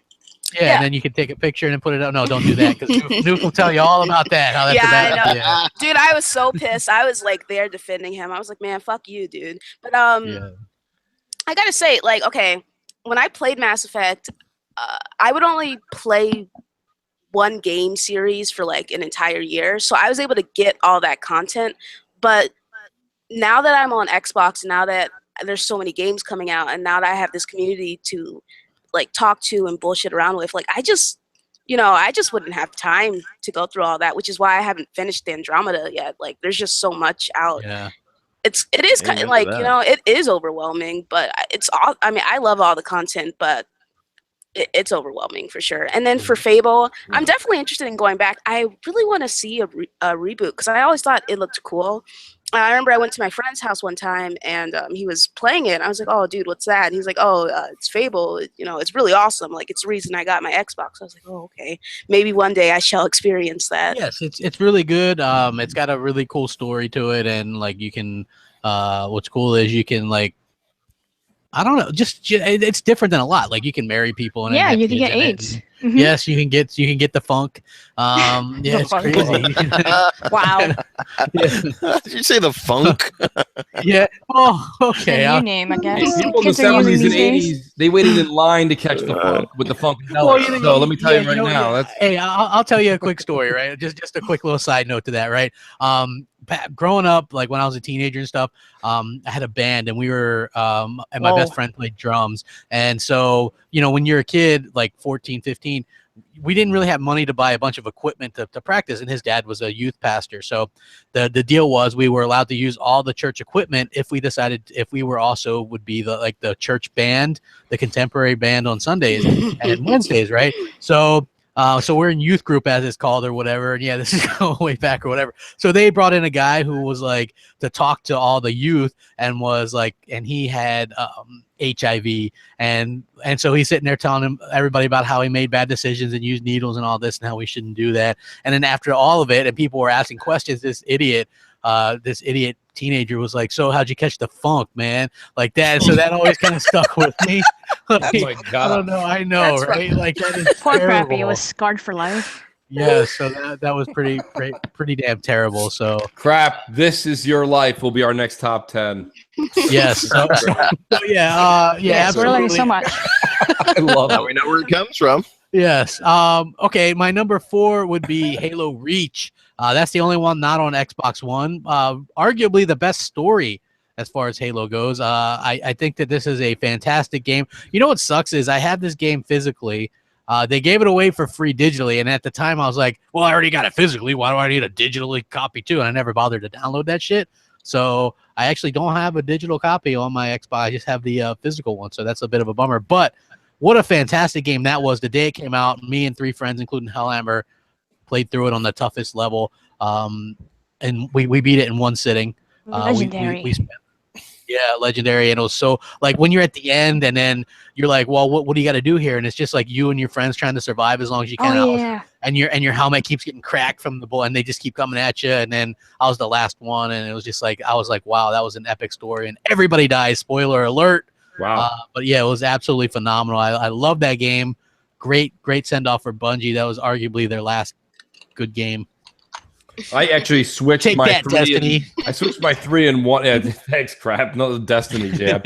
Yeah, and then you can take a picture and put it out. No, don't do that because Nuke will tell you all about that. How that's I know. Dude, I was so pissed. I was like there defending him. I was like, man, fuck you, dude. But I gotta say, like, okay, when I played Mass Effect, I would only play one game series for like an entire year, so I was able to get all that content. But now that I'm on Xbox, now that there's so many games coming out, and now that I have this community to like talk to and bullshit around with, like I just wouldn't have time to go through all that, which is why I haven't finished the Andromeda yet. Like, there's just so much out. Yeah. It is kind of like, it is overwhelming, but it's all, I mean, I love all the content, but it's overwhelming for sure. And then for Fable, I'm definitely interested in going back. I really want to see a reboot because I always thought it looked cool. I remember I went to my friend's house one time and he was playing it. I was like, "Oh, dude, what's that?" And he's like, "Oh, it's Fable. It's really awesome. Like, it's the reason I got my Xbox." I was like, "Oh, okay. Maybe one day I shall experience that." Yes, it's really good. It's got a really cool story to it, and like you can, what's cool is you can like, I don't know, just it's different than a lot. Like you can marry people and you can get AIDS. Mm-hmm. Yes, you can get the funk. Yeah, it's crazy. Wow. Did you say the funk? Yeah. Oh, okay. New name, I guess. People in the 70s and 80s, they waited in line to catch the funk with the funk. So let me tell you right now. Hey, I'll tell you a quick story, right? Just a quick little side note to that, right? Growing up, like when I was a teenager and stuff, I had a band and we were, and my best friend played drums. And so, when you're a kid, like 14, 15, we didn't really have money to buy a bunch of equipment to practice. And his dad was a youth pastor. So the deal was we were allowed to use all the church equipment if we decided, if we were also would be the church band, the contemporary band on Sundays and Wednesdays, right? So we're in youth group, as it's called, or whatever. And yeah, this is going way back or whatever. So they brought in a guy who was like to talk to all the youth and was like, and he had HIV, and so he's sitting there telling everybody about how he made bad decisions and used needles and all this and how we shouldn't do that. And then after all of it, and people were asking questions, this idiot teenager was like, "So how'd you catch the funk, man?" Like that. So that always kind of stuck with me. Like, oh my God. I don't know. I know, That's right? Like that is Poor terrible. Crappy was scarred for life. Yeah, so that was pretty damn terrible. So Crap, This Is Your Life will be our next top 10. yes. So yeah, Yes, we're learning so much. I love it. Now we know where it comes from. Yes. Okay, my number 4 would be Halo Reach. That's the only one not on Xbox One. Arguably the best story as far as Halo goes. I think that this is a fantastic game. You know what sucks is I had this game physically. They gave it away for free digitally, and at the time I was like, well, I already got it physically. Why do I need a digitally copy too? And I never bothered to download that shit. So I actually don't have a digital copy on my Xbox. I just have the physical one. So that's a bit of a bummer. But what a fantastic game that was. The day it came out, me and 3 friends, including Hellhammer, played through it on the toughest level. And we beat it in one sitting. Legendary. We spent, legendary. And it was so, like, when you're at the end and then you're like, well, what do you got to do here? And it's just like you and your friends trying to survive as long as you can. Oh, yeah. And your helmet keeps getting cracked from the bullet, and they just keep coming at you. And then I was the last one, and it was just like, I was like, wow, that was an epic story. And everybody dies. Spoiler alert. Wow. But yeah, it was absolutely phenomenal. I love that game. Great send off for Bungie. That was arguably their last good game. I actually switched Take my that, 3 Destiny. I switched my 3 and 1. Yeah, thanks, Crap. No Destiny jam.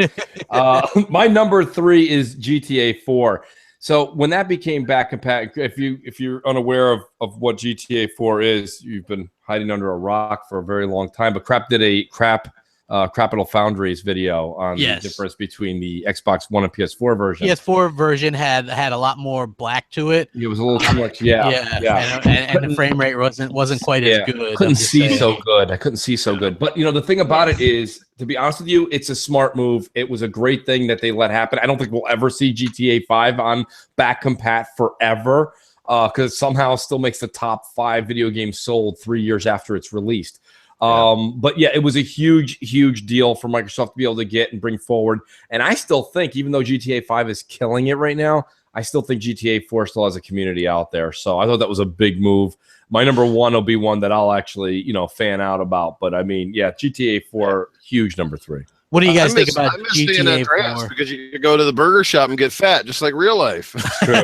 My number 3 is GTA 4. So when that became back compatible, if you're unaware of what GTA 4 is, you've been hiding under a rock for a very long time. But Crap did a Crap Capital Foundry's video on the difference between the Xbox One and PS4 version. PS4 version had a lot more black to it. It was a little too much, and the frame rate wasn't quite as good. Couldn't see so good. I couldn't see so good. But the thing about it is, to be honest with you, it's a smart move. It was a great thing that they let happen. I don't think we'll ever see GTA 5 on back compat forever, because somehow it still makes the top 5 video games sold 3 years after it's released. But yeah, it was a huge deal for Microsoft to be able to get and bring forward. And I still think, even though GTA 5 is killing it right now, I still think GTA 4 still has a community out there. So I thought that was a big move. My number one will be one that I'll actually, fan out about. But I mean, yeah, GTA 4, huge number 3. What do you guys think about GTA 4? Because you could go to the burger shop and get fat, just like real life. True.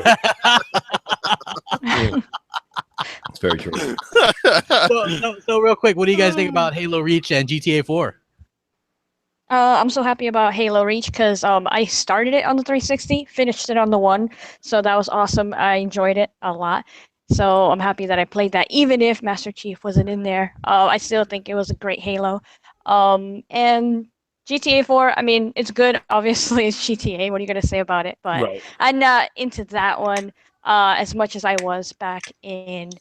It's very true. So real quick, what do you guys think about Halo Reach and GTA 4? I'm so happy about Halo Reach because I started it on the 360, finished it on the One, so that was awesome. I enjoyed it a lot. So I'm happy that I played that, even if Master Chief wasn't in there. I still think it was a great Halo. And GTA 4, I mean, it's good. Obviously, it's GTA. What are you going to say about it? But I'm not into that one as much as I was back in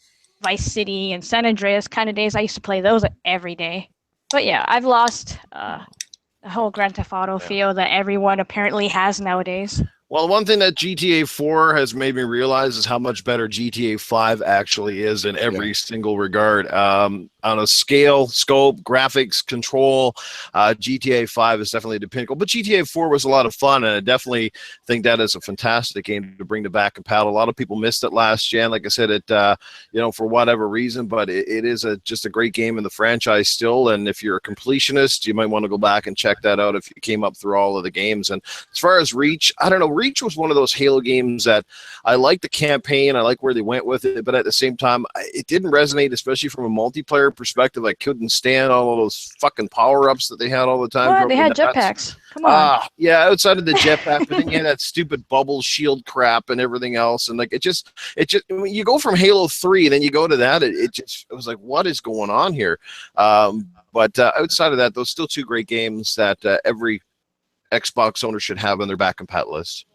Vice City and San Andreas kind of days. I used to play those every day. But yeah, I've lost the whole Grand Theft Auto feel that everyone apparently has nowadays. Well, one thing that GTA 4 has made me realize is how much better GTA 5 actually is in every single regard. On a scale, scope, graphics, control, GTA 5 is definitely the pinnacle. But GTA 4 was a lot of fun, and I definitely think that is a fantastic game to bring to back and paddle. A lot of people missed it last gen, like I said, for whatever reason. But it is just a great game in the franchise still. And if you're a completionist, you might want to go back and check that out if you came up through all of the games. And as far as Reach, I don't know. Reach was one of those Halo games that I like the campaign. I like where they went with it, but at the same time, it didn't resonate, especially from a multiplayer perspective. I couldn't stand all of those fucking power-ups that they had all the time. What? They had jetpacks. Come on. Yeah, outside of the jetpack, but then you had that stupid bubble shield crap and everything else, and like it just when you go from Halo 3 and then you go to that, it was like, what is going on here? But outside of that, those still two great games that every Xbox owner should have on their back compat list.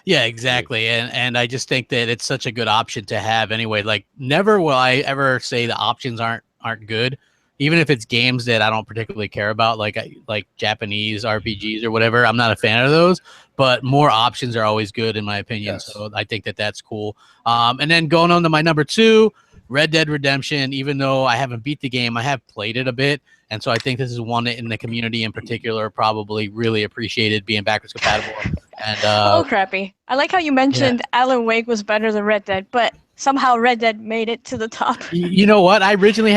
Yeah, exactly. And I just think that it's such a good option to have anyway. Like, never will I ever say the options aren't good, even if it's games that I don't particularly care about, like Japanese RPGs or whatever. I'm not a fan of those, but more options are always good in my opinion. Yes. So I think that that's cool. And then going on to my number 2, Red Dead Redemption. Even though I haven't beat the game, I have played it a bit. And so I think this is one in the community in particular probably really appreciated being backwards compatible. And crappy. I like how you mentioned Alan Wake was better than Red Dead, but somehow Red Dead made it to the top. You know what? I originally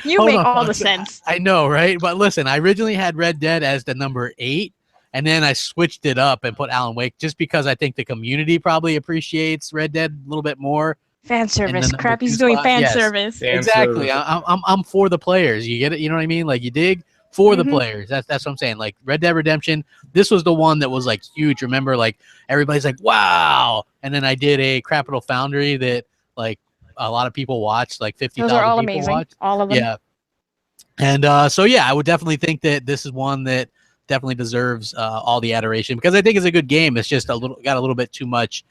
You make all the sense. I know, right? But listen, I originally had Red Dead as the number 8, and then I switched it up and put Alan Wake just because I think the community probably appreciates Red Dead a little bit more. Fan service. Crappy's doing fan service. Exactly. I'm for the players. You get it? You know what I mean? Like, you dig? For the players. That's what I'm saying. Like, Red Dead Redemption, this was the one that was like huge. Remember, like, everybody's like, wow. And then I did a Capital Foundry that like a lot of people watched, like 50,000 people all amazing. Watched. All of them. Yeah. And so yeah, I would definitely think that this is one that definitely deserves all the adoration, because I think it's a good game. It's just got a little bit too much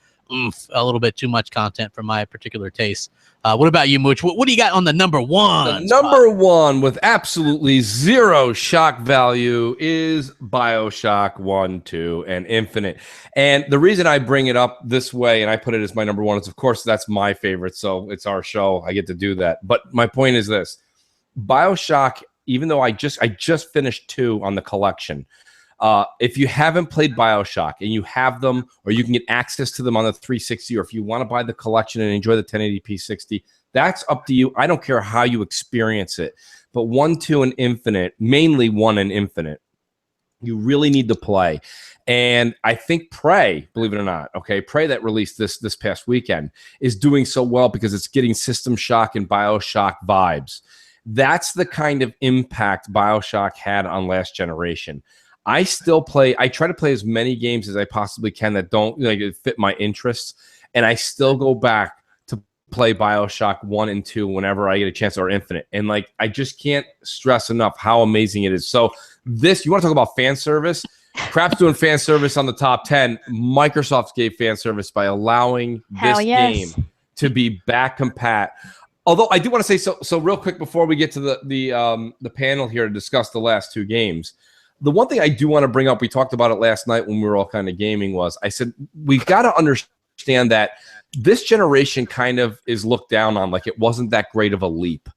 a little bit too much content for my particular taste. What about you, Mooch? What do you got on the number 1? The number 1 with absolutely zero shock value is BioShock 1, 2, and Infinite. And the reason I bring it up this way and I put it as my number 1 is, of course, that's my favorite. So it's our show. I get to do that. But my point is this. BioShock, even though I just finished 2 on the collection, if you haven't played BioShock and you have them, or you can get access to them on the 360, or if you want to buy the collection and enjoy the 1080p 60, that's up to you. I don't care how you experience it. But 1, 2, and Infinite, mainly 1 and Infinite, you really need to play. And I think Prey, believe it or not, Prey that released this past weekend is doing so well because it's getting System Shock and BioShock vibes. That's the kind of impact BioShock had on last generation. I still play. I try to play as many games as I possibly can that don't fit my interests, and I still go back to play BioShock 1 and 2 whenever I get a chance, or Infinite. And like, I just can't stress enough how amazing it is. So this, you want to talk about fan service? Crap's doing fan service on the top 10. Microsoft gave fan service by allowing this game to be back compat. Although I do want to say, so real quick before we get to the panel here to discuss the last two games, the one thing I do want to bring up, we talked about it last night when we were all kind of gaming, was I said, we've got to understand that this generation kind of is looked down on, like it wasn't that great of a leap.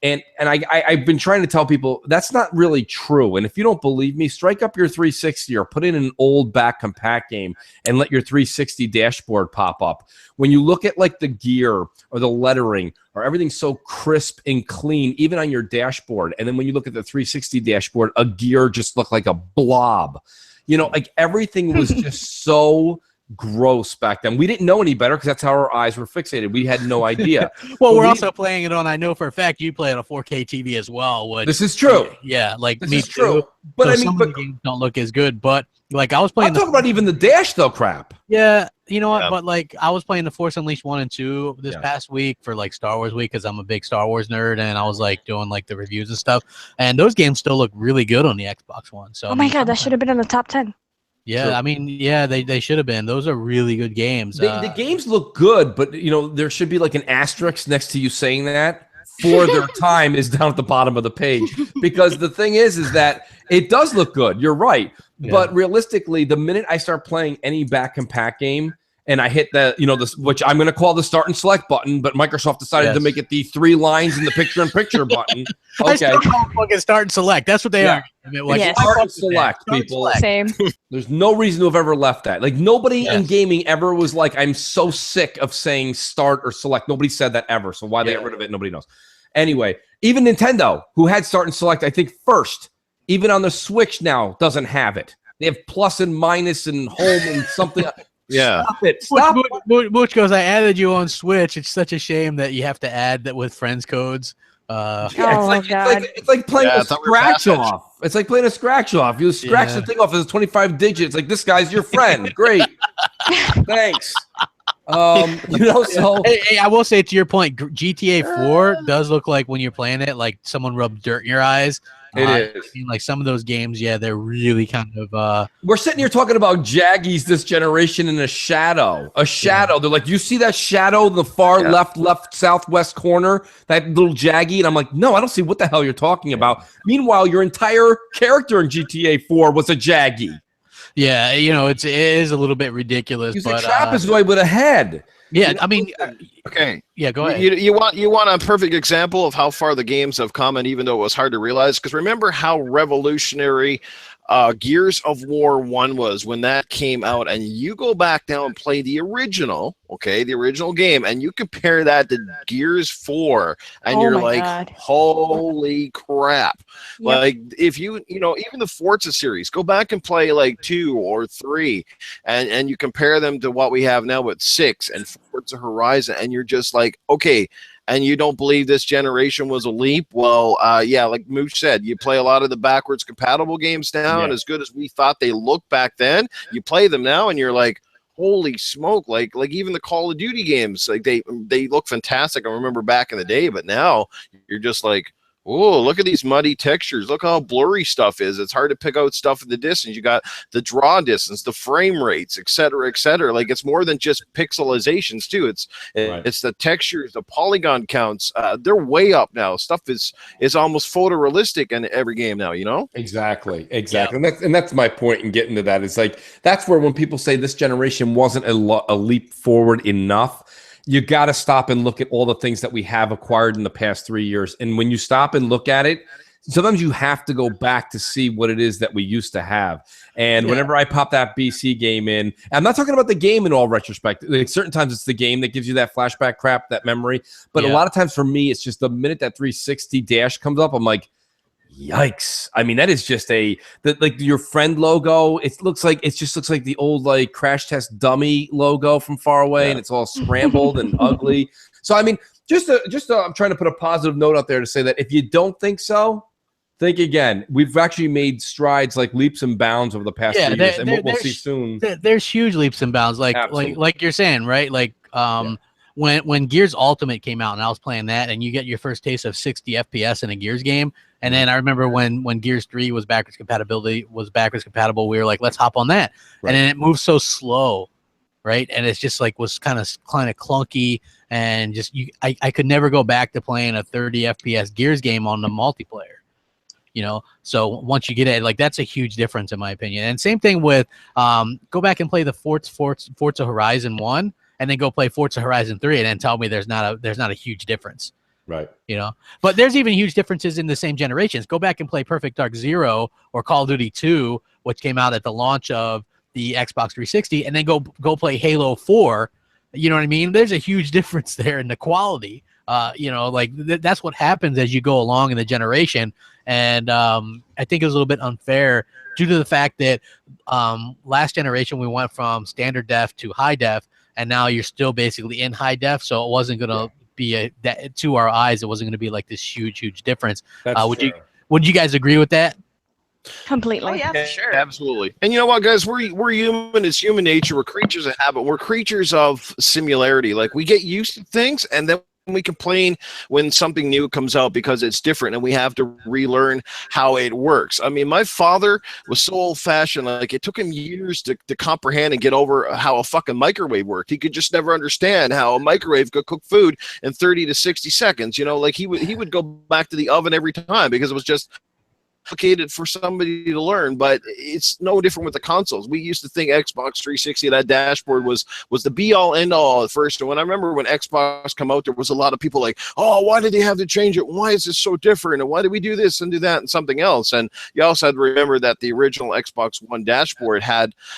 And I've been trying to tell people that's not really true. And if you don't believe me, strike up your 360 or put in an old back compact game and let your 360 dashboard pop up. When you look at like the gear or the lettering or everything's so crisp and clean, even on your dashboard. And then when you look at the 360 dashboard, a gear just looked like a blob. You know, like everything was just so gross back then. We didn't know any better because that's how our eyes were fixated. We had no idea. Well, we're also playing it on, I know for a fact you play on a 4K TV as well. Which, this is true. Yeah, like this me is true. too. But So I mean, some of the games don't look as good. But like I was playing. I'm talking about even the dash though. Crap. Yeah, you know what? Yeah. But like I was playing the Force Unleashed 1 and 2 this past week for like Star Wars week because I'm a big Star Wars nerd, and I was like doing like the reviews and stuff. And those games still look really good on the Xbox One. So Oh my god, that should have been in the top 10. Yeah, True. I mean, yeah, they should have been. Those are really good games. The games look good, but you know there should be like an asterisk next to you saying that for their time is down at the bottom of the page, because the thing is that it does look good. You're right, but realistically, the minute I start playing any back compact game and I hit the, you know, this, which I'm going to call the start and select button, but Microsoft decided to make it the 3 lines in the picture-in-picture button. Okay, I still call them fucking start and select. That's what they are. I mean, like, Yes. Start and select, people. Same. There's no reason to have ever left that. Like nobody in gaming ever was like, I'm so sick of saying start or select. Nobody said that ever. So why they got rid of it, nobody knows. Anyway, even Nintendo, who had start and select, I think first, even on the Switch now, doesn't have it. They have plus and minus and home and something. Yeah. Stop it. Stop. Mooch goes, I added you on Switch. It's such a shame that you have to add that with friends codes. It's like playing a scratch off. It's like playing a scratch off. You scratch the thing off as 25 digits. Like this guy's your friend. Great. Thanks. You know, so hey, I will say to your point, GTA 4 does look like when you're playing it, like someone rubbed dirt in your eyes. It is. I mean, like some of those games, they're really kind of. We're sitting here talking about Jaggies this generation in a shadow. They're like, you see that shadow in the far left, southwest corner, that little Jaggy? And I'm like, no, I don't see what the hell you're talking about. Meanwhile, your entire character in GTA 4 was a Jaggy. Yeah, you know, it is a little bit ridiculous. He's but a trapezoid with a head. Yeah, I mean, Okay. yeah, go ahead. You want a perfect example of how far the games have come, and even though it was hard to realize, because remember how revolutionary Gears of War 1 was when that came out, and you go back now and play the original, the original game, and you compare that to Gears 4, and you're like, God. holy crap. Yep. Like, if you know, even the Forza series, go back and play like 2 or 3, and you compare them to what we have now with 6 and Forza Horizon, and you're just like, okay, and you don't believe this generation was a leap? Well, like Mooch said, you play a lot of the backwards compatible games now, and as good as we thought they looked back then, you play them now, and you're like, holy smoke! Like even the Call of Duty games, like they look fantastic. I remember back in the day, but now you're just like, oh, look at these muddy textures. Look how blurry stuff is. It's hard to pick out stuff at the distance. You got the draw distance, the frame rates, et cetera, et cetera. Like it's more than just pixelizations too. It's the textures, the polygon counts. They're way up now. Stuff is almost photorealistic in every game now, you know? Exactly. And that's my point in getting to that. It's like, that's where when people say this generation wasn't a leap forward enough, you got to stop and look at all the things that we have acquired in the past 3 years. And when you stop and look at it, sometimes you have to go back to see what it is that we used to have. And whenever I pop that BC game in, I'm not talking about the game in all retrospect. Like certain times it's the game that gives you that flashback crap, that memory. But a lot of times for me, it's just the minute that 360 dash comes up, I'm like, yikes. I mean, that is just like your friend logo. It just looks like the old like Crash Test Dummy logo from far away, and it's all scrambled and ugly. So I mean, I'm trying to put a positive note out there to say that if you don't think so, think again. We've actually made strides, like leaps and bounds over the past 3 years, and we'll see soon. There's huge leaps and bounds, like Absolutely. like you're saying, right? Like when Gears Ultimate came out and I was playing that, and you get your first taste of 60 FPS in a Gears game, and then I remember when Gears 3 was backwards compatible, we were like, let's hop on that, and then it moved so slow, right? And it's just like was kind of clunky, and just I could never go back to playing a 30 FPS Gears game on the multiplayer. So once you get it, like that's a huge difference in my opinion. And same thing with go back and play the Forza Horizon 1, and then go play Forza Horizon 3, and then tell me there's not a huge difference. Right. But there's even huge differences in the same generations. Go back and play Perfect Dark Zero or Call of Duty 2, which came out at the launch of the Xbox 360, and then go play Halo 4. You know what I mean? There's a huge difference there in the quality. That's what happens as you go along in the generation. And I think it was a little bit unfair due to the fact that last generation we went from standard def to high def, and now you're still basically in high def. So it wasn't going to be to our eyes, it wasn't going to be like this huge difference. Would you guys agree with that? Completely. Oh, yeah, for sure. Absolutely. And you know what, guys? We're human. It's human nature. We're creatures of habit. We're creatures of similarity. Like, we get used to things, and then we complain when something new comes out because it's different, and we have to relearn how it works. I mean, my father was so old-fashioned, like it took him years to comprehend and get over how a fucking microwave worked. He could just never understand how a microwave could cook food in 30 to 60 seconds. Like he would go back to the oven every time because it was just complicated for somebody to learn. But it's no different with the consoles. We used to think Xbox 360, that dashboard was the be-all end-all at first. And when I remember when Xbox come out, there was a lot of people like, oh, why did they have to change it? Why is this so different? And why did we do this and do that and something else? And you also had to remember that the original Xbox One dashboard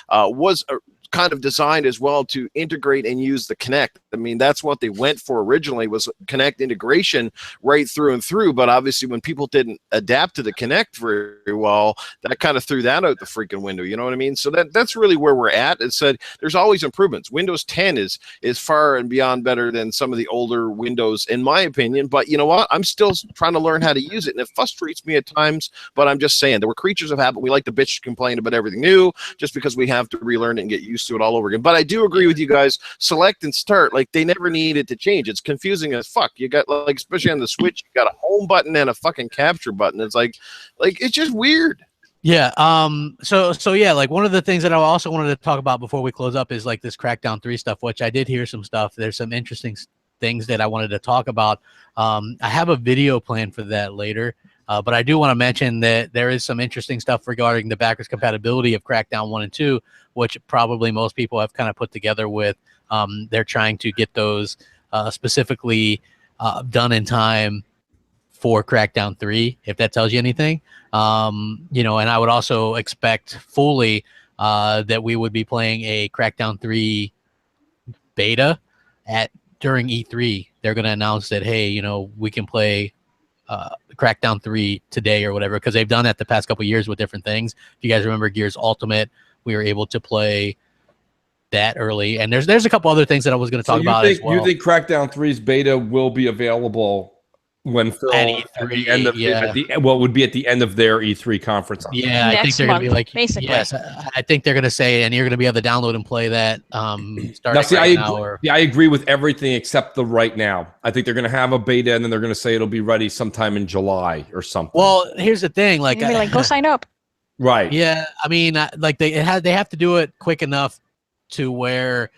was kind of designed as well to integrate and use the Kinect. I mean, that's what they went for originally, was Kinect integration right through and through. But obviously, when people didn't adapt to the Kinect very well, that kind of threw that out the freaking window. You know what I mean? So that's really where we're at. It said there's always improvements. Windows 10 is far and beyond better than some of the older Windows, in my opinion. But you know what? I'm still trying to learn how to use it, and it frustrates me at times. But I'm just saying, that we're creatures of habit. We like to bitch, complain about everything new, just because we have to relearn it and get used to it all over again. But I do agree with you guys. Select and start, like, they never needed to change. It's confusing as fuck. You got, like, especially on the Switch, you got a home button and a fucking capture button. It's like it's just weird. Yeah. So yeah, like one of the things that I also wanted to talk about before we close up is like this Crackdown 3 stuff, which I did hear some stuff. There's some interesting things that I wanted to talk about. I have a video planned for that later. But I do want to mention that there is some interesting stuff regarding the backwards compatibility of Crackdown 1 and 2, which probably most people have kind of put together with. They're trying to get those specifically done in time for Crackdown 3, if that tells you anything. And I would also expect fully that we would be playing a Crackdown 3 beta during E3. They're going to announce that, hey, we can play Crackdown 3 today or whatever, because they've done that the past couple of years with different things. If you guys remember Gears Ultimate, we were able to play that early, and there's a couple other things that I was going to talk about as well. You think Crackdown 3's beta will be available when Phil at the end of it would be at the end of their E3 conference? Yeah, I think they're going to be like, basically. Yes, I think they're going to say, and you're going to be able to download and play that starting now. I agree with everything except the right now. I think they're going to have a beta, and then they're going to say it'll be ready sometime in July or something. Well, here's the thing, like go sign up. Right. Yeah, I mean, like they have to do it quick enough to where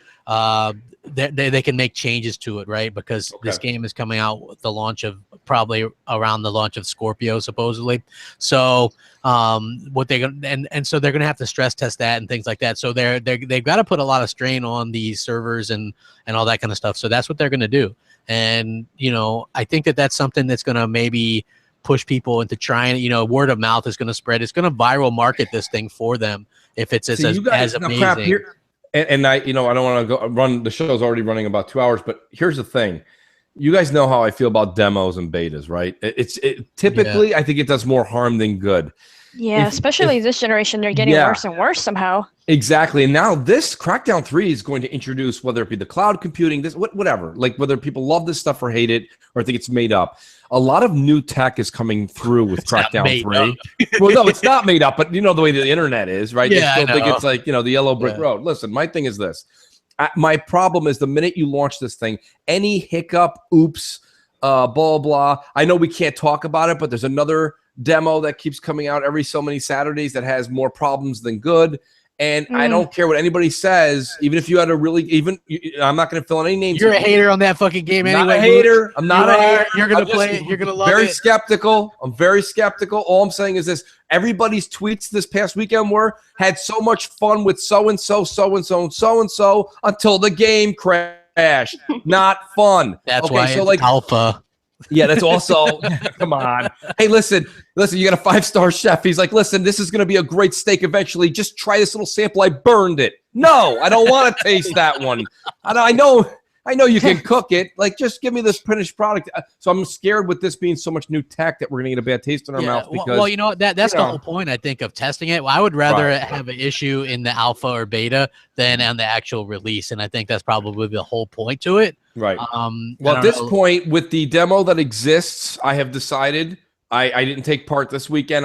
they can make changes to it, right? Because this game is coming out with the launch of probably around the launch of Scorpio, supposedly. So what they and so they're gonna have to stress test that and things like that. So they've got to put a lot of strain on these servers and all that kind of stuff. So that's what they're gonna do. And I think that's something that's gonna maybe push people into trying. Word of mouth is gonna spread. It's gonna viral market this thing for them if it's as amazing. Crap, and I don't want to go run. The show's already running about 2 hours, but here's the thing. You guys know how I feel about demos and betas, right? Typically, I think it does more harm than good. Yeah, especially this generation, they're getting worse and worse somehow. Exactly. And now this Crackdown 3 is going to introduce, whether it be the cloud computing, whatever, like whether people love this stuff or hate it or think it's made up. A lot of new tech is coming through with Crackdown 3. Well, no, it's not made up, but the way the internet is, right? Yeah, they still think it's like, the yellow brick road. Listen, my thing is this. My problem is the minute you launch this thing, any hiccup, oops, blah, blah. I know we can't talk about it, but there's another demo that keeps coming out every so many Saturdays that has more problems than good. And I don't care what anybody says, even if you had a I'm not going to fill in any names. You're a hater on that fucking game anyway. I'm not a hater. I'm not a hater. You're going to play it. You're going to love it. Very skeptical. I'm very skeptical. All I'm saying is this. Everybody's tweets this past weekend had so much fun with so-and-so, so-and-so, and so-and-so until the game crashed. Not fun. That's why it's alpha. Yeah, that's also, come on. Hey, listen, you got a 5-star chef. He's like, listen, this is going to be a great steak eventually. Just try this little sample. I burned it. No, I don't want to taste that one. I know you can cook it. Like, just give me this finished product. So I'm scared with this being so much new tech that we're going to get a bad taste in our mouth. Because, well, you know, that's the whole point, I think, of testing it. Well, I would rather have an issue in the alpha or beta than on the actual release. And I think that's probably the whole point to it. Right. Well, at this point, with the demo that exists, I have decided I didn't take part this weekend.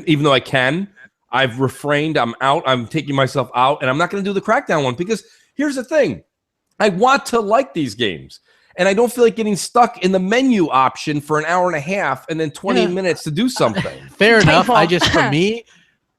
Even though I can, I've refrained. I'm out. I'm taking myself out, and I'm not going to do the Crackdown one because here's the thing. I want to like these games, and I don't feel like getting stuck in the menu option for an hour and a half and then 20 minutes to do something. Fair enough. For me,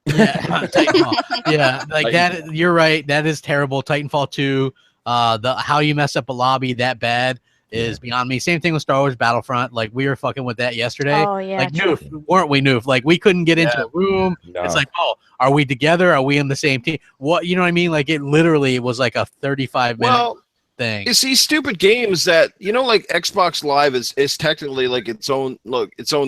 yeah, like that. You're right. That is terrible. Titanfall 2. How you mess up a lobby that bad is beyond me. Same thing with Star Wars Battlefront. Like, we were fucking with that yesterday. Oh, yeah. Like, Noof, weren't we, Noof? Like, we couldn't get into a room. No. It's like, oh, are we together? Are we in the same team? What, you know what I mean? Like, it literally was like a 35-minute thing. It's these stupid games that, you know, like Xbox Live is technically like its own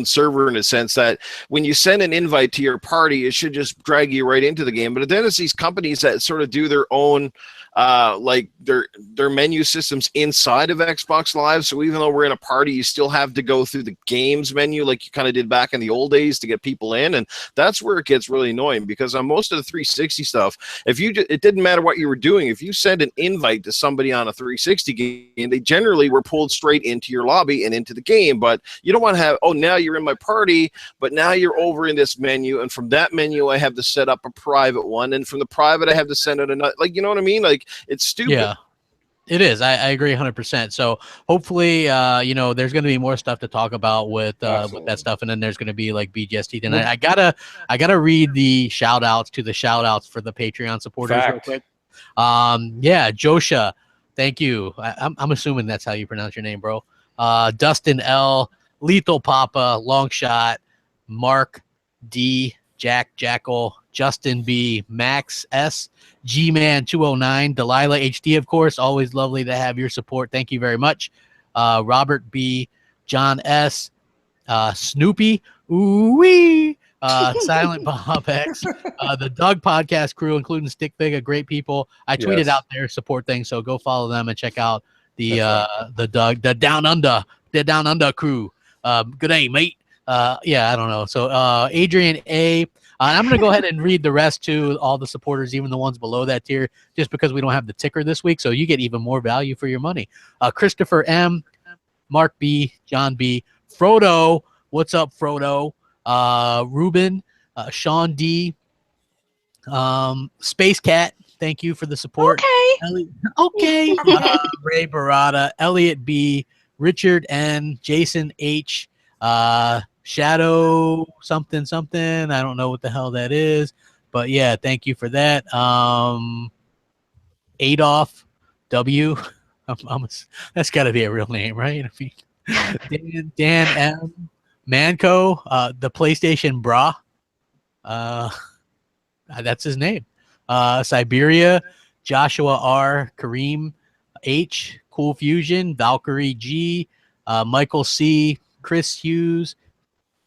server in a sense that when you send an invite to your party, it should just drag you right into the game. But then it's these companies that sort of do their own like their menu systems inside of Xbox Live. So even though we're in a party, you still have to go through the games menu like you kind of did back in the old days to get people in. And that's where it gets really annoying because on most of the 360 stuff, it didn't matter what you were doing. If you send an invite to somebody on a 360 game, they generally were pulled straight into your lobby and into the game. But you don't want to have, oh, now you're in my party, but now you're over in this menu. And from that menu, I have to set up a private one. And from the private, I have to send out another, like, you know what I mean? Like, it's stupid. Yeah, it is. I agree 100%. So hopefully, you know, there's going to be more stuff to talk about with that stuff, and then there's going to be like BGST. And I gotta read the shout outs for the Patreon supporters real quick. Yeah, Josha, thank you. I'm assuming that's how you pronounce your name, bro. Dustin L, Lethal Papa, Long Shot, Mark D, Jackal, Justin B, Max S, G-Man 209, Delilah HD, of course. Always lovely to have your support. Thank you very much. Robert B, John S, Snoopy, ooh-wee, Silent Bob X, the Doug podcast crew, including Stick Figure, great people. I tweeted out their support thing, so go follow them and check out the Down Under crew. Good day, mate. Yeah, I don't know. So Adrian A. I'm going to go ahead and read the rest to all the supporters, even the ones below that tier, just because we don't have the ticker this week. So you get even more value for your money. Christopher M, Mark B, John B, Frodo. What's up, Frodo? Ruben, Sean D, Space Cat. Thank you for the support. Okay. Ray Barada, Elliot B, Richard N, Jason H, Shadow something. I don't know what the hell that is, but yeah, thank you for that. Adolf W. That's got to be a real name, right? Dan M. Manco, the PlayStation Bra. That's his name. Siberia, Joshua R. Kareem H. Cool Fusion, Valkyrie G. Michael C. Chris Hughes,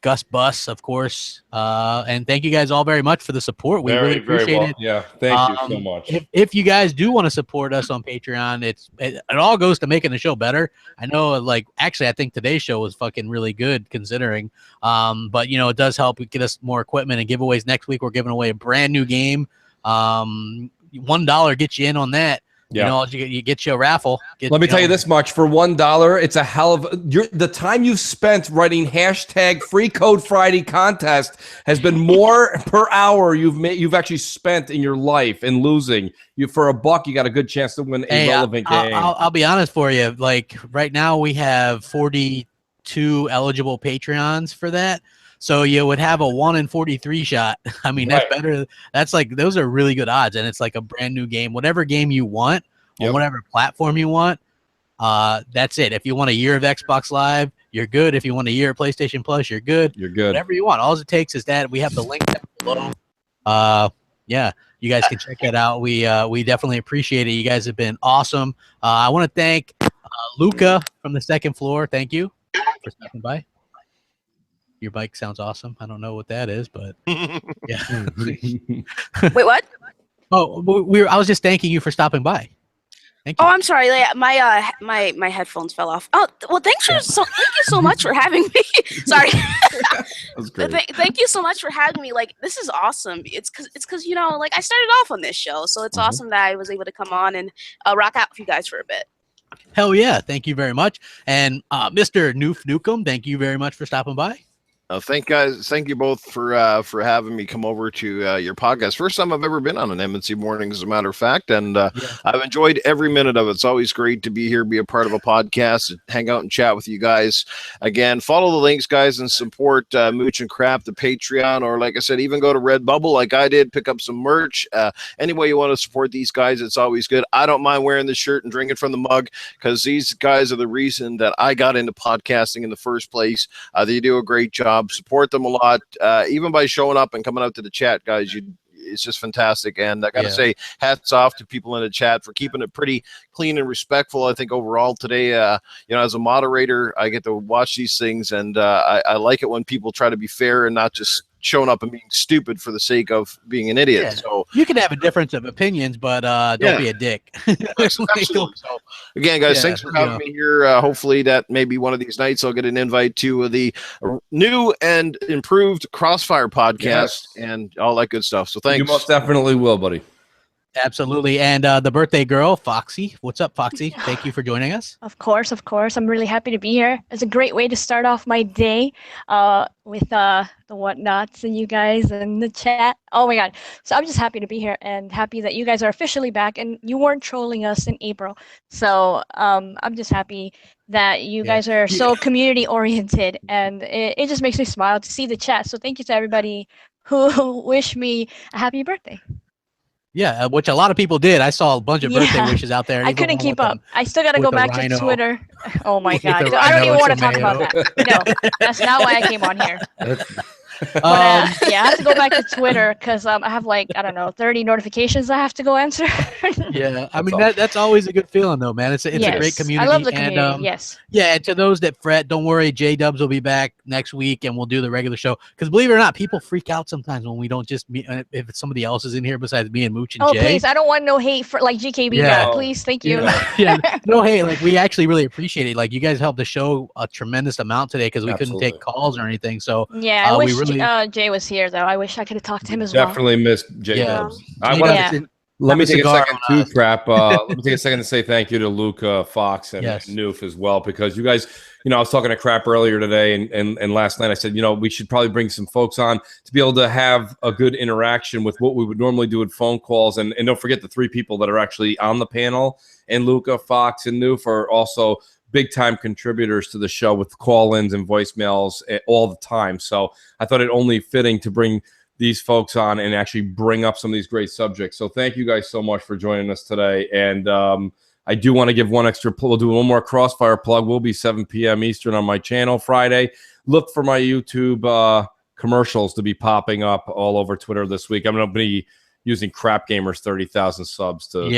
Gus Bus, of course, and thank you guys all very much for the support. We really appreciate it. Yeah, thank you so much. If you guys do want to support us on Patreon, it all goes to making the show better. I know, like, actually, I think today's show was fucking really good considering. But you know, it does help get us more equipment and giveaways. Next week, we're giving away a brand new game. $1 gets you in on that. You know, you get you a raffle. Let me tell you this much: for $1, it's a hell of the time you've spent writing hashtag Free Code Friday contest has been more per hour you've actually spent in your life. And losing for $1, you got a good chance to win a relevant game. I'll be honest for you. Like right now, we have 42 eligible Patreons for that. So you would have a 1 in 43 shot. I mean, that's better. That's like, those are really good odds. And it's like a brand new game, whatever game you want on whatever platform you want. That's it. If you want a year of Xbox Live, you're good. If you want a year of PlayStation Plus, you're good. You're good. Whatever you want. All it takes is that we have the link down below. Yeah, you guys can check that out. We definitely appreciate it. You guys have been awesome. I want to thank Luca from the second floor. Thank you for stopping by. Your bike sounds awesome. I don't know what that is, but yeah. Wait, what? Oh, I was just thanking you for stopping by. Thank you. Oh, I'm sorry. My headphones fell off. Oh, well, thank you so much for having me. Sorry. That's great. Thank you so much for having me. Like, this is awesome. It's because you know, like, I started off on this show, so it's awesome that I was able to come on and rock out with you guys for a bit. Hell yeah! Thank you very much. And Mr. Noof Nukem, thank you very much for stopping by. Thank you both for having me come over to your podcast. First time I've ever been on an MNC morning, as a matter of fact, and I've enjoyed every minute of it. It's always great to be here, be a part of a podcast, hang out and chat with you guys. Again, follow the links, guys, and support Mooch and Crap, the Patreon, or like I said, even go to Redbubble like I did, pick up some merch. Any way you want to support these guys, it's always good. I don't mind wearing the shirt and drinking from the mug because these guys are the reason that I got into podcasting in the first place. They do a great job. Support them a lot, even by showing up and coming out to the chat, guys. It's just fantastic, and I gotta say, hats off to people in the chat for keeping it pretty clean and respectful. I think overall today, you know, as a moderator, I get to watch these things, and I like it when people try to be fair and not just showing up and being stupid for the sake of being an idiot. So you can have a difference of opinions, but don't be a dick. Absolutely. So, again, guys, thanks for having me here. Hopefully that maybe one of these nights I'll get an invite to the new and improved Crossfire podcast and all that good stuff. So thanks. You most definitely will, buddy. Absolutely. And the birthday girl, Foxy. What's up, Foxy? Thank you for joining us. Of course. I'm really happy to be here. It's a great way to start off my day with the whatnots and you guys and the chat. Oh my God. So I'm just happy to be here and happy that you guys are officially back and you weren't trolling us in April. So I'm just happy that you guys are so community oriented, and it just makes me smile to see the chat. So thank you to everybody who wished me a happy birthday. Yeah, which a lot of people did. I saw a bunch of birthday wishes out there. I couldn't keep up. I still got to go back to Twitter. Oh my God. I don't even want to talk about that. No, that's not why I came on here. But, I have to go back to Twitter because I have like, I don't know, 30 notifications I have to go answer. Yeah, I mean, that's always a good feeling though, man. It's a great community. I love the community, yes. Yeah, and to those that fret, don't worry, J-Dubs will be back next week and we'll do the regular show. Because believe it or not, people freak out sometimes when we don't just meet, if somebody else is in here besides me and Mooch and Jay. Oh, please, I don't want no hate for like GKB back, please, thank you. No hate, like we actually really appreciate it. Like you guys helped the show a tremendous amount today because we couldn't take calls or anything. So yeah, I wish Jay was here though. I wish I could have talked to him as Definitely missed J-Dubs. Let me take a second too, Crap. Let me take a second to say thank you to Luca, Fox, and Noof as well, because you guys, you know, I was talking to Crap earlier today and last night I said, you know, we should probably bring some folks on to be able to have a good interaction with what we would normally do with phone calls. And don't forget the 3 people that are actually on the panel, and Luca, Fox, and Noof are also big-time contributors to the show with call-ins and voicemails all the time. So I thought it only fitting to bring these folks on and actually bring up some of these great subjects. So thank you guys so much for joining us today. And I do want to give one extra plug. We'll do one more Crossfire plug. We'll be 7 p.m. Eastern on my channel Friday. Look for my YouTube commercials to be popping up all over Twitter this week. I'm going to be using Crapgamer's 30,000 subs to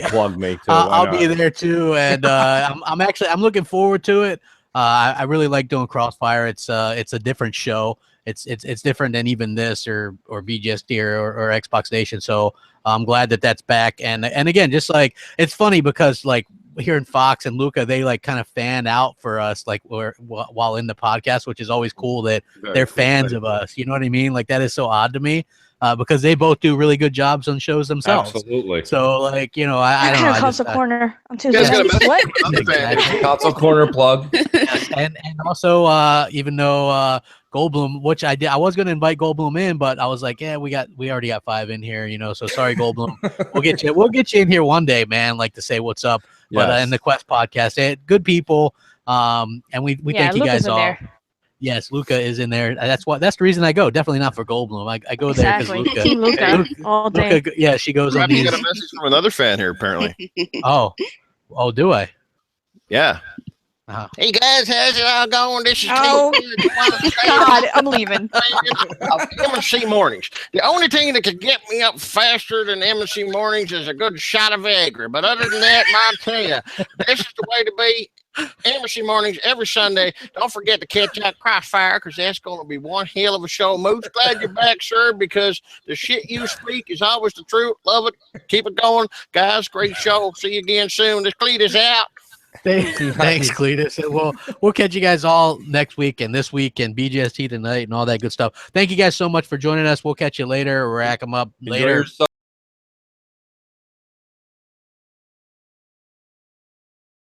plug me too. I'll be there too, and I'm looking forward to it. I really like doing Crossfire. It's a different show. It's different than even this or VGST or Xbox Nation. So I'm glad that that's back. And again, just like it's funny because like hearing Fox and Luca, they like kind of fan out for us like while in the podcast, which is always cool that they're fans of us. You know what I mean? Like that is so odd to me. because they both do really good jobs on shows themselves. Absolutely. So like, you know, I don't know. Console corner on You guys Tuesday. got a message What? from another fan. Exactly. Console corner plug. Yes, and also even though Goldblum, which I did, I was going to invite Goldblum in, but I was like, yeah, we already got 5 in here, you know. So sorry, Goldblum. We'll get you in here one day, man. Like to say what's up. But in the Quest podcast, good people. And we thank you Luca's guys in all. there. Yes, Luca is in there. That's the reason I go. Definitely not for Goldblum. I go there Exactly. because Team Luca all day. Luca, yeah, she goes on Maybe you these. got a message from another fan here, apparently. Oh, do I? Yeah. Uh-huh. Hey guys, how's it all going? This is Oh, God, I'm leaving. M&C Mornings. The only thing that could get me up faster than M&C Mornings is a good shot of Viagra. But other than that, I tell you, this is the way to be. M&C Mornings every Sunday. Don't forget to catch that Crossfire, because that's going to be one hell of a show. Mooch, glad you're back, sir, because the shit you speak is always the truth. Love it. Keep it going. Guys, great show. See you again soon. This Cletus out. Thanks, Cletus. We'll catch you guys all next week and this week and BGST tonight and all that good stuff. Thank you guys so much for joining us. We'll catch you later. Rack them up later.